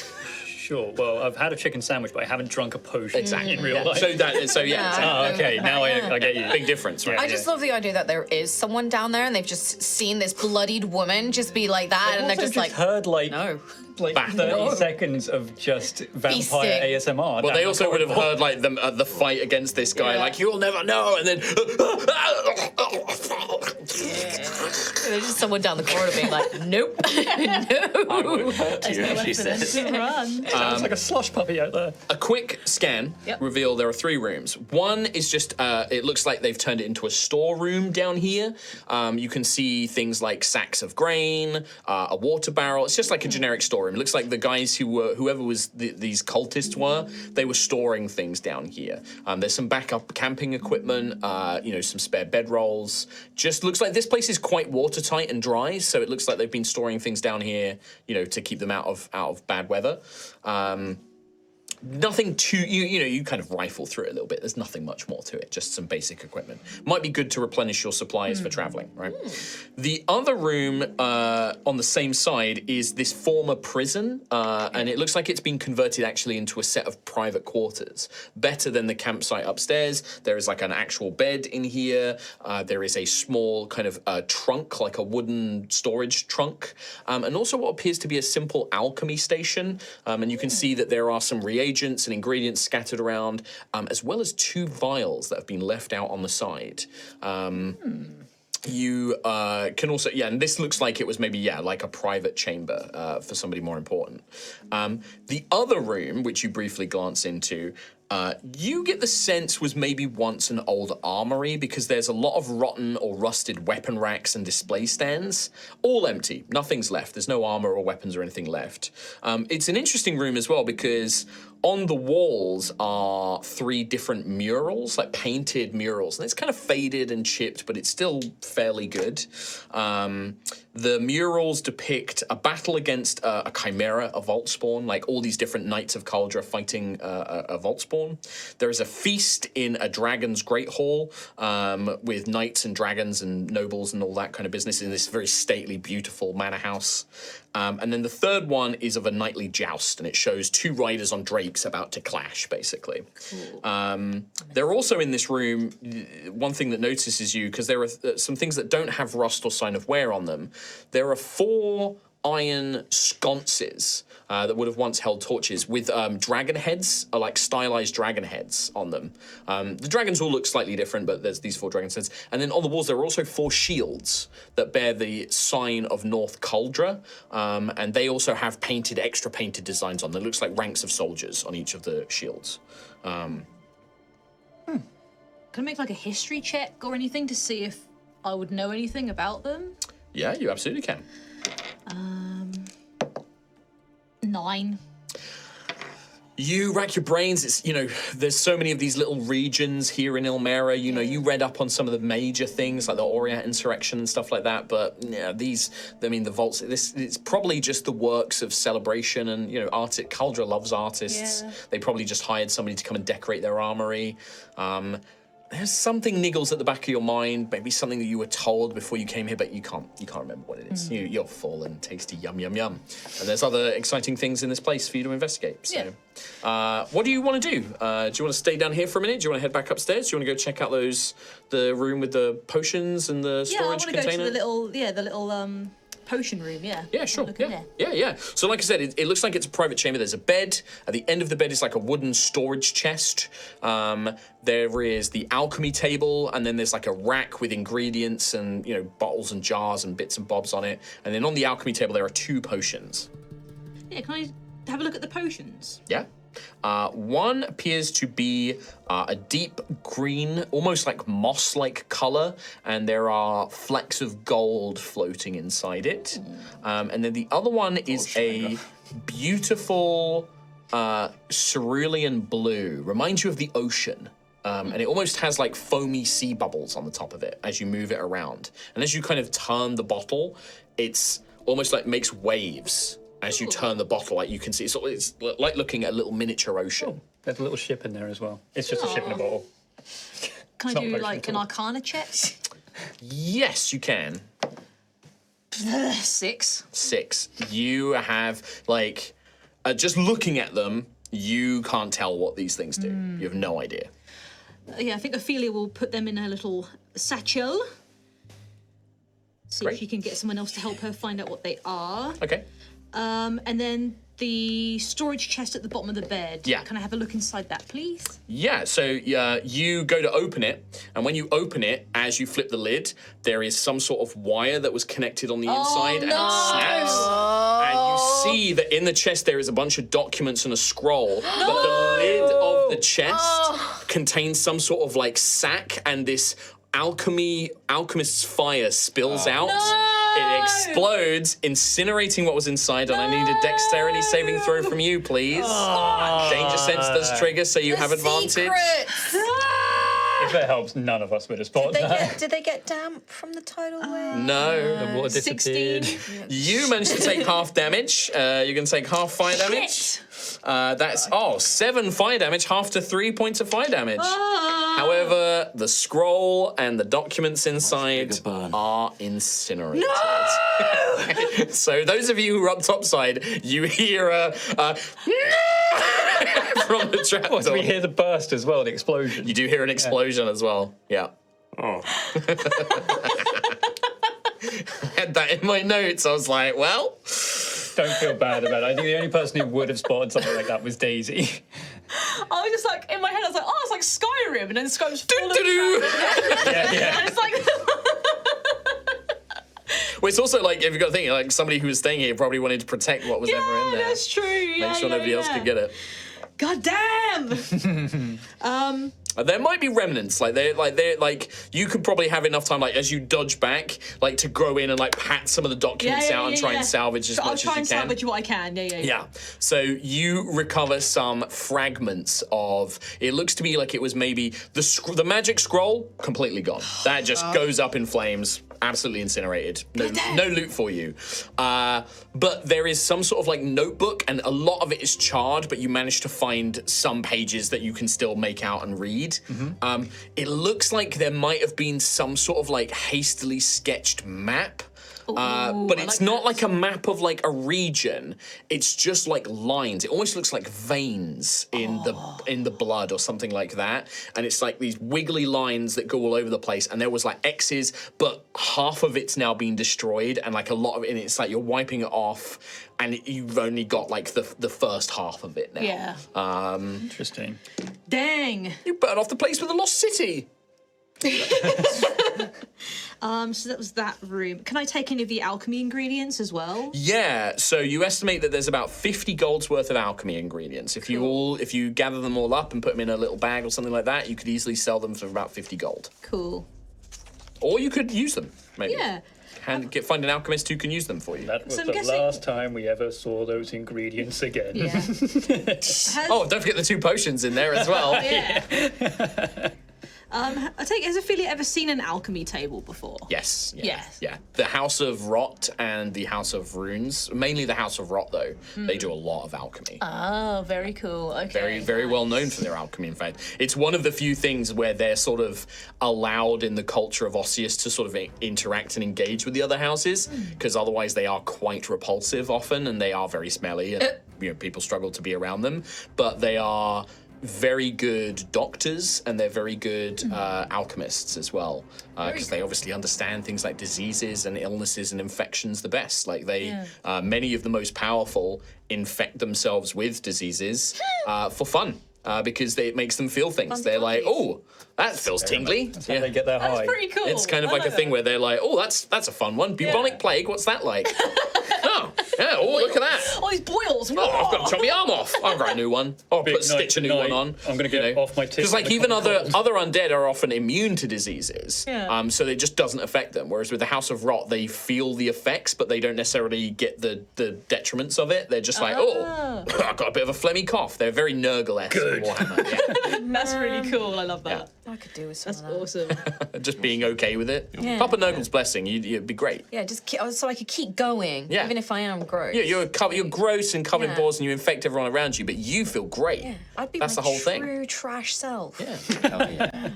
Sure. Well, I've had a chicken sandwich, but I haven't drunk a potion Exactly. in real life. So yeah. Oh, okay. Now I get you. Big difference, right? I just love the idea that there is someone down there and they've just seen this bloodied woman just be like that, and they're Also just like, heard like no. 30 seconds of just vampire Feasting. ASMR. Well, they also would have heard like the fight against this guy, like you'll never know, and then There's just someone down the corridor being like, nope, no. She says. run. Sounds like a slush puppy out there. a quick scan revealed there are 3 rooms. One is just it looks like they've turned it into a storeroom down here. You can see things like sacks of grain, a water barrel. It's just like a generic storeroom. It looks like the guys whoever these cultists were, they were storing things down here. There's some backup camping equipment, some spare bedrolls. Just looks like this place is quite watertight and dry, so it looks like they've been storing things down here, to keep them out of bad weather. Nothing too, you kind of rifle through it a little bit. There's nothing much more to it, just some basic equipment. Might be good to replenish your supplies for traveling, right? The other room on the same side is this former prison, and it looks like it's been converted actually into a set of private quarters. Better than the campsite upstairs. There is like an actual bed in here. There is a small kind of trunk, like a wooden storage trunk, and also what appears to be a simple alchemy station. And you can see that there are some reagents and ingredients scattered around, as well as 2 vials that have been left out on the side. You can also, and this looks like it was maybe, like a private chamber for somebody more important. The other room, which you briefly glance into, you get the sense was maybe once an old armory, because there's a lot of rotten or rusted weapon racks and display stands, all empty. Nothing's left. There's no armor or weapons or anything left. It's an interesting room as well, because on the walls are 3 different murals, like painted murals, and it's kind of faded and chipped, but it's still fairly good. The murals depict a battle against a chimera, a Voltspawn, like all these different knights of Cauldre fighting a Voltspawn. There is a feast in a dragon's great hall with knights and dragons and nobles and all that kind of business in this very stately, beautiful manor house. And then the third one is of a knightly joust, and it shows 2 riders on drakes about to clash, basically. Cool. They're also in this room, one thing that notices you, because there are some things that don't have rust or sign of wear on them. There are 4 iron sconces that would have once held torches with dragon heads, like stylized dragon heads on them. The dragons all look slightly different, but there's these 4 dragon heads. And then on the walls, there are also 4 shields that bear the sign of North Cauldre, and they also have extra painted designs on them. It looks like ranks of soldiers on each of the shields. Can I make like a history check or anything to see if I would know anything about them? Yeah, you absolutely can. 9. You rack your brains. It's, there's so many of these little regions here in Ilmera. You read up on some of the major things like the Orient insurrection and stuff like that. But the vaults. It's probably just the works of Celebration and Cauldre loves artists. Yeah. They probably just hired somebody to come and decorate their armory. There's something niggles at the back of your mind, maybe something that you were told before you came here, but you can't remember what it is. You're full and tasty, yum, yum, yum. And there's other exciting things in this place for you to investigate. So, what do you want to do? Do you want to stay down here for a minute? Do you want to head back upstairs? Do you want to go check out the room with the potions and the storage container? Yeah, I want to go to the little potion room, yeah. Yeah, sure. Yeah. So like I said, it looks like it's a private chamber. There's a bed. At the end of the bed is like a wooden storage chest. There is the alchemy table, and then there's like a rack with ingredients and, bottles and jars and bits and bobs on it. And then on the alchemy table, there are 2 potions. Yeah, can I have a look at the potions? Yeah. One appears to be a deep green, almost like moss-like color, and there are flecks of gold floating inside it. And then the other one is a beautiful cerulean blue. Reminds you of the ocean. And it almost has like foamy sea bubbles on the top of it as you move it around. And as you kind of turn the bottle, it's almost like makes waves as you turn the bottle. Like you can see, it's like looking at a little miniature ocean. There's a little ship in there as well. It's just a ship in a bottle. Can I do like an Arcana check? Yes, you can. 6. 6. You have like, just looking at them, you can't tell what these things do. You have no idea. Yeah, I think Ophelia will put them in her little satchel. See if she can get someone else to help her find out what they are. Okay. And then the storage chest at the bottom of the bed. Yeah. Can I have a look inside that, please? Yeah, so you go to open it, and when you open it, as you flip the lid, there is some sort of wire that was connected on the inside, and it snaps. And you see that in the chest there is a bunch of documents and a scroll, but the lid of the chest contains some sort of like sack, and this alchemist's fire spills out. It explodes, incinerating what was inside, and I need a dexterity saving throw from you, please. Danger sense does trigger, so you have advantage. If it helps, none of us would have spotted that. Did they get damp from the tidal wave? No. The water disappeared. 16. You managed to take half damage. You can take half fire damage. That's 7 fire damage, half to 3 points of fire damage. However, the scroll and the documents inside are incinerated. No! So those of you who are up topside, you hear a from the trapdoor. So we hear the burst as well, the explosion. You do hear an explosion as well. Yeah. Oh. I had that in my notes. I was like, well. Don't feel bad about it. I think the only person who would have spotted something like that was Daisy. I was just like, in my head, I was like, oh, it's like Skyrim, and then Skyrim's full of Yeah. and it's like... Well, it's also like, if you've got to think, like somebody who was staying here probably wanted to protect what was ever in there. that's true. Make sure nobody else could get it. God damn! There might be remnants, like you could probably have enough time, like as you dodge back, like to go in and like pat some of the documents out and try and salvage as much as you can. I'll try and salvage what I can. Yeah. So you recover some fragments of. It looks to me like it was maybe the magic scroll completely gone. That just goes up in flames. Absolutely incinerated. No loot for you. But there is some sort of like notebook, and a lot of it is charred, but you managed to find some pages that you can still make out and read. It looks like there might have been some sort of like hastily sketched map. But it's not like a map of like a region. It's just like lines. It almost looks like veins in the blood or something like that. And it's like these wiggly lines that go all over the place. And there was like X's, but half of it's now been destroyed, and like a lot of it. And it's like you're wiping it off, and you've only got like the first half of it now. Yeah. Interesting. Dang. You burned off the place with the lost city. So that was that room. Can I take any of the alchemy ingredients as well? Yeah, so you estimate that there's about 50 gold's worth of alchemy ingredients. If you gather them all up and put them in a little bag or something like that, you could easily sell them for about 50 gold. Cool. Or you could use them, maybe. Yeah. Find an alchemist who can use them for you. That was So I'm the guessing- last time we ever saw those ingredients again. Yeah. Oh, don't forget the 2 potions in there as well. Yeah. I take it, has Ophelia ever seen an alchemy table before? Yes. Yes. Yeah. The House of Rot and the House of Runes, mainly the House of Rot, though, they do a lot of alchemy. Oh, very cool. Okay. Very, very well known for their alchemy, in fact. It's one of the few things where they're sort of allowed in the culture of Osseous to sort of interact and engage with the other houses, because otherwise they are quite repulsive often, and they are very smelly, and people struggle to be around them. But they are very good doctors, and they're very good alchemists as well, because they obviously understand things like diseases and illnesses and infections the best. Like many of the most powerful infect themselves with diseases for fun. Because it makes them feel things. They're like, oh, that feels tingly. That's how they get their high. That's pretty cool. It's kind of I like a thing where they're like, oh, that's a fun one. Bubonic plague, what's that like? Oh, Yeah, oh, look at that. Oh, these boils. Oh, I've got to chop my arm off. I'll grow a new one. Or stitch a new one on. I'm going to get off my tick. Because like even other undead are often immune to diseases. Yeah. So it just doesn't affect them. Whereas with the House of Rot, they feel the effects, but they don't necessarily get the detriments of it. They're just like, oh, I've got a bit of a phlegmy cough. They're very Nurgle-esque. Good. Yeah. That's really cool. I love that. I could do with some That's of that. awesome. Just being okay with it. Yeah. Papa Nurgle's blessing, you'd be great. Yeah, so I could keep going, Yeah. even if I am gross. Yeah, you're gross and covered in Yeah. balls and you infect everyone around you, but you feel great. Yeah, I'd be That's my the whole thing. true trash self. Yeah. Hell yeah.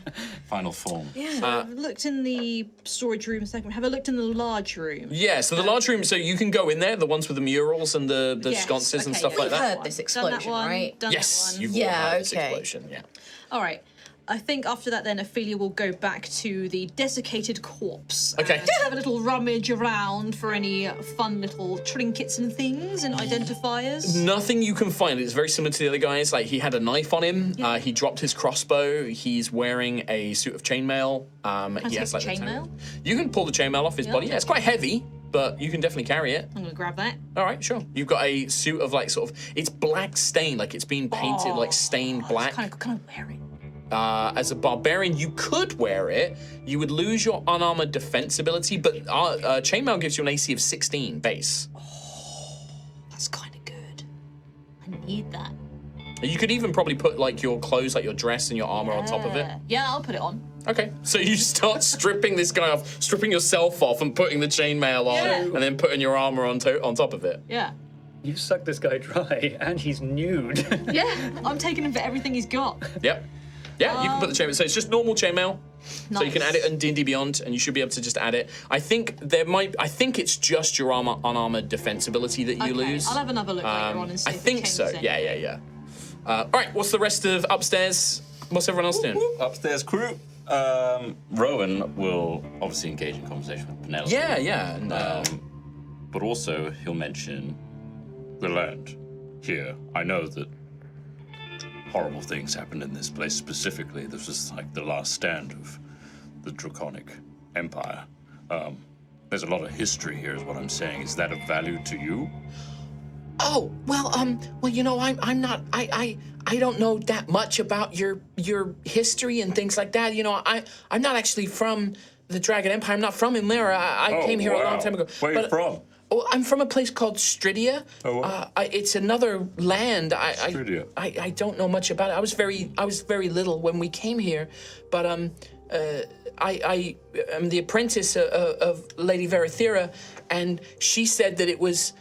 Final form. Yeah. I've looked in the storage room a second. Have I looked in the large room? Yeah, so the large room, so you can go in there, the ones with the murals and the Yes, sconces and okay, stuff yeah. like We've that. heard this Done explosion, that one, right? Done Yes, that one. you've Yeah, all had this okay. explosion, yeah. All right. I think after that, then Ophelia will go back to the desiccated corpse. Okay. And have a little rummage around for any fun little trinkets and things and identifiers. Nothing you can find. It's very similar to the other guys. Like, he had a knife on him. He dropped his crossbow. He's wearing a suit of chainmail. He has take like the the chainmail? You can pull the chainmail off his body. Yeah, it's quite heavy, but you can definitely carry it. I'm gonna grab that. All right, sure. You've got a suit of like sort of, it's black stained, like it's been painted like stained black. Kind of wear it. As a barbarian, you could wear it. You would lose your unarmored defense ability, but chainmail gives you an AC of 16 base. That's kind of good. I need that. You could even probably put like your clothes, like your dress and your armor on top of it. Yeah, I'll put it on. Okay, so you start stripping this guy off, stripping yourself off and putting the chainmail on, Yeah. and then putting your armor on top of it. Yeah. You sucked this guy dry, and he's nude. Yeah, I'm taking him for everything he's got. Yep. Yeah, you can put the chainmail. So it's just normal chainmail. So you can Nice. add it in D&D Beyond, and you should be able to just add it. I think it's just your unarmored defense ability that you Okay, lose. I'll have another look later on and see I if it think so. changes Yeah. anything. All right, what's the rest of upstairs? What's everyone else doing? Upstairs crew. Rowan will obviously engage in conversation with Penelope. Yeah. And, But also, he'll mention The land. Here. I know that horrible things happened in this place specifically. This was like the last stand of the Draconic Empire. There's a lot of history here, is what I'm saying. Is that of value to you? Oh, well, you know, I'm not, I don't know that much about your history and things like that. You know, I'm not actually from the Dragon Empire. I'm not from Emira. I came here a long time ago. Where are you from? Oh, I'm from a place called Stridia. Oh, what? It's another land. Stridia. I don't know much about it. I was very little when we came here, but I am the apprentice of Lady Verathera, and she said that it was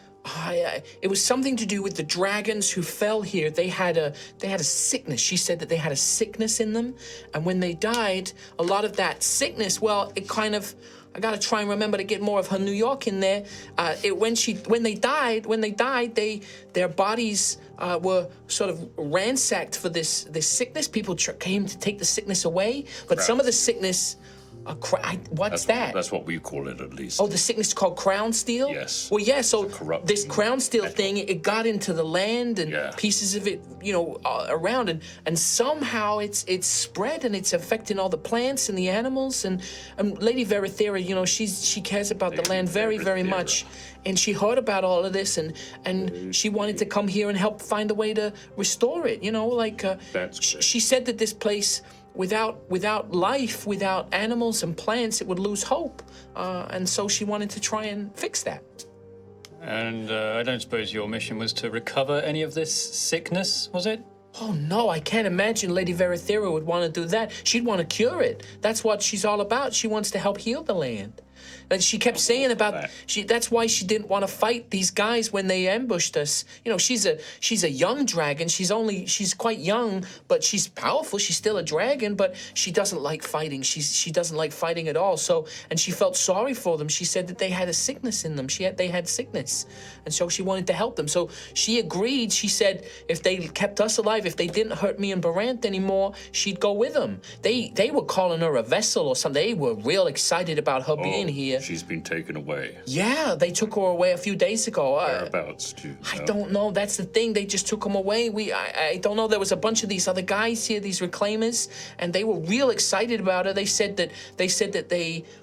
something to do with the dragons who fell here. They had a sickness. She said that they had a sickness in them, and when they died, a lot of that sickness, well, it kind of, I gotta try and remember to get more of her New York in there. When they died, their bodies were sort of ransacked for this sickness. People came to take the sickness away, but some of the sickness. What's that? That's what we call it, at least. Oh, the sickness is called Crownsteel? Yes. Well, yeah, so corrupt this Crownsteel thing, it got into the land and Yeah. pieces of it, around, and somehow it's spread and it's affecting all the plants and the animals, and Lady Verathera, she cares about the land very, very much, and she heard about all of this, and she wanted to come here and help find a way to restore it, That's she said that this place, without life, without animals and plants, it would lose hope. And so she wanted to try and fix that. And I don't suppose your mission was to recover any of this sickness, was it? Oh no, I can't imagine Lady Verathera would want to do that. She'd want to cure it. That's what she's all about. She wants to help heal the land. And she kept saying about that's why she didn't want to fight these guys when they ambushed us. She's a young dragon. She's quite young, but she's powerful. She's still a dragon, but she doesn't like fighting. She doesn't like fighting at all. So, and she felt sorry for them. She said that they had a sickness in them. They had sickness, and so she wanted to help them. So she agreed. She said if they kept us alive, if they didn't hurt me and Barant anymore, she'd go with them. They were calling her a vessel or something. They were real excited about her being here. She's been taken away. Yeah, they took her away a few days ago. Whereabouts, too? I don't know. That's the thing. They just took them away. I don't know. There was a bunch of these other guys here, these reclaimers, and they were real excited about her. They said that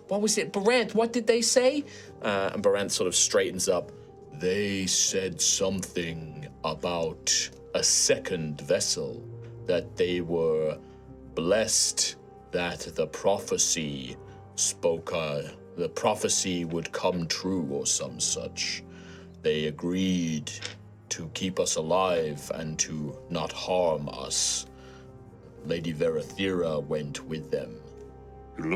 what was it, Barant? What did they say? And Barant sort of straightens up. They said something about a second vessel, that they were blessed that the prophecy the prophecy would come true or some such. They agreed to keep us alive and to not harm us. Lady Verathera went with them.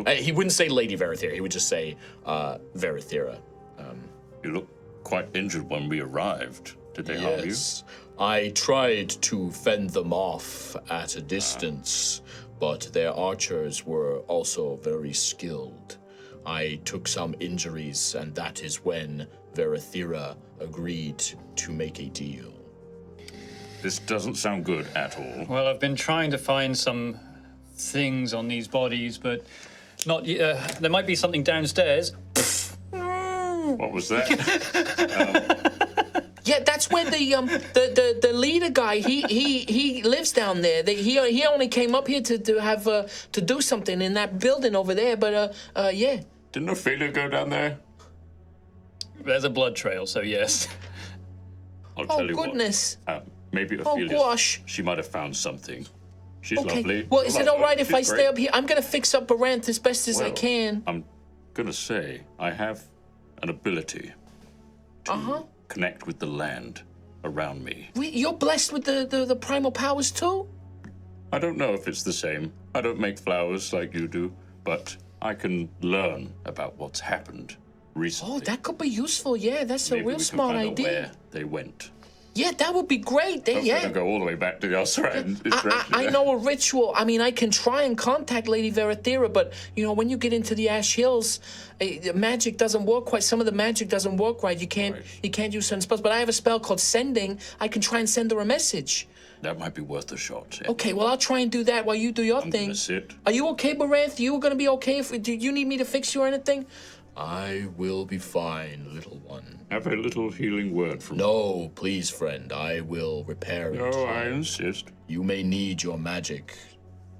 He wouldn't say Lady Verathera, he would just say Verathera. You look quite injured when we arrived. Did they harm you? Yes, I tried to fend them off at a distance, but their archers were also very skilled. I took some injuries, and that is when Verathera agreed to make a deal. This doesn't sound good at all. Well, I've been trying to find some things on these bodies, but not. There might be something downstairs. What was that? Yeah, that's where the leader guy he lives down there. He only came up here to have to do something in that building over there. But yeah. Didn't Ophelia go down there? There's a blood trail, so yes. I'll tell you goodness. what. Maybe Ophelia. gosh. She might have found something. She's Okay. lovely. Well, is it all right if She's I stay great. up here? I'm gonna fix up Baranth as best as I Well, can. I'm gonna say I have an ability to connect with the land around me. You're blessed with the primal powers too? I don't know if it's the same. I don't make flowers like you do, but I can learn about what's happened recently. Oh, that could be useful. Yeah, that's a Maybe real we can smart find out idea. where they went. Yeah, that would be great. Hopefully Yeah. don't go all the way back to the Osran. I know a ritual. I mean, I can try and contact Lady Verathera, but, when you get into the Ash Hills, magic doesn't work quite. Some of the magic doesn't work right. You can't use certain spells. But I have a spell called Sending. I can try and send her a message. That might be worth a shot. Yeah. Okay, well, I'll try and do that while you do your I'm thing. gonna sit. Are you okay, Baranth? You gonna be okay? Do you need me to fix you or anything? I will be fine, little one. Have a little healing word from No, please, friend. I will repair it. No, I insist. You may need your magic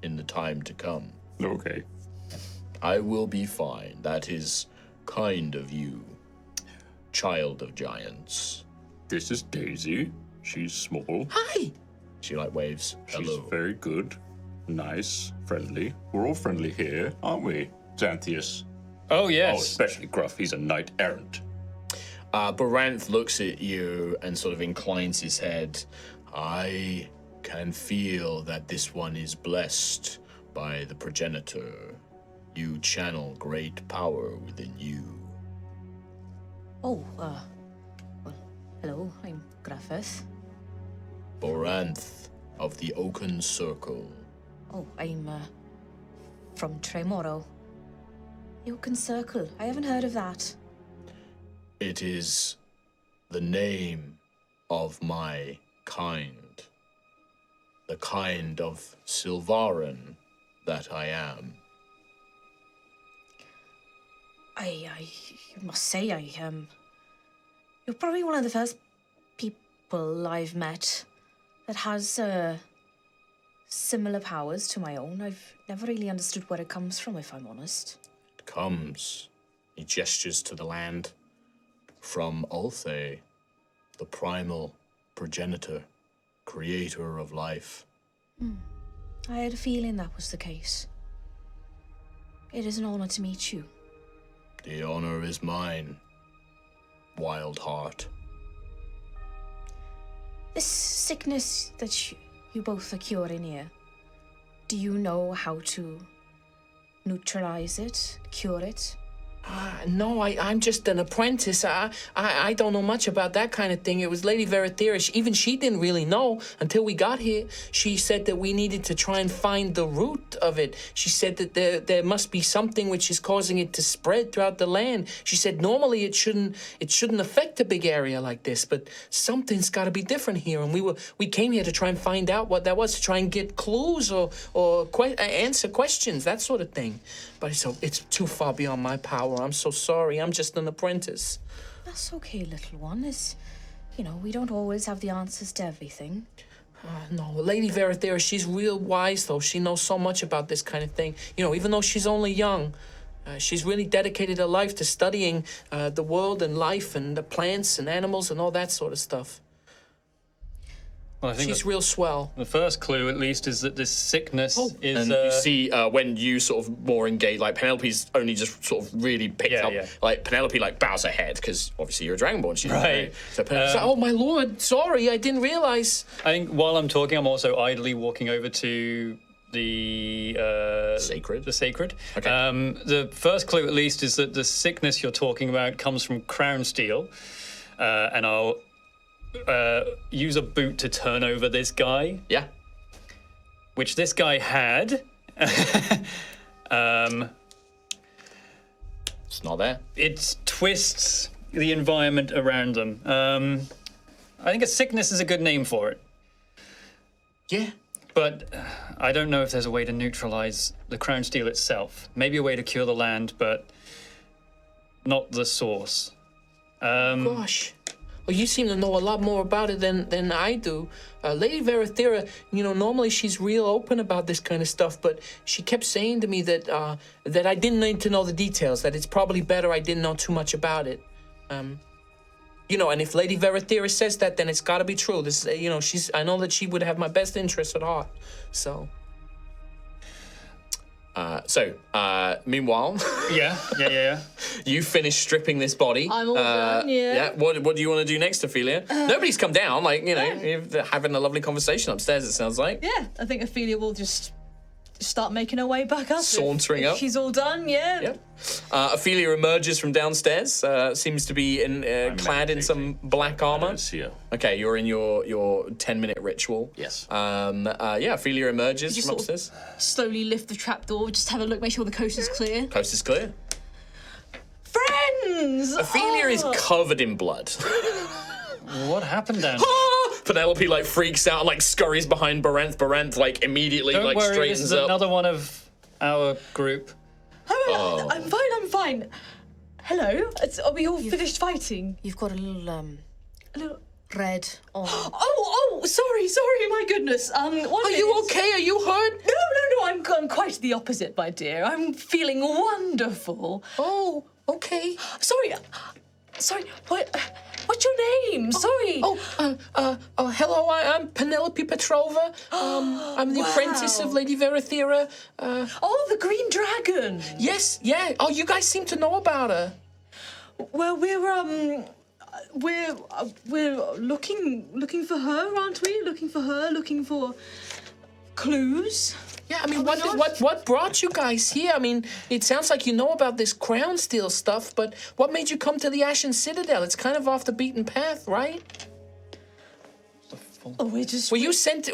in the time to come. Okay. I will be fine. That is kind of you, child of giants. This is Daisy. She's small. Hi! She waves. She's Hello. very good, nice, friendly. We're all friendly here, aren't we, Xantheus? Oh, Oh, yes. especially Gruff. He's a knight errant. Baranth looks at you and sort of inclines his head. I can feel that this one is blessed by the progenitor. You channel great power within you. Oh, well, hello, I'm Griffith. Baranth of the Oaken Circle. Oh, I'm, from Tremoro. The Oaken Circle. I haven't heard of that. It is the name of my kind. The kind of Sylvaran that I am. I must say, you're probably one of the first people I've met that has, similar powers to my own. I've never really understood where it comes from, if I'm honest. It comes, he gestures to the land, from Altheya, the primal progenitor, creator of life. I had a feeling that was the case. It is an honor to meet you. The honor is mine, Wild Heart. This sickness that you both are curing here, do you know how to neutralize it, cure it? No, I'm just an apprentice. I don't know much about that kind of thing. It was Lady Verathera. Even she didn't really know until we got here. She said that we needed to try and find the root of it. She said that there must be something which is causing it to spread throughout the land. She said normally it shouldn't affect a big area like this, but something's got to be different here. And we came here to try and find out what that was, to try and get clues or answer questions, that sort of thing. But it's too far beyond my power. I'm so sorry. I'm just an apprentice. That's okay, little one. We don't always have the answers to everything. No, Lady Verathera, she's real wise, though. She knows so much about this kind of thing. Even though she's only young, She's really dedicated her life to studying the world and life and the plants and animals and all that sort of stuff. Well, I think She's real swell. the first clue, at least, is that this sickness is. And you see when you sort of more engage, like Penelope's only just sort of really picked up. Yeah. Like Penelope like bows her head because obviously you're a Dragonborn. She's Right. So Penelope's like, oh my lord, sorry, I didn't realize. I think while I'm talking, I'm also idly walking over to the Sacred? The sacred. Okay. The first clue, at least, is that the sickness you're talking about comes from Crownsteel, and I'll use a boot to turn over this guy, Yeah. which this guy had. It's not there. It twists the environment around them. I think a sickness is a good name for it. Yeah. But I don't know if there's a way to neutralize the Crownsteel itself. Maybe a way to cure the land, but not the source. Gosh. Well, you seem to know a lot more about it than I do. Lady Verathera, normally she's real open about this kind of stuff, but she kept saying to me that I didn't need to know the details, that it's probably better I didn't know too much about it. And if Lady Verathera says that, then it's got to be true. This, I know that she would have my best interests at heart. So. Meanwhile, Yeah. you finish stripping this body. I'm all done, yeah. Yeah. What do you want to do next, Ophelia? Nobody's come down. You're having a lovely conversation upstairs. It sounds like. Yeah, I think Ophelia will just start making her way back up. Sauntering if up. She's all done, yeah. Yep. Ophelia emerges from downstairs. Seems to be clad in some black armor. Here. Okay, you're in your 10-minute ritual. Yes. Ophelia emerges Just from sort of upstairs. slowly lift the trapdoor, just have a look, make sure the coast is clear. Coast is clear. Friends! Ophelia is covered in blood. What happened down? Penelope freaks out and scurries behind Barenth. Barenth immediately Don't worry, straightens this is up. another one of our group. I'm fine. Hello? Are we all finished fighting? You've got a little A little... red on. Oh, sorry, my goodness. Are you okay? Are you hurt? No, I'm quite the opposite, my dear. I'm feeling wonderful. Oh, okay. Sorry, what's your name? Sorry. Hello, I'm Penelope Petrova. I'm the apprentice of Lady Verathera. The Green Dragon. Yes, yeah. Oh, you guys seem to know about her. Well, we're looking for her, aren't we? Looking for clues. Yeah, I mean, what brought you guys here? I mean, it sounds like you know about this Crownsteel stuff, but what made you come to the Ashen Citadel? It's kind of off the beaten path, right? Oh, we're just... Were you sent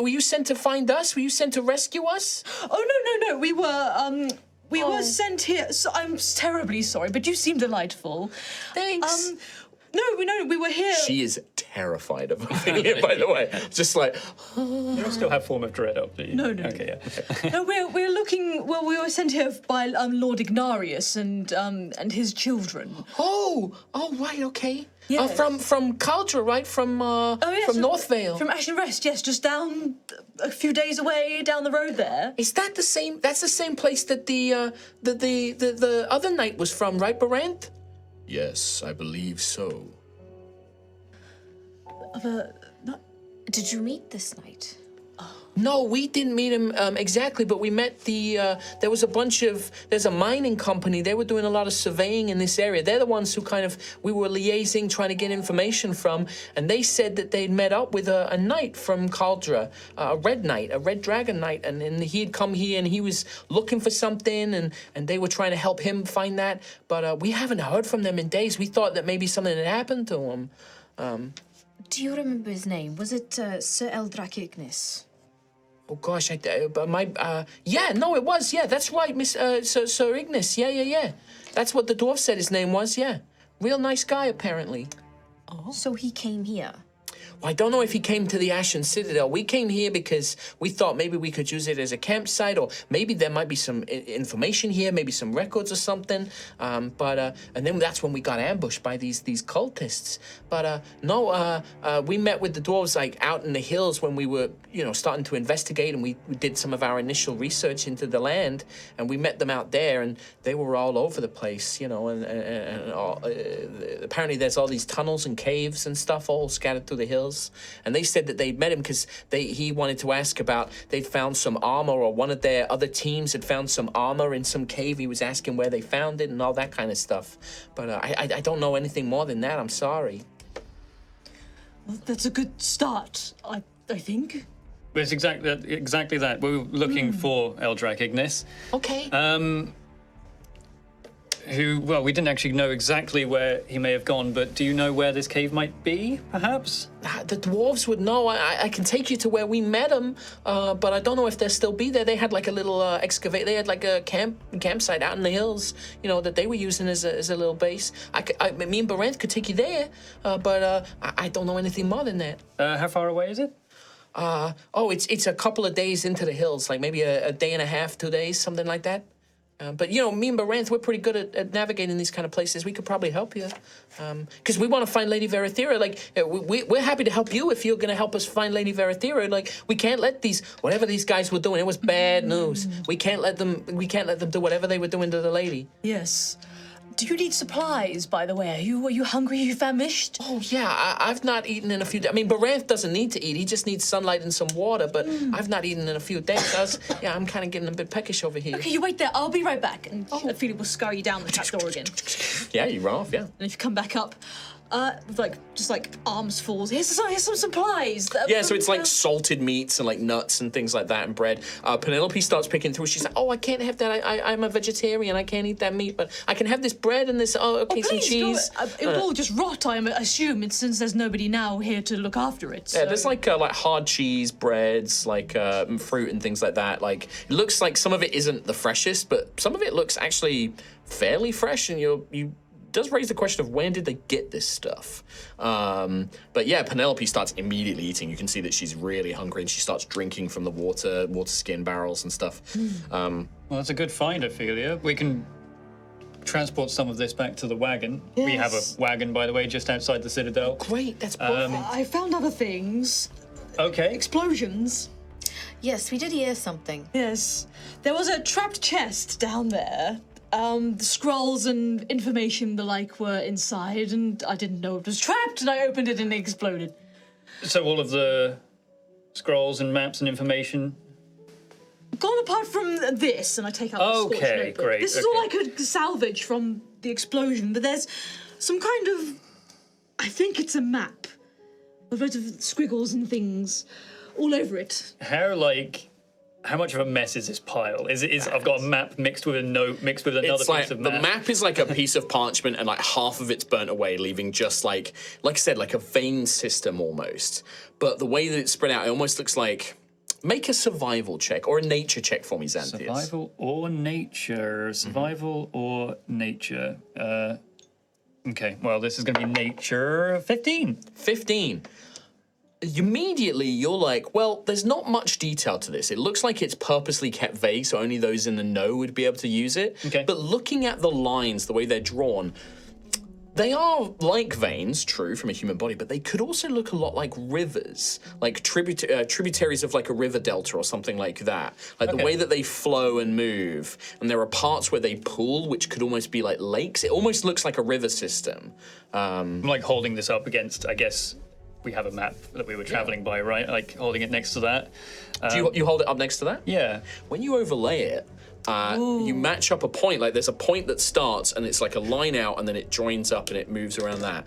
to find us? Were you sent to rescue us? Oh, no. We were sent here. So I'm terribly sorry, but you seem delightful. Thanks. No, we were here. She is terrified of Ophelia, by the way. Just You still have form of dread up, do you? No. Okay, yeah. No, we're looking. Well, we were sent here by Lord Ignarius and his children. Oh, right, okay. Yes. From Caldra, right? From North Vale. From Ashen Rest, yes, just down a few days away down the road there. Is that the same? That's the same place that the other knight was from, right, Barenth? Yes, I believe so. Did you meet this night? No, we didn't meet him exactly, but we met there's a mining company. They were doing a lot of surveying in this area. They're the ones who we were liaising, trying to get information from, and they said that they'd met up with a knight from Caldra, a red dragon knight, and he had come here and he was looking for something, and they were trying to help him find that, but we haven't heard from them in days. We thought that maybe something had happened to him. Do you remember his name? Was it Sir Eldrak Ignis? Oh gosh, it was. Yeah, that's right, Miss Sir Ignis. Yeah. That's what the dwarf said his name was. Yeah, real nice guy apparently. So he came here. I don't know if he came to the Ashen Citadel. We came here because we thought maybe we could use it as a campsite, or maybe there might be some information here, maybe some records or something. And then that's when we got ambushed by these cultists. But we met with the dwarves like out in the hills when we were, starting to investigate, and we did some of our initial research into the land, and we met them out there, and they were all over the place, and apparently there's all these tunnels and caves and stuff all scattered through the hills. And they said that they'd met him because he wanted to ask about, they'd found some armor, or one of their other teams had found some armor in some cave. He was asking where they found it and all that kind of stuff. But I don't know anything more than that. I'm sorry. Well, that's a good start, I think. It's exactly that. We were looking for Eldrak Ignis. Okay. We didn't actually know exactly where he may have gone, but do you know where this cave might be, perhaps? The dwarves would know. I can take you to where we met them, but I don't know if they'll still be there. They had like a little excavate. They had like a campsite out in the hills, that they were using as a little base. Me and Baranth could take you there, but I don't know anything more than that. How far away is it? It's a couple of days into the hills, like maybe a day and a half, 2 days, something like that. But me and Baranth, we're pretty good at navigating these kind of places. We could probably help you, because we want to find Lady Verathera. Like we're happy to help you if you're going to help us find Lady Verathera. Like we can't let whatever these guys were doing. It was bad news. We can't let them do whatever they were doing to the lady. Yes. Do you need supplies, by the way? Are you hungry? Are you famished? Oh, yeah. I've not eaten in a few days. I mean, Baranth doesn't need to eat. He just needs sunlight and some water, but I've not eaten in a few days. I'm kind of getting a bit peckish over here. Okay, you wait there. I'll be right back. And Ophelia will scurry you down the trapdoor again. Yeah, you run off, yeah. And if you come back up, with arms full. Here's some supplies. So it's like salted meats and like nuts and things like that and bread. Penelope starts picking through. She's like, I can't have that. I'm a vegetarian. I can't eat that meat, but I can have this bread and this, some cheese. It will all just rot, I assume, since there's nobody now here to look after it. So. Yeah, there's like hard cheese, breads, like fruit and things like that. Like, it looks like some of it isn't the freshest, but some of it looks actually fairly fresh, and you does raise the question of when did they get this stuff? But yeah, Penelope starts immediately eating. You can see that she's really hungry, and she starts drinking from the water skin barrels and stuff. Well, that's a good find, Ophelia. We can transport some of this back to the wagon. Yes. We have a wagon, by the way, just outside the Citadel. Great, that's perfect. I found other things. Okay. Explosions. Yes, we did hear something. Yes. There was a trapped chest down there. The scrolls and information the like were inside, and I didn't know it was trapped, and I opened it and it exploded. So all of the scrolls and maps and information? Gone apart from this, and I take out the scorched notebook. Great. This is all I could salvage from the explosion, but there's some kind of... I think it's a map with loads of squiggles and things all over it. How much of a mess is this pile? I've got a map mixed with a note, mixed with another piece of map. The map is like a piece of parchment, and like half of it's burnt away, leaving just like I said, like a vein system almost. But the way that it's spread out, it almost looks like... Make a survival check or a nature check for me, Xantheus. Survival or nature. Survival or nature. Okay, well, this is going to be nature 15. 15. Immediately, you're like, well, there's not much detail to this. It looks like it's purposely kept vague, so only those in the know would be able to use it. Okay. But looking at the lines, the way they're drawn, they are like veins, true, from a human body, but they could also look a lot like rivers, like tributaries of like a river delta or something like that. Like the way that they flow and move. And there are parts where they pool, which could almost be like lakes. It almost looks like a river system. I'm like holding this up against, I guess... We have a map that we were traveling by, right? Like holding it next to that. Do you hold it up next to that? Yeah. When you overlay it, you match up a point. Like there's a point that starts and it's like a line out, and then it joins up and it moves around that.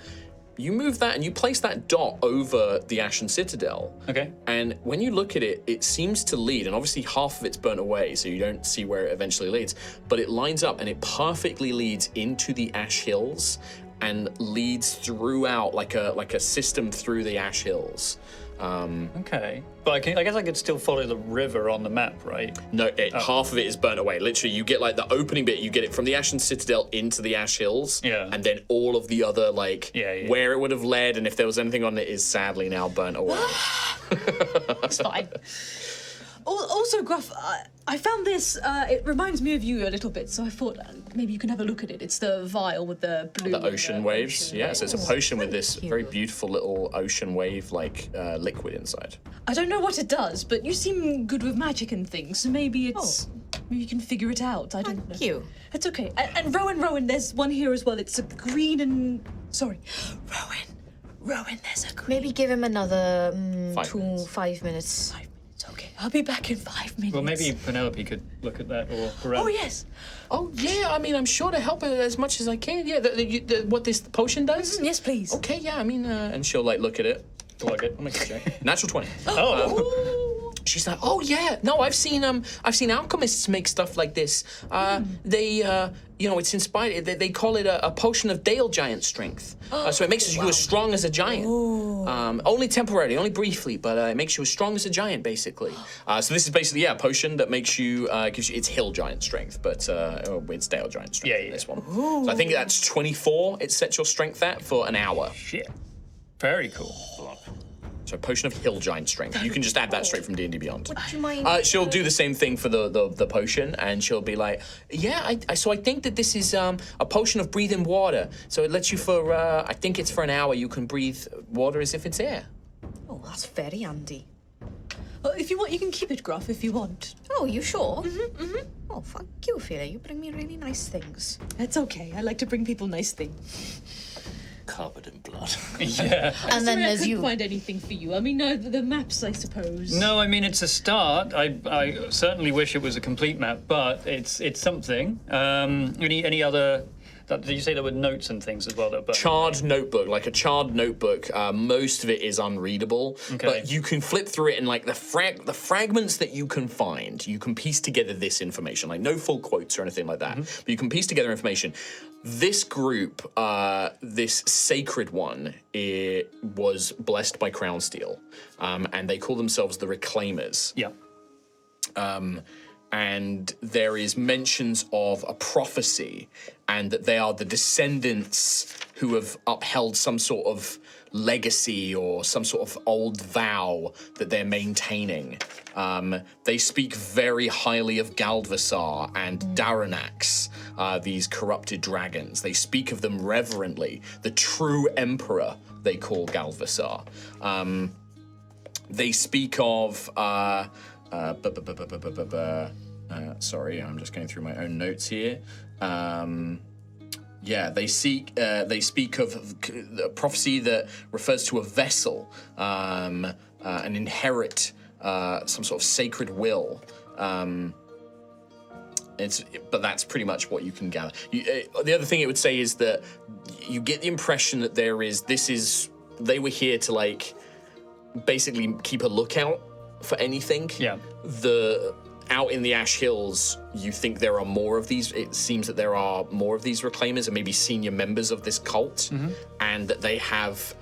You move that and you place that dot over the Ashen Citadel. Okay. And when you look at it, it seems to lead, and obviously half of it's burnt away, so you don't see where it eventually leads, but it lines up and it perfectly leads into the Ash Hills and leads throughout like a system through the Ash Hills. Okay. But I guess I could still follow the river on the map, right? No, half of it is burnt away. Literally, you get like the opening bit, you get it from the Ashen Citadel into the Ash Hills, and then all of the other where it would have led, and if there was anything on it, is sadly now burnt away. It's fine. Also, Gruff, I found this. It reminds me of you a little bit, so I thought maybe you can have a look at it. It's the vial with the blue. The ocean waves. Yeah, so it's a potion with this very beautiful little ocean wave liquid inside. I don't know what it does, but you seem good with magic and things, so maybe it's. Maybe you can figure it out. I don't know. Thank you. It's okay. And Rowan, there's one here as well. It's a green and. Sorry. Rowan, there's a green. Maybe give him another 5 minutes. 5 minutes. It's okay. I'll be back in 5 minutes. Well, maybe Penelope could look at that or Varel. Oh, yes. Oh yeah, I mean I'm sure to help as much as I can. Yeah, what this potion does. Yes, please. Okay, yeah, I mean, and she'll look at it. Plug it. I'll make a check. Natural 20. She's like, oh yeah, no, I've seen alchemists make stuff like this. They, it's inspired. They call it a potion of Dale giant strength. So it makes you as strong as a giant. Only temporarily, only briefly, but it makes you as strong as a giant, basically. So this is basically a potion that makes you gives you it's hill giant strength, but it's Dale giant strength. Yeah. This one. So I think that's 24. It sets your strength at for an hour. Shit. Very cool. So potion of hill giant strength. You can just add that straight from D&D Beyond. Would you mind? She'll do the same thing for the potion, and she'll be like, yeah, so I think that this is a potion of breathing water. So it lets you for, I think it's for an hour, you can breathe water as if it's air. Oh, that's very handy. If you want, you can keep it, Gruff, if you want. Oh, you sure? Oh, thank you, Ophelia. You bring me really nice things. That's okay. I like to bring people nice things. Covered in blood. Yeah. And then I there's couldn't you. find anything for you. I mean, no, the maps, I suppose. No, I mean it's a start. I certainly wish it was a complete map, but it's something. Any other? Did you say there were notes and things as well? Charred notebook, like a charred notebook. Most of it is unreadable, but you can flip through it and the fragments that you can find, you can piece together this information. Like no full quotes or anything like that, but you can piece together information. This group, this sacred one, it was blessed by Crownsteel, and they call themselves the Reclaimers. Yeah. And there is mentions of a prophecy, and that they are the descendants who have upheld some sort of legacy or some sort of old vow that they're maintaining. They speak very highly of Galvasar and Daranax, these corrupted dragons. They speak of them reverently. The true emperor, they call Galvasar. They speak of... sorry, I'm just going through my own notes here. They speak of a prophecy that refers to a vessel, an inherit, some sort of sacred will. But that's pretty much what you can gather. The other thing it would say is that you get the impression that they were here to basically keep a lookout for anything. Yeah. Out in the Ash Hills, you think there are more of these. It seems that there are more of these Reclaimers and maybe senior members of this cult, and that they have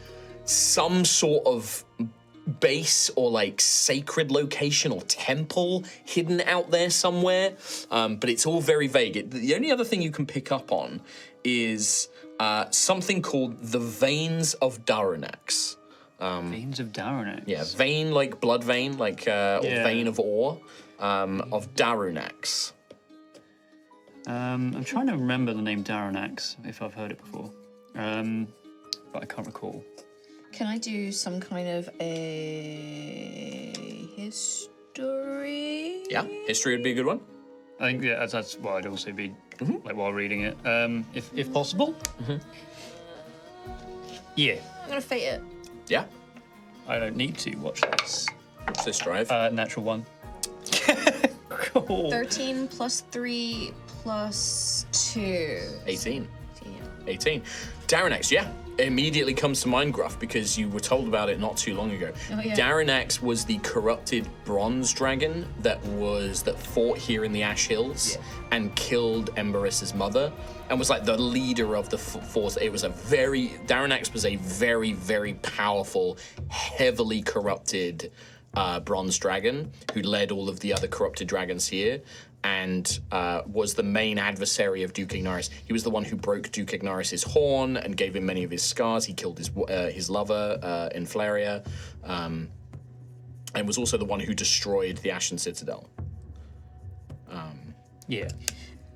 some sort of base or sacred location or temple hidden out there somewhere. But it's all very vague. The only other thing you can pick up on is something called the Veins of Daranax. Veins of Daranax. Yeah, vein like blood vein, or vein of ore. Of Daranax. I'm trying to remember the name Daranax, if I've heard it before, but I can't recall. Can I do some kind of a history? Yeah, history would be a good one. I think that's what I'd also be while reading it, if possible. Yeah. I'm gonna fate it. Yeah. I don't need to watch this. What's this drive? Natural 1. Cool. 13 plus 3 plus 2. 18. 18. Daranax, yeah. immediately comes to mind, Gruff, because you were told about it not too long ago. Oh, yeah. Daranax was the corrupted bronze dragon that fought here in the Ash Hills and killed Embers' mother, and was like the leader of the force. Daranax was a very, very powerful, heavily corrupted bronze dragon who led all of the other corrupted dragons here, and was the main adversary of Duke Ignaris. He was the one who broke Duke Ignaris' horn and gave him many of his scars. He killed his lover in Flaria, and was also the one who destroyed the Ashen Citadel. Yeah.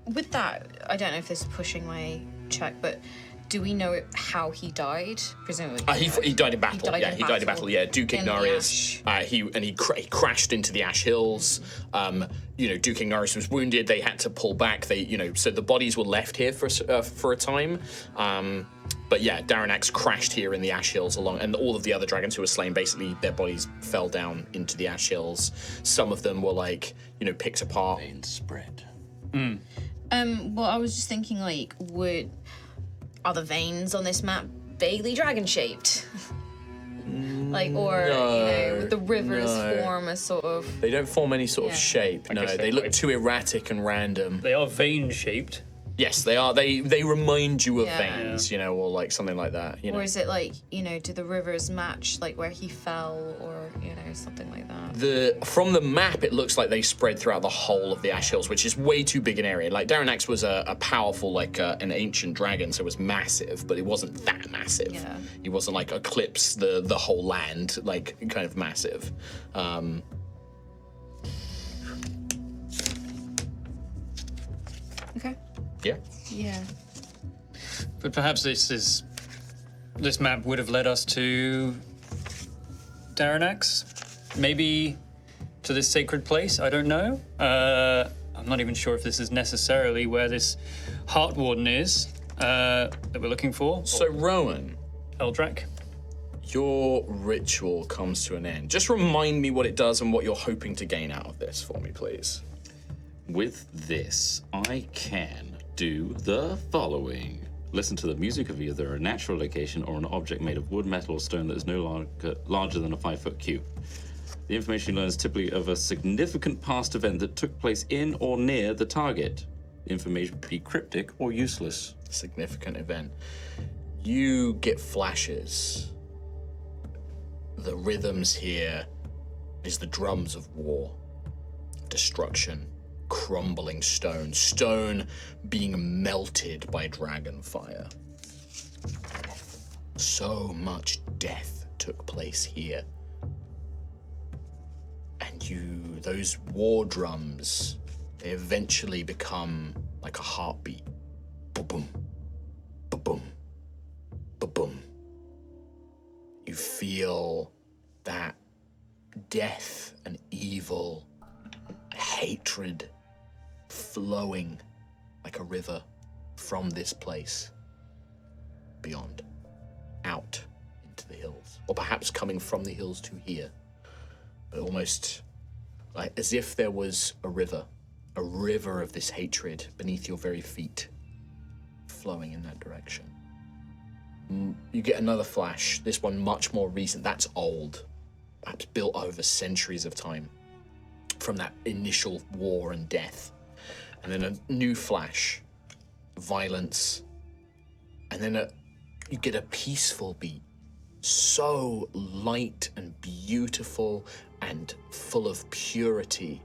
With that, I don't know if this is pushing my check, but do we know how he died? Presumably. He died in battle. He died in battle. Yeah, Duke In the Ignaris. He crashed into the Ash Hills. Duke Ignaris was wounded. They had to pull back. So the bodies were left here for a time. But yeah, Daranax crashed here in the Ash Hills and all of the other dragons who were slain, basically their bodies fell down into the Ash Hills. Some of them were picked apart. And spread. Well, I was just thinking, are the veins on this map vaguely dragon-shaped? Would the rivers form a sort of... They don't form any sort of shape. No, they look too erratic and random. They are vein-shaped. Yes, they are. They remind you of veins, or something like that. Or is it do the rivers match where he fell, or something like that? From the map, it looks like they spread throughout the whole of the Ash Hills, which is way too big an area. Daranax was a powerful, an ancient dragon, so it was massive, but it wasn't that massive. Yeah. He wasn't eclipse the whole land, kind of massive. Okay. Yeah. Yeah. But perhaps this map would have led us to Daranax, maybe to this sacred place. I don't know. I'm not even sure if this is necessarily where this Heart Warden is that we're looking for. So Rowan, Eldrak, your ritual comes to an end. Just remind me what it does and what you're hoping to gain out of this for me, please. With this, I can do the following. Listen to the music of either a natural location or an object made of wood, metal, or stone that is no larger than a 5-foot cube. The information you learn is typically of a significant past event that took place in or near the target. The information could be cryptic or useless. Significant event. You get flashes. The rhythms here is the drums of war, destruction, crumbling stone being melted by dragon fire. So much death took place here. And those war drums, they eventually become like a heartbeat. Ba-boom, ba-boom, ba-boom. You feel that death and evil, hatred flowing like a river from this place beyond, out into the hills, or perhaps coming from the hills to here, but almost like as if there was a river of this hatred beneath your very feet, flowing in that direction. You get another flash, this one much more recent. That's old, perhaps built over centuries of time from that initial war and death. And then a new flash, violence, and then you get a peaceful beat, so light and beautiful and full of purity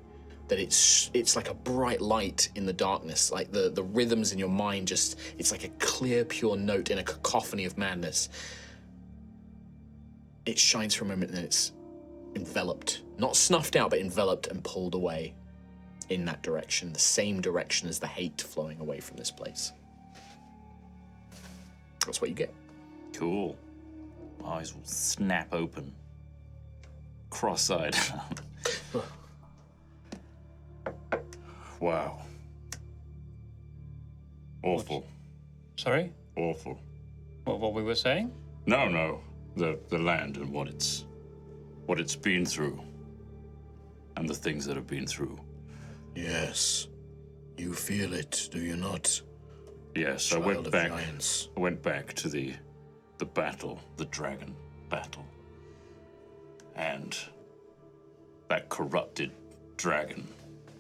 that it's like a bright light in the darkness. Like the rhythms in your mind, it's like a clear, pure note in a cacophony of madness. It shines for a moment and then it's enveloped, not snuffed out, but enveloped and pulled away in that direction, the same direction as the hate flowing away from this place. That's what you get. Cool. Eyes will snap open. Cross-eyed. Wow. Awful. sorry? Awful. What we were saying? No. The land and what it's been through. And the things that have been through. Yes. You feel it, do you not? Yes, Child I went of back. giants. I went back to the the battle, the dragon battle. And that corrupted dragon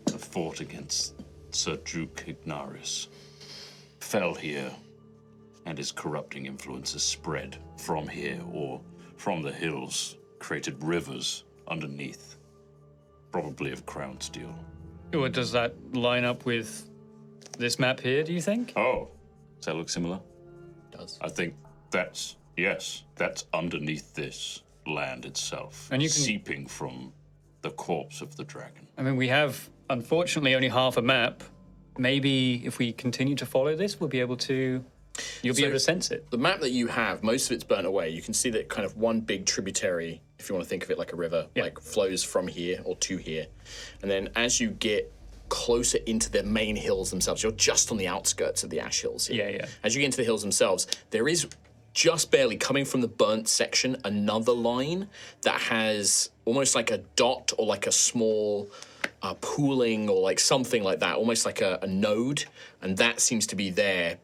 that fought against Sir Duke Ignaris fell here, and his corrupting influences spread from here or from the hills, created rivers underneath, probably of Crownsteel. Or does that line up with this map here, do you think? Oh, does that look similar? Does. I think that's underneath this land itself, And you can- seeping from the corpse of the dragon. I mean, we have, unfortunately, only half a map. Maybe if we continue to follow this, we'll be able to... You'll be able to sense it. The map that you have, most of it's burnt away. You can see that kind of one big tributary, if you want to think of it like a river, like flows from here or to here. And then as you get closer into the main hills themselves, you're just on the outskirts of the Ash Hills here. Yeah. As you get into the hills themselves, there is just barely coming from the burnt section another line that has almost like a dot or like a small pooling or like something like that, almost like a node, and that seems to be there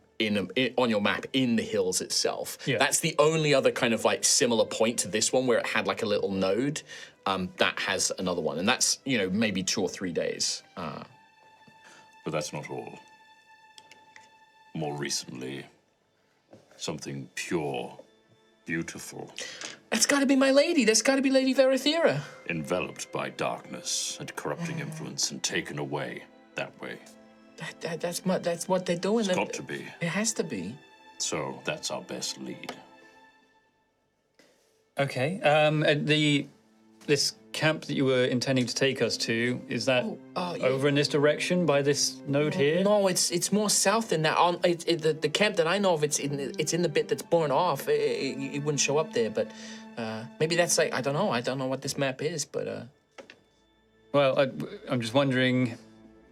on your map in the hills itself. Yeah. That's the only other kind of like similar point to this one where it had like a little node that has another one, and that's maybe 2 or 3 days. But that's not all. More recently, something pure, beautiful, That's got to be my lady. That's got to be Lady Verathera. enveloped by darkness and corrupting influence and taken away that way. That's what they're doing. It's got to be. It has to be. So that's our best lead. Okay. This camp that you were intending to take us to, is that over in this direction by this node here? No, it's more south than that. The camp that I know of, it's in the bit that's born off. It wouldn't show up there, but maybe that's like I don't know what this map is, but. Well, I'm just wondering,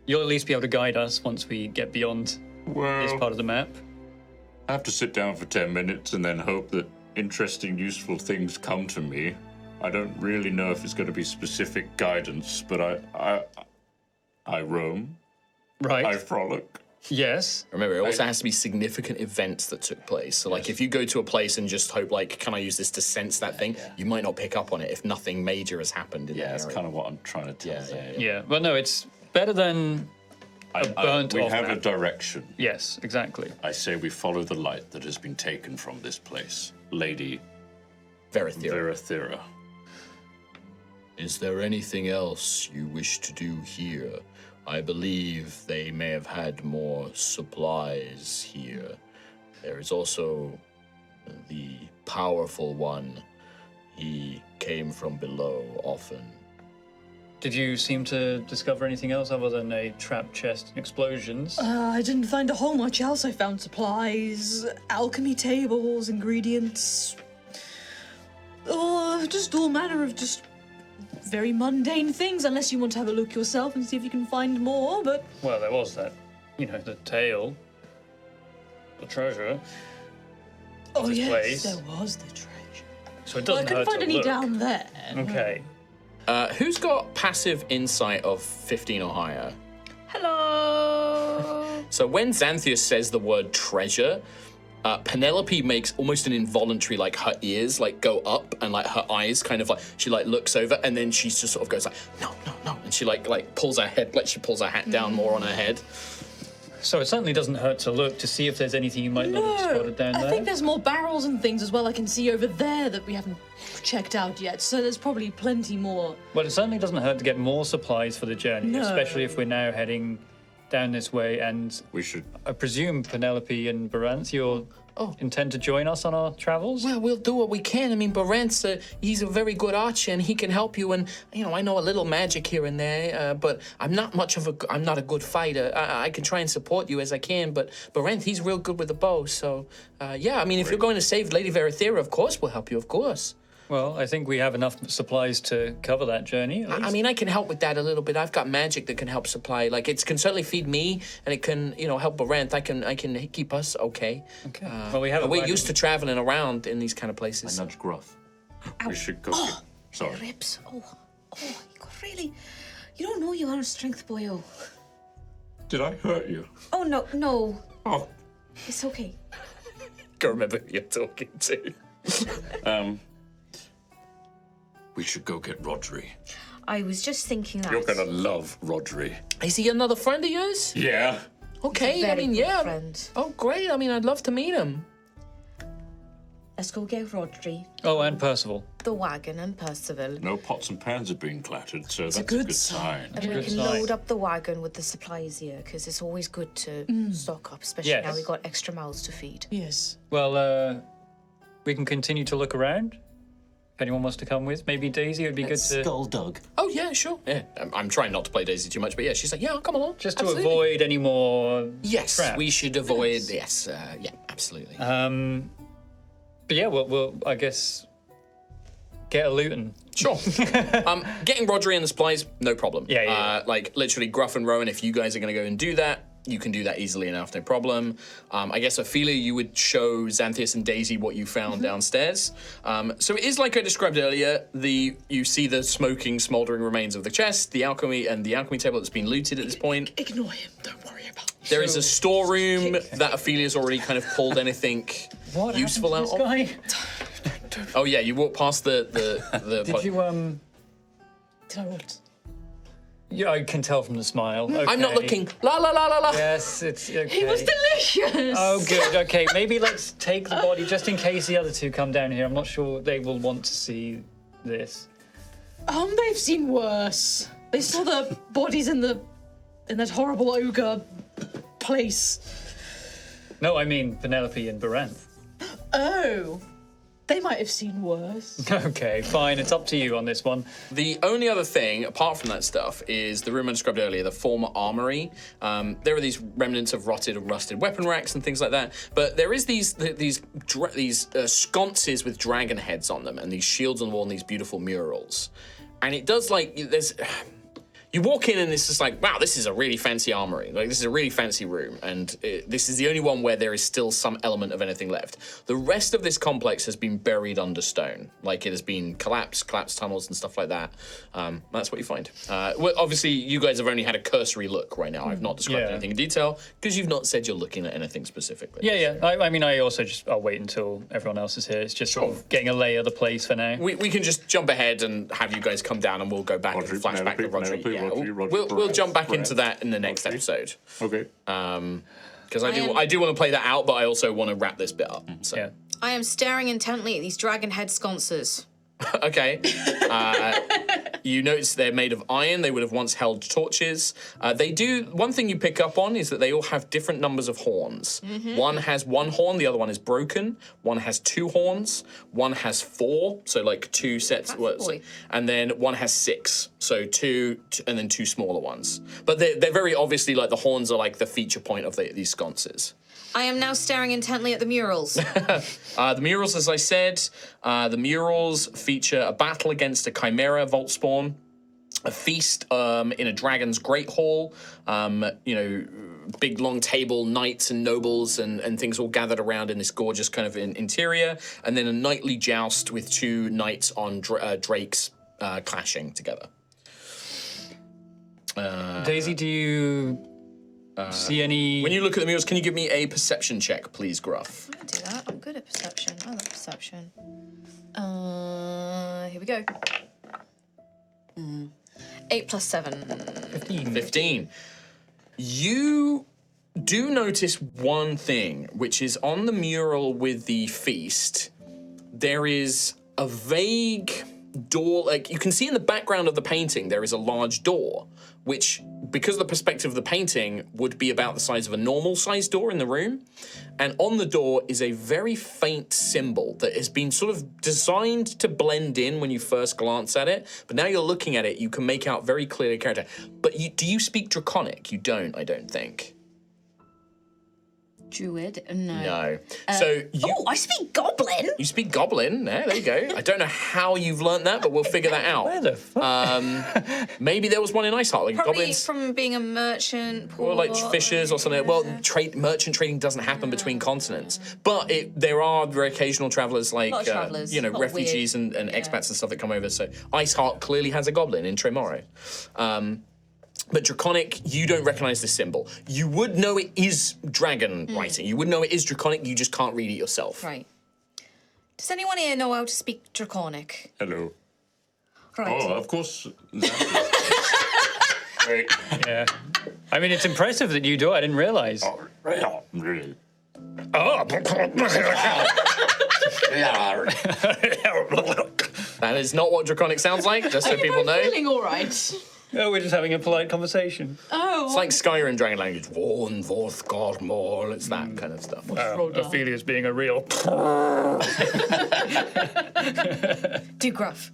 you'll at least be able to guide us once we get beyond this Well, part of the map. I have to sit down for 10 minutes and then hope that interesting, useful things come to me. I don't really know if it's going to be specific guidance, but I roam. Right. I frolic. Yes. Remember, it also has to be significant events that took place. So, like, if you go to a place and just hope, like, can I use this to sense that thing? You might not pick up on it if nothing major has happened in that That's area. kind of what I'm trying to tell there. Yeah. Well, no, it's better than burnt we off have a map. direction. Yes, exactly. I say we follow the light that has been taken from this place. Lady Verathera. Verathera. Is there anything else you wish to do here? I believe they may have had more supplies here. There is also the powerful one. He came from below often. Did you seem to discover anything else other than a trap chest and explosions? I didn't find a whole much else. I found supplies, alchemy tables, ingredients. Just all manner of just very mundane things, unless you want to have a look yourself and see if you can find more, but... Well, there was that, the tail, the treasure. Oh, this yes, place. there was the treasure. So it Well, I doesn't couldn't hurt find to any look. down there. Okay. Who's got passive insight of 15 or higher? Hello. So when Xantheus says the word treasure, Penelope makes almost an involuntary, like her ears like go up and like her eyes kind of like, she like looks over and then she just sort of goes like, no. And she like pulls her head, like she pulls her hat down more on her head. So it certainly doesn't hurt to look to see if there's anything you might not have spotted down there. I think there's more barrels and things as well I can see over there that we haven't checked out yet, so there's probably plenty more. Well, it certainly doesn't hurt to get more supplies for the journey, No. especially if we're now heading down this way. And We should. I presume Penelope and Baranth, you'll intend to join us on our travels? Well, we'll do what we can. I mean, Barentz, he's a very good archer and he can help you. And, I know a little magic here and there, but I'm not a good fighter. I can try and support you as I can, but Barentz, he's real good with the bow. So, if you're going to save Lady Verathera, of course we'll help you, of course. Well, I think we have enough supplies to cover that journey. At least. I can help with that a little bit. I've got magic that can help supply. Like, it can certainly feed me, and it can, help Baranth. I can keep us okay. Okay. Well, we have. a We're wagon. used to traveling around in these kind of places. I nudge Gruff. We should go. Sorry. Ribs. Oh, you got really... You don't know you are a strength boyo. Did I hurt you? Oh, no. Oh, It's okay. Go remember who you're talking to. We should go get Rodri. I was just thinking that. You're gonna love Rodri. Is he another friend of yours? Yeah. Okay, Very I mean, good yeah. friend. Oh, great. I mean, I'd love to meet him. Let's go get Rodri, Oh, and Percival. the wagon, and Percival. No pots and pans are being clattered, so that's a good good sign. And we Good can sign. load up the wagon with the supplies here, because it's always good to stock up, especially Yes. now we've got extra mouths to feed. Yes. Well, we can continue to look around. If anyone wants to come with, maybe Daisy, it would be good to... Skulldug. Oh, yeah, sure. Yeah, I'm trying not to play Daisy too much, but yeah, she's like, yeah, I'll come along. Just to Absolutely. avoid any more Yes, traps. we should avoid, yes, yeah, absolutely. But yeah, we'll I guess, get a Luton. Sure. Getting Rodri and the supplies, no problem. Yeah. Like, literally, Gruff and Rowan, if you guys are going to go and do that, you can do that easily enough, no problem. I guess, Ophelia, you would show Xantheus and Daisy what you found downstairs. So it is like I described earlier, you see the smoking, smouldering remains of the chest, the alchemy table that's been looted at this point. Ignore him. Don't worry about it. There is a storeroom that Ophelia's already kind of pulled anything What useful out happened to of. this guy? Oh, yeah, you walk past the Did you, Did I what? Yeah, I can tell from the smile. Okay. I'm not looking. La la la la la. Yes, it's okay. He was delicious. Oh, good. Okay, maybe let's take the body just in case the other two come down here. I'm not sure they will want to see this. They've seen worse. They saw the bodies in that horrible ogre place. No, I mean Penelope and Baranth. Oh, they might have seen worse. Okay, fine. It's up to you on this one. The only other thing, apart from that stuff, is the room I described earlier, the former armory. There are these remnants of rotted and rusted weapon racks and things like that. But there is these sconces with dragon heads on them, and these shields on the wall, and these beautiful murals. And it does you walk in and it's just like, wow, this is a really fancy armory. Like, this is a really fancy room. And this is the only one where there is still some element of anything left. The rest of this complex has been buried under stone. Like, it has been collapsed tunnels and stuff like that. That's what you find. Well, obviously, you guys have only had a cursory look right now. I've not described Yeah. anything in detail because you've not said you're looking at anything specifically. Yeah. I mean, I'll wait until everyone else is here. It's just sort of getting a lay of the place for now. We can just jump ahead and have you guys come down and we'll go back and Rodri, flash back to Penelope, Rodri. Penelope, Yeah, Rodri, we'll Rodri, jump back Rodri. into that in the next episode. Okay. Because I do want to play that out, but I also want to wrap this bit up. So. Yeah. I am staring intently at these dragon head sconces. Okay. You notice they're made of iron. They would have once held torches. One thing you pick up on is that they all have different numbers of horns. One has one horn, the other one is broken. One has two horns. One has four, so like two sets. Boy. And then one has six, so two, and then two smaller ones. But they're very obviously like the horns are like the feature point of these sconces. I am now staring intently at the murals. The murals, as I said, the murals feature a battle against a chimera vault spawn, a feast in a dragon's great hall, big long table, knights and nobles and things all gathered around in this gorgeous kind of interior, and then a knightly joust with two knights on drakes clashing together. Daisy, do you see any... When you look at the murals, can you give me a perception check, please, Gruff? I can do that. I'm good at perception. I love perception. Here we go. 8 plus 7. 15. You do notice one thing, which is on the mural with the feast, there is a vague door. Like, you can see in the background of the painting, there is a large door, which, because of the perspective of the painting, would be about the size of a normal-sized door in the room. And on the door is a very faint symbol that has been sort of designed to blend in when you first glance at it. But now you're looking at it, you can make out very clearly a character. But do you speak Draconic? You don't, I don't think. Druid? No. No. So you... Oh, I speak Goblin! You speak Goblin. Yeah, there you go. I don't know how you've learnt that, but we'll figure that out. Where the fuck? Maybe there was one in Iceheart. Like Probably goblins, from being a merchant. or like fishers or something. Well, merchant trading doesn't happen between continents, but there are occasional travellers like lot of travellers. Not refugees and expats and stuff that come over. So Iceheart clearly has a goblin in Tremoro. But Draconic, you don't recognize the symbol. You would know it is dragon writing. You would know it is Draconic, you just can't read it yourself. Right. Does anyone here know how to speak Draconic? Hello. Right. Oh, of course. Wait. Yeah. I mean, it's impressive that you do. I didn't realize. Really? That is not what Draconic sounds like, just so people know. Feeling all right. Oh, we're just having a polite conversation. Oh. It's like Skyrim dragon language. Warn forth God more. It's that kind of stuff. Ophelia's being a real. Do gruff.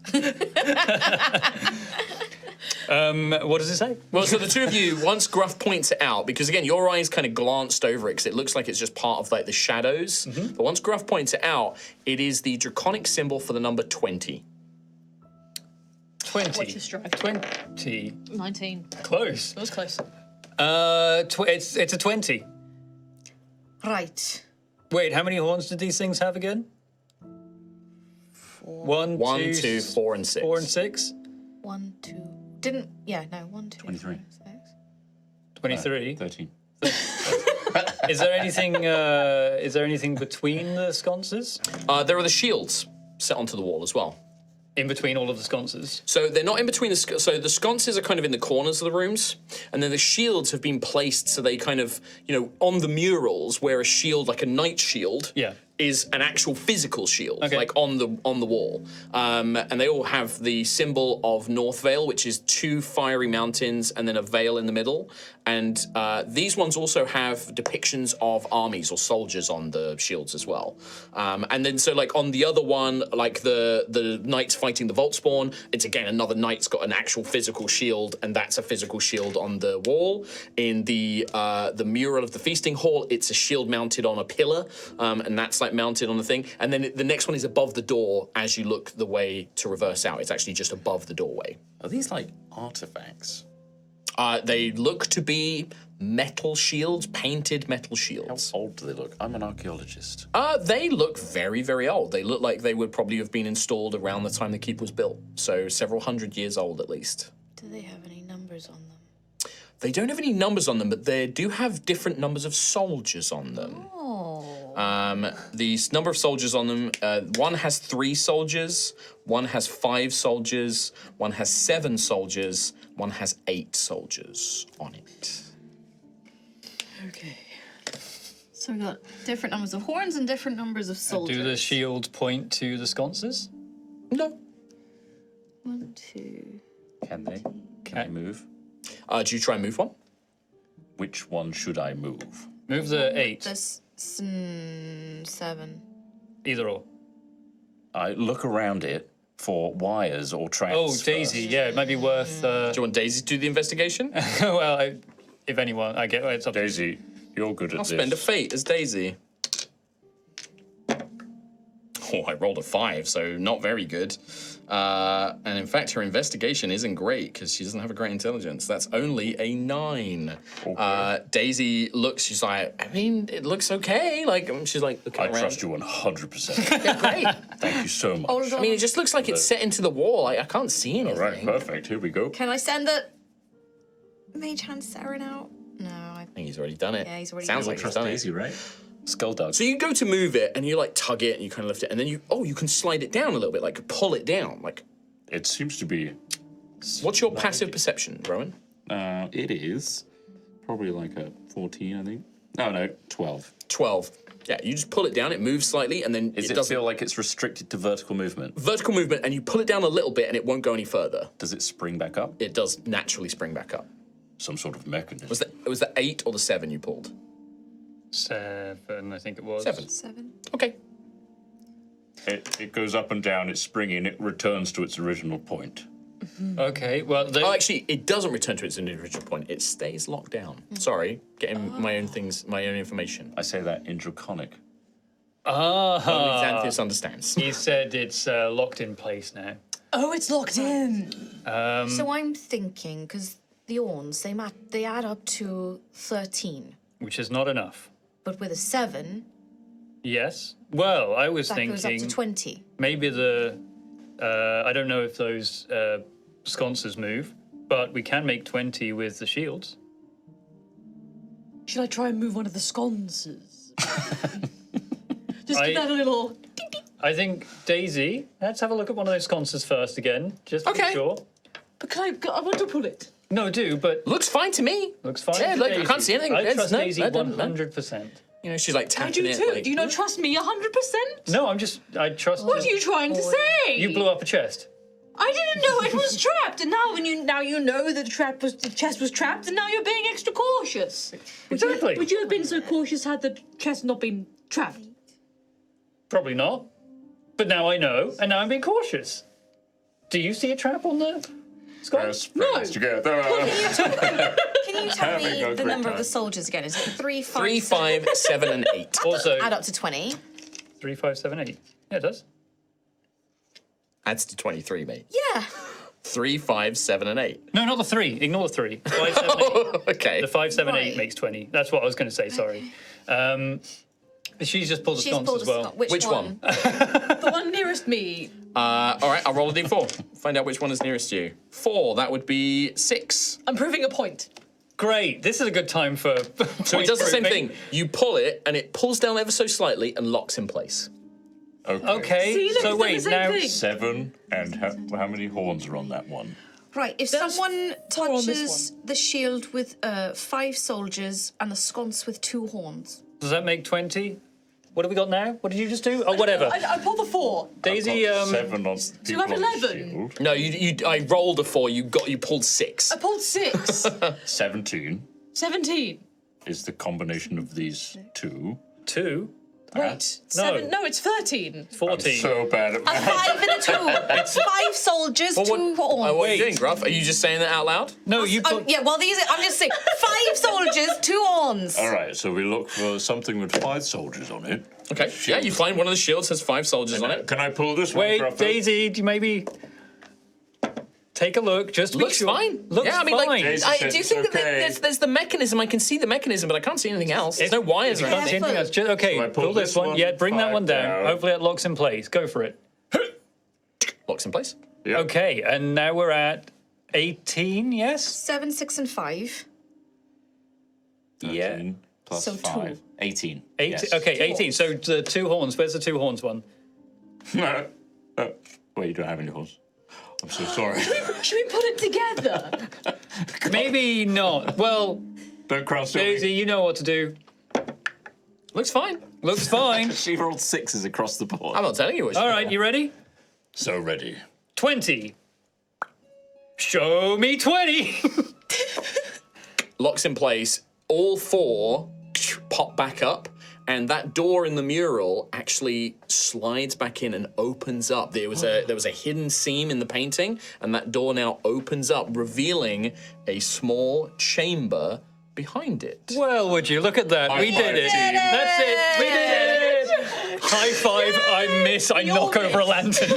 What does it say? Well, so the two of you, once Gruff points it out, because again, your eyes kind of glanced over it because it looks like it's just part of like the shadows. But once Gruff points it out, it is the Draconic symbol for the number 20. 20. What's your strive? 20. 19. Close. That was close. It's a 20. Right. Wait, how many horns did these things have again? 1, 2, 4, and 6. 4 and 6? 1, 2. Didn't. Yeah, no. 1, 2. 23. 4, 6. 23. 13. Is there anything between the sconces? There are the shields set onto the wall as well. In between all of the sconces? So they're not in between the so the sconces are kind of in the corners of the rooms, and then the shields have been placed so they kind of, you know, on the murals where a shield, like a knight shield, is an actual physical shield, like on the wall. And they all have the symbol of North Vale, which is 2 fiery mountains and then a vale in the middle. And these ones also have depictions of armies or soldiers on the shields as well. And then so like on the other one, like the knights fighting the Voltspawn, it's again another knight's got an actual physical shield, and that's a physical shield on the wall. In the mural of the feasting hall, it's a shield mounted on a pillar, and that's like mounted on the thing. And then the next one is above the door as you look the way to reverse out. It's actually just above the doorway. Are these like artifacts? They look to be metal shields, painted metal How shields. old do they look? I'm an archaeologist. They look very, very old. They look like they would probably have been installed around the time the keep was built. So several hundred years old at least. Do they have any numbers on them? They don't have any numbers on them, but they do have different numbers of soldiers on them. Oh. The number of soldiers on them, one has 3 soldiers, one has 5 soldiers, one has 7 soldiers, one has 8 soldiers on it. Okay. So we got different numbers of horns and different numbers of soldiers. Do the shields point to the sconces? No. 1, 2. Can they? Can they move? Do you try and move one? Which one should I move? Move the 8. This 7. Either or. I look around it for wires or traps. Oh, Daisy. Yeah, it might be worth. Do you want Daisy to do the investigation? Well, if anyone, I get it's up. Daisy, you're good at I'll this. spend a fate as Daisy. Oh, I rolled a 5, so not very good. And in fact, her investigation isn't great because she doesn't have a great intelligence. That's only a 9. Okay. Daisy looks, she's like, I mean, it looks okay. Like, she's like, looking I around. trust you 100%. Yeah, great. Thank you so much. I mean, it just looks like it's set into the wall. I can't see anything. All right, perfect. Here we go. Can I send the Mage Hand Saren out? No, I I think he's already done it. Yeah, he's already Sounds done like it. he's done Daisy, it. right? Skulldug. So you go to move it, and you like tug it, and you kind of lift it, and then you can slide it down a little bit, like pull it down. Like, It seems to be. what's your passive perception, Rowan? It is probably like a 14, I think. No, 12. 12. Yeah, you just pull it down, it moves slightly, and then Does it it doesn't. feel like it's restricted to vertical movement? Vertical movement, and you pull it down a little bit, and it won't go any further. Does it spring back up? It does naturally spring back up. Some sort of mechanism. Was the 8 or the 7 you pulled? 7, I think it was. 7. Okay. It goes up and down, it's springing, it returns to its original point. Okay, well, Oh, actually, it doesn't return to its original point. It stays locked down. Sorry, getting my own things, my own information. I say that in Draconic. Only Xantheus understands. he said it's locked in place now. Oh, it's locked in. So I'm thinking, because the Orns, they add up to 13. Which is not enough. But with a 7, Yes. Well, I was that goes up thinking to 20. maybe I don't know if those sconces move, but we can make 20 with the shields. Should I try and move one of the sconces? Just give that a little... I think, Daisy, let's have a look at one of those sconces first again, just to be Okay. sure. But I want to pull it. No, do, but Looks fine to me. looks fine. Yeah, to like, I Daisy. can't see anything. I It's- trust no, Daisy I don't know. 100%. You know, she's like I tapping do it. too. Like, Do you not trust me 100%? No, I trust What are you trying to say? You blew up a chest. I didn't know it was trapped, and now you know that the chest was trapped, and now you're being extra cautious. Exactly. Would you have been so cautious had the chest not been trapped? Probably not. But now I know, and now I'm being cautious. Do you see a trap on the sconce? Friends together. Can you tell Having me a the great number of time. the soldiers again? Is it 3, 5, 3, 5, 7, and 8. Also, Add up to 20. 3, 5, 7, 8. Yeah, it does. Adds to 23, mate. Yeah. 3, 5, 7, and 8. No, not the 3. Ignore the 3. 5, 7, 8. Okay. The 5, 7, 8 Right. makes 20. That's what I was going to say, sorry. She's just pulled a She's sconce pulled as a well. sconce. Which one? The one nearest me. All right, I'll roll a d4. Find out which one is nearest you. 4, that would be 6. I'm proving a point. Great. This is a good time for. So it does the same thing. You pull it, and it pulls down ever so slightly and locks in place. Okay. See, look, so it's done wait, the same now. thing. 7, and how many horns are on that one? Right, if There's someone 4 on this touches the shield with 5 soldiers and the sconce with 2 horns. Does that make 20? What have we got now? What did you just do? Oh, whatever. I pulled the 4. Daisy, 7 on you have people on the 11. shield. No, I rolled a 4. You pulled 6. I pulled 6. 17 17. is the combination of these two. 2, Wait. 7. No, it's 13. 14. So bad at A math. 5 and a 2. It's 5 soldiers, 2 horns. What are you doing, Gruff? Are you just saying that out loud? No, you Oh, put. yeah, well, I'm just saying 5 soldiers, 2 horns. All right, so we look for something with 5 soldiers on it. Okay. Yeah, you find one of the shields has 5 soldiers on it. Can I pull this Wait, one? Gruffer? Daisy, do you maybe take a look just to be Looks sure? fine. Looks Yeah, I mean, fine. like, Daisy I says do it's think that okay. there's the mechanism. I can see the mechanism, but I can't see anything else. There's no wires You or can't see anything. anything else. Just, okay, So I pull pull this this one. one, Yeah, bring that 5 one down. down. Hopefully it locks in place. Go for it. Locks in place. Yep. Okay, and now we're at 18, yes? 7, 6, and 5. 13 plus So 5. 18. 18. Yes. Okay, 18. So the 2 horns. Where's the 2 horns one? Wait, you don't have any horns. I'm so sorry. Should we put it together? Maybe not. Well, Don't Crownsteel Daisy, me. you know what to do. Looks fine. Looks fine. She rolled 6s across the board. I'm not telling you what. All right, you ready? So ready. 20. Show me 20. Locks in place. All 4 pop back up, and that door in the mural actually slides back in and opens up. There was a hidden seam in the painting, and that door now opens up, revealing a small chamber behind it. Well, would you look at that? We did it. team. That's it. We did it. High five. I miss. I knock over a lantern.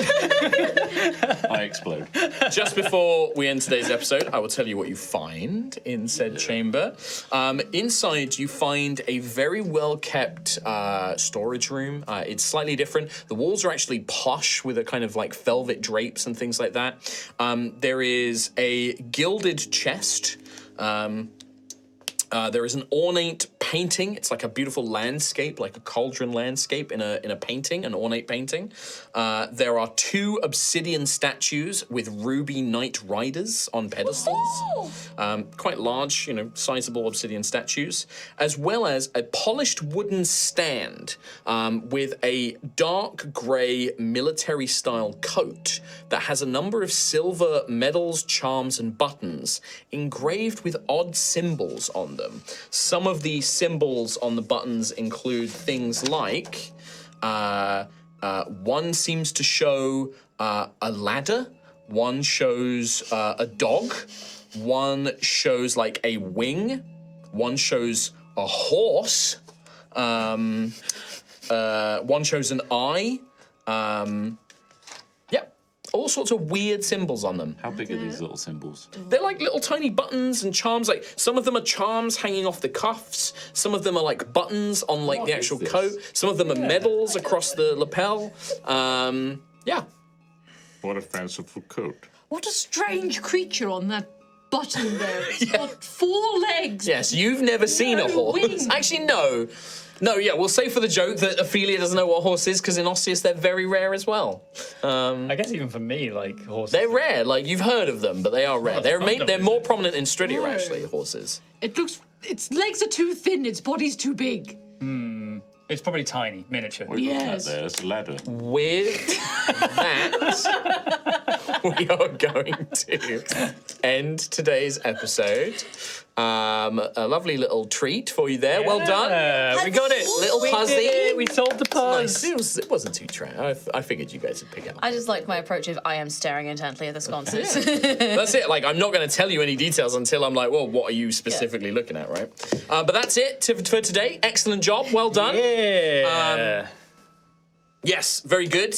I explode. Just before we end today's episode, I will tell you what you find in said chamber. Inside, you find a very well-kept storage room. It's slightly different. The walls are actually plush with a kind of like velvet drapes and things like that. There is a gilded chest. There is an ornate painting. It's like a beautiful landscape, like a cauldron landscape in a painting, an ornate painting. There are 2 obsidian statues with ruby knight riders on pedestals. Quite large, sizable obsidian statues, as well as a polished wooden stand with a dark grey military-style coat that has a number of silver medals, charms, and buttons engraved with odd symbols on them. Some of the symbols on the buttons include things like one seems to show a ladder, one shows a dog, one shows like a wing, one shows a horse, one shows an eye. All sorts of weird symbols on them. How big are these little symbols? They're like little tiny buttons and charms. Like some of them are charms hanging off the cuffs. Some of them are like buttons on like the actual coat. Some of them are medals across the lapel. What a fanciful coat. What a strange creature on that button there. It's got 4 legs. Yes, you've never seen a horse. wings. Actually, no. No, yeah, we'll say for the joke that Ophelia doesn't know what a horse is because in Osseous they're very rare as well. I guess even for me, like horses. They're rare. Like you've heard of them, but they are rare. They're more prominent in Stridia No. actually. Horses. Its legs are too thin, its body's too big. It's probably tiny, miniature. Yes. There's a ladder. With that, we are going to end today's episode. A lovely little treat for you there. Well done. We got it. Little puzzly. We solved the Nice. puzzle. It wasn't too trash. I figured you guys would pick it up. I just like my approach of I am staring intently at the sconces. That's it. Like, I'm not going to tell you any details until I'm like, well, what are you specifically looking at, right? But that's it for today. Excellent job. Well done. Yeah. Yes, very good.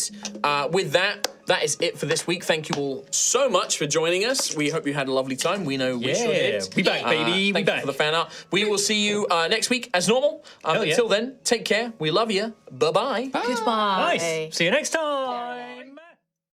With that is it for this week. Thank you all so much for joining us. We hope you had a lovely time. We know we sure did. We back, baby. Thank you for the fan art. We will see you next week as normal. Hell yeah. Until then, take care. We love you. Bye-bye. Goodbye. Nice. See you next time.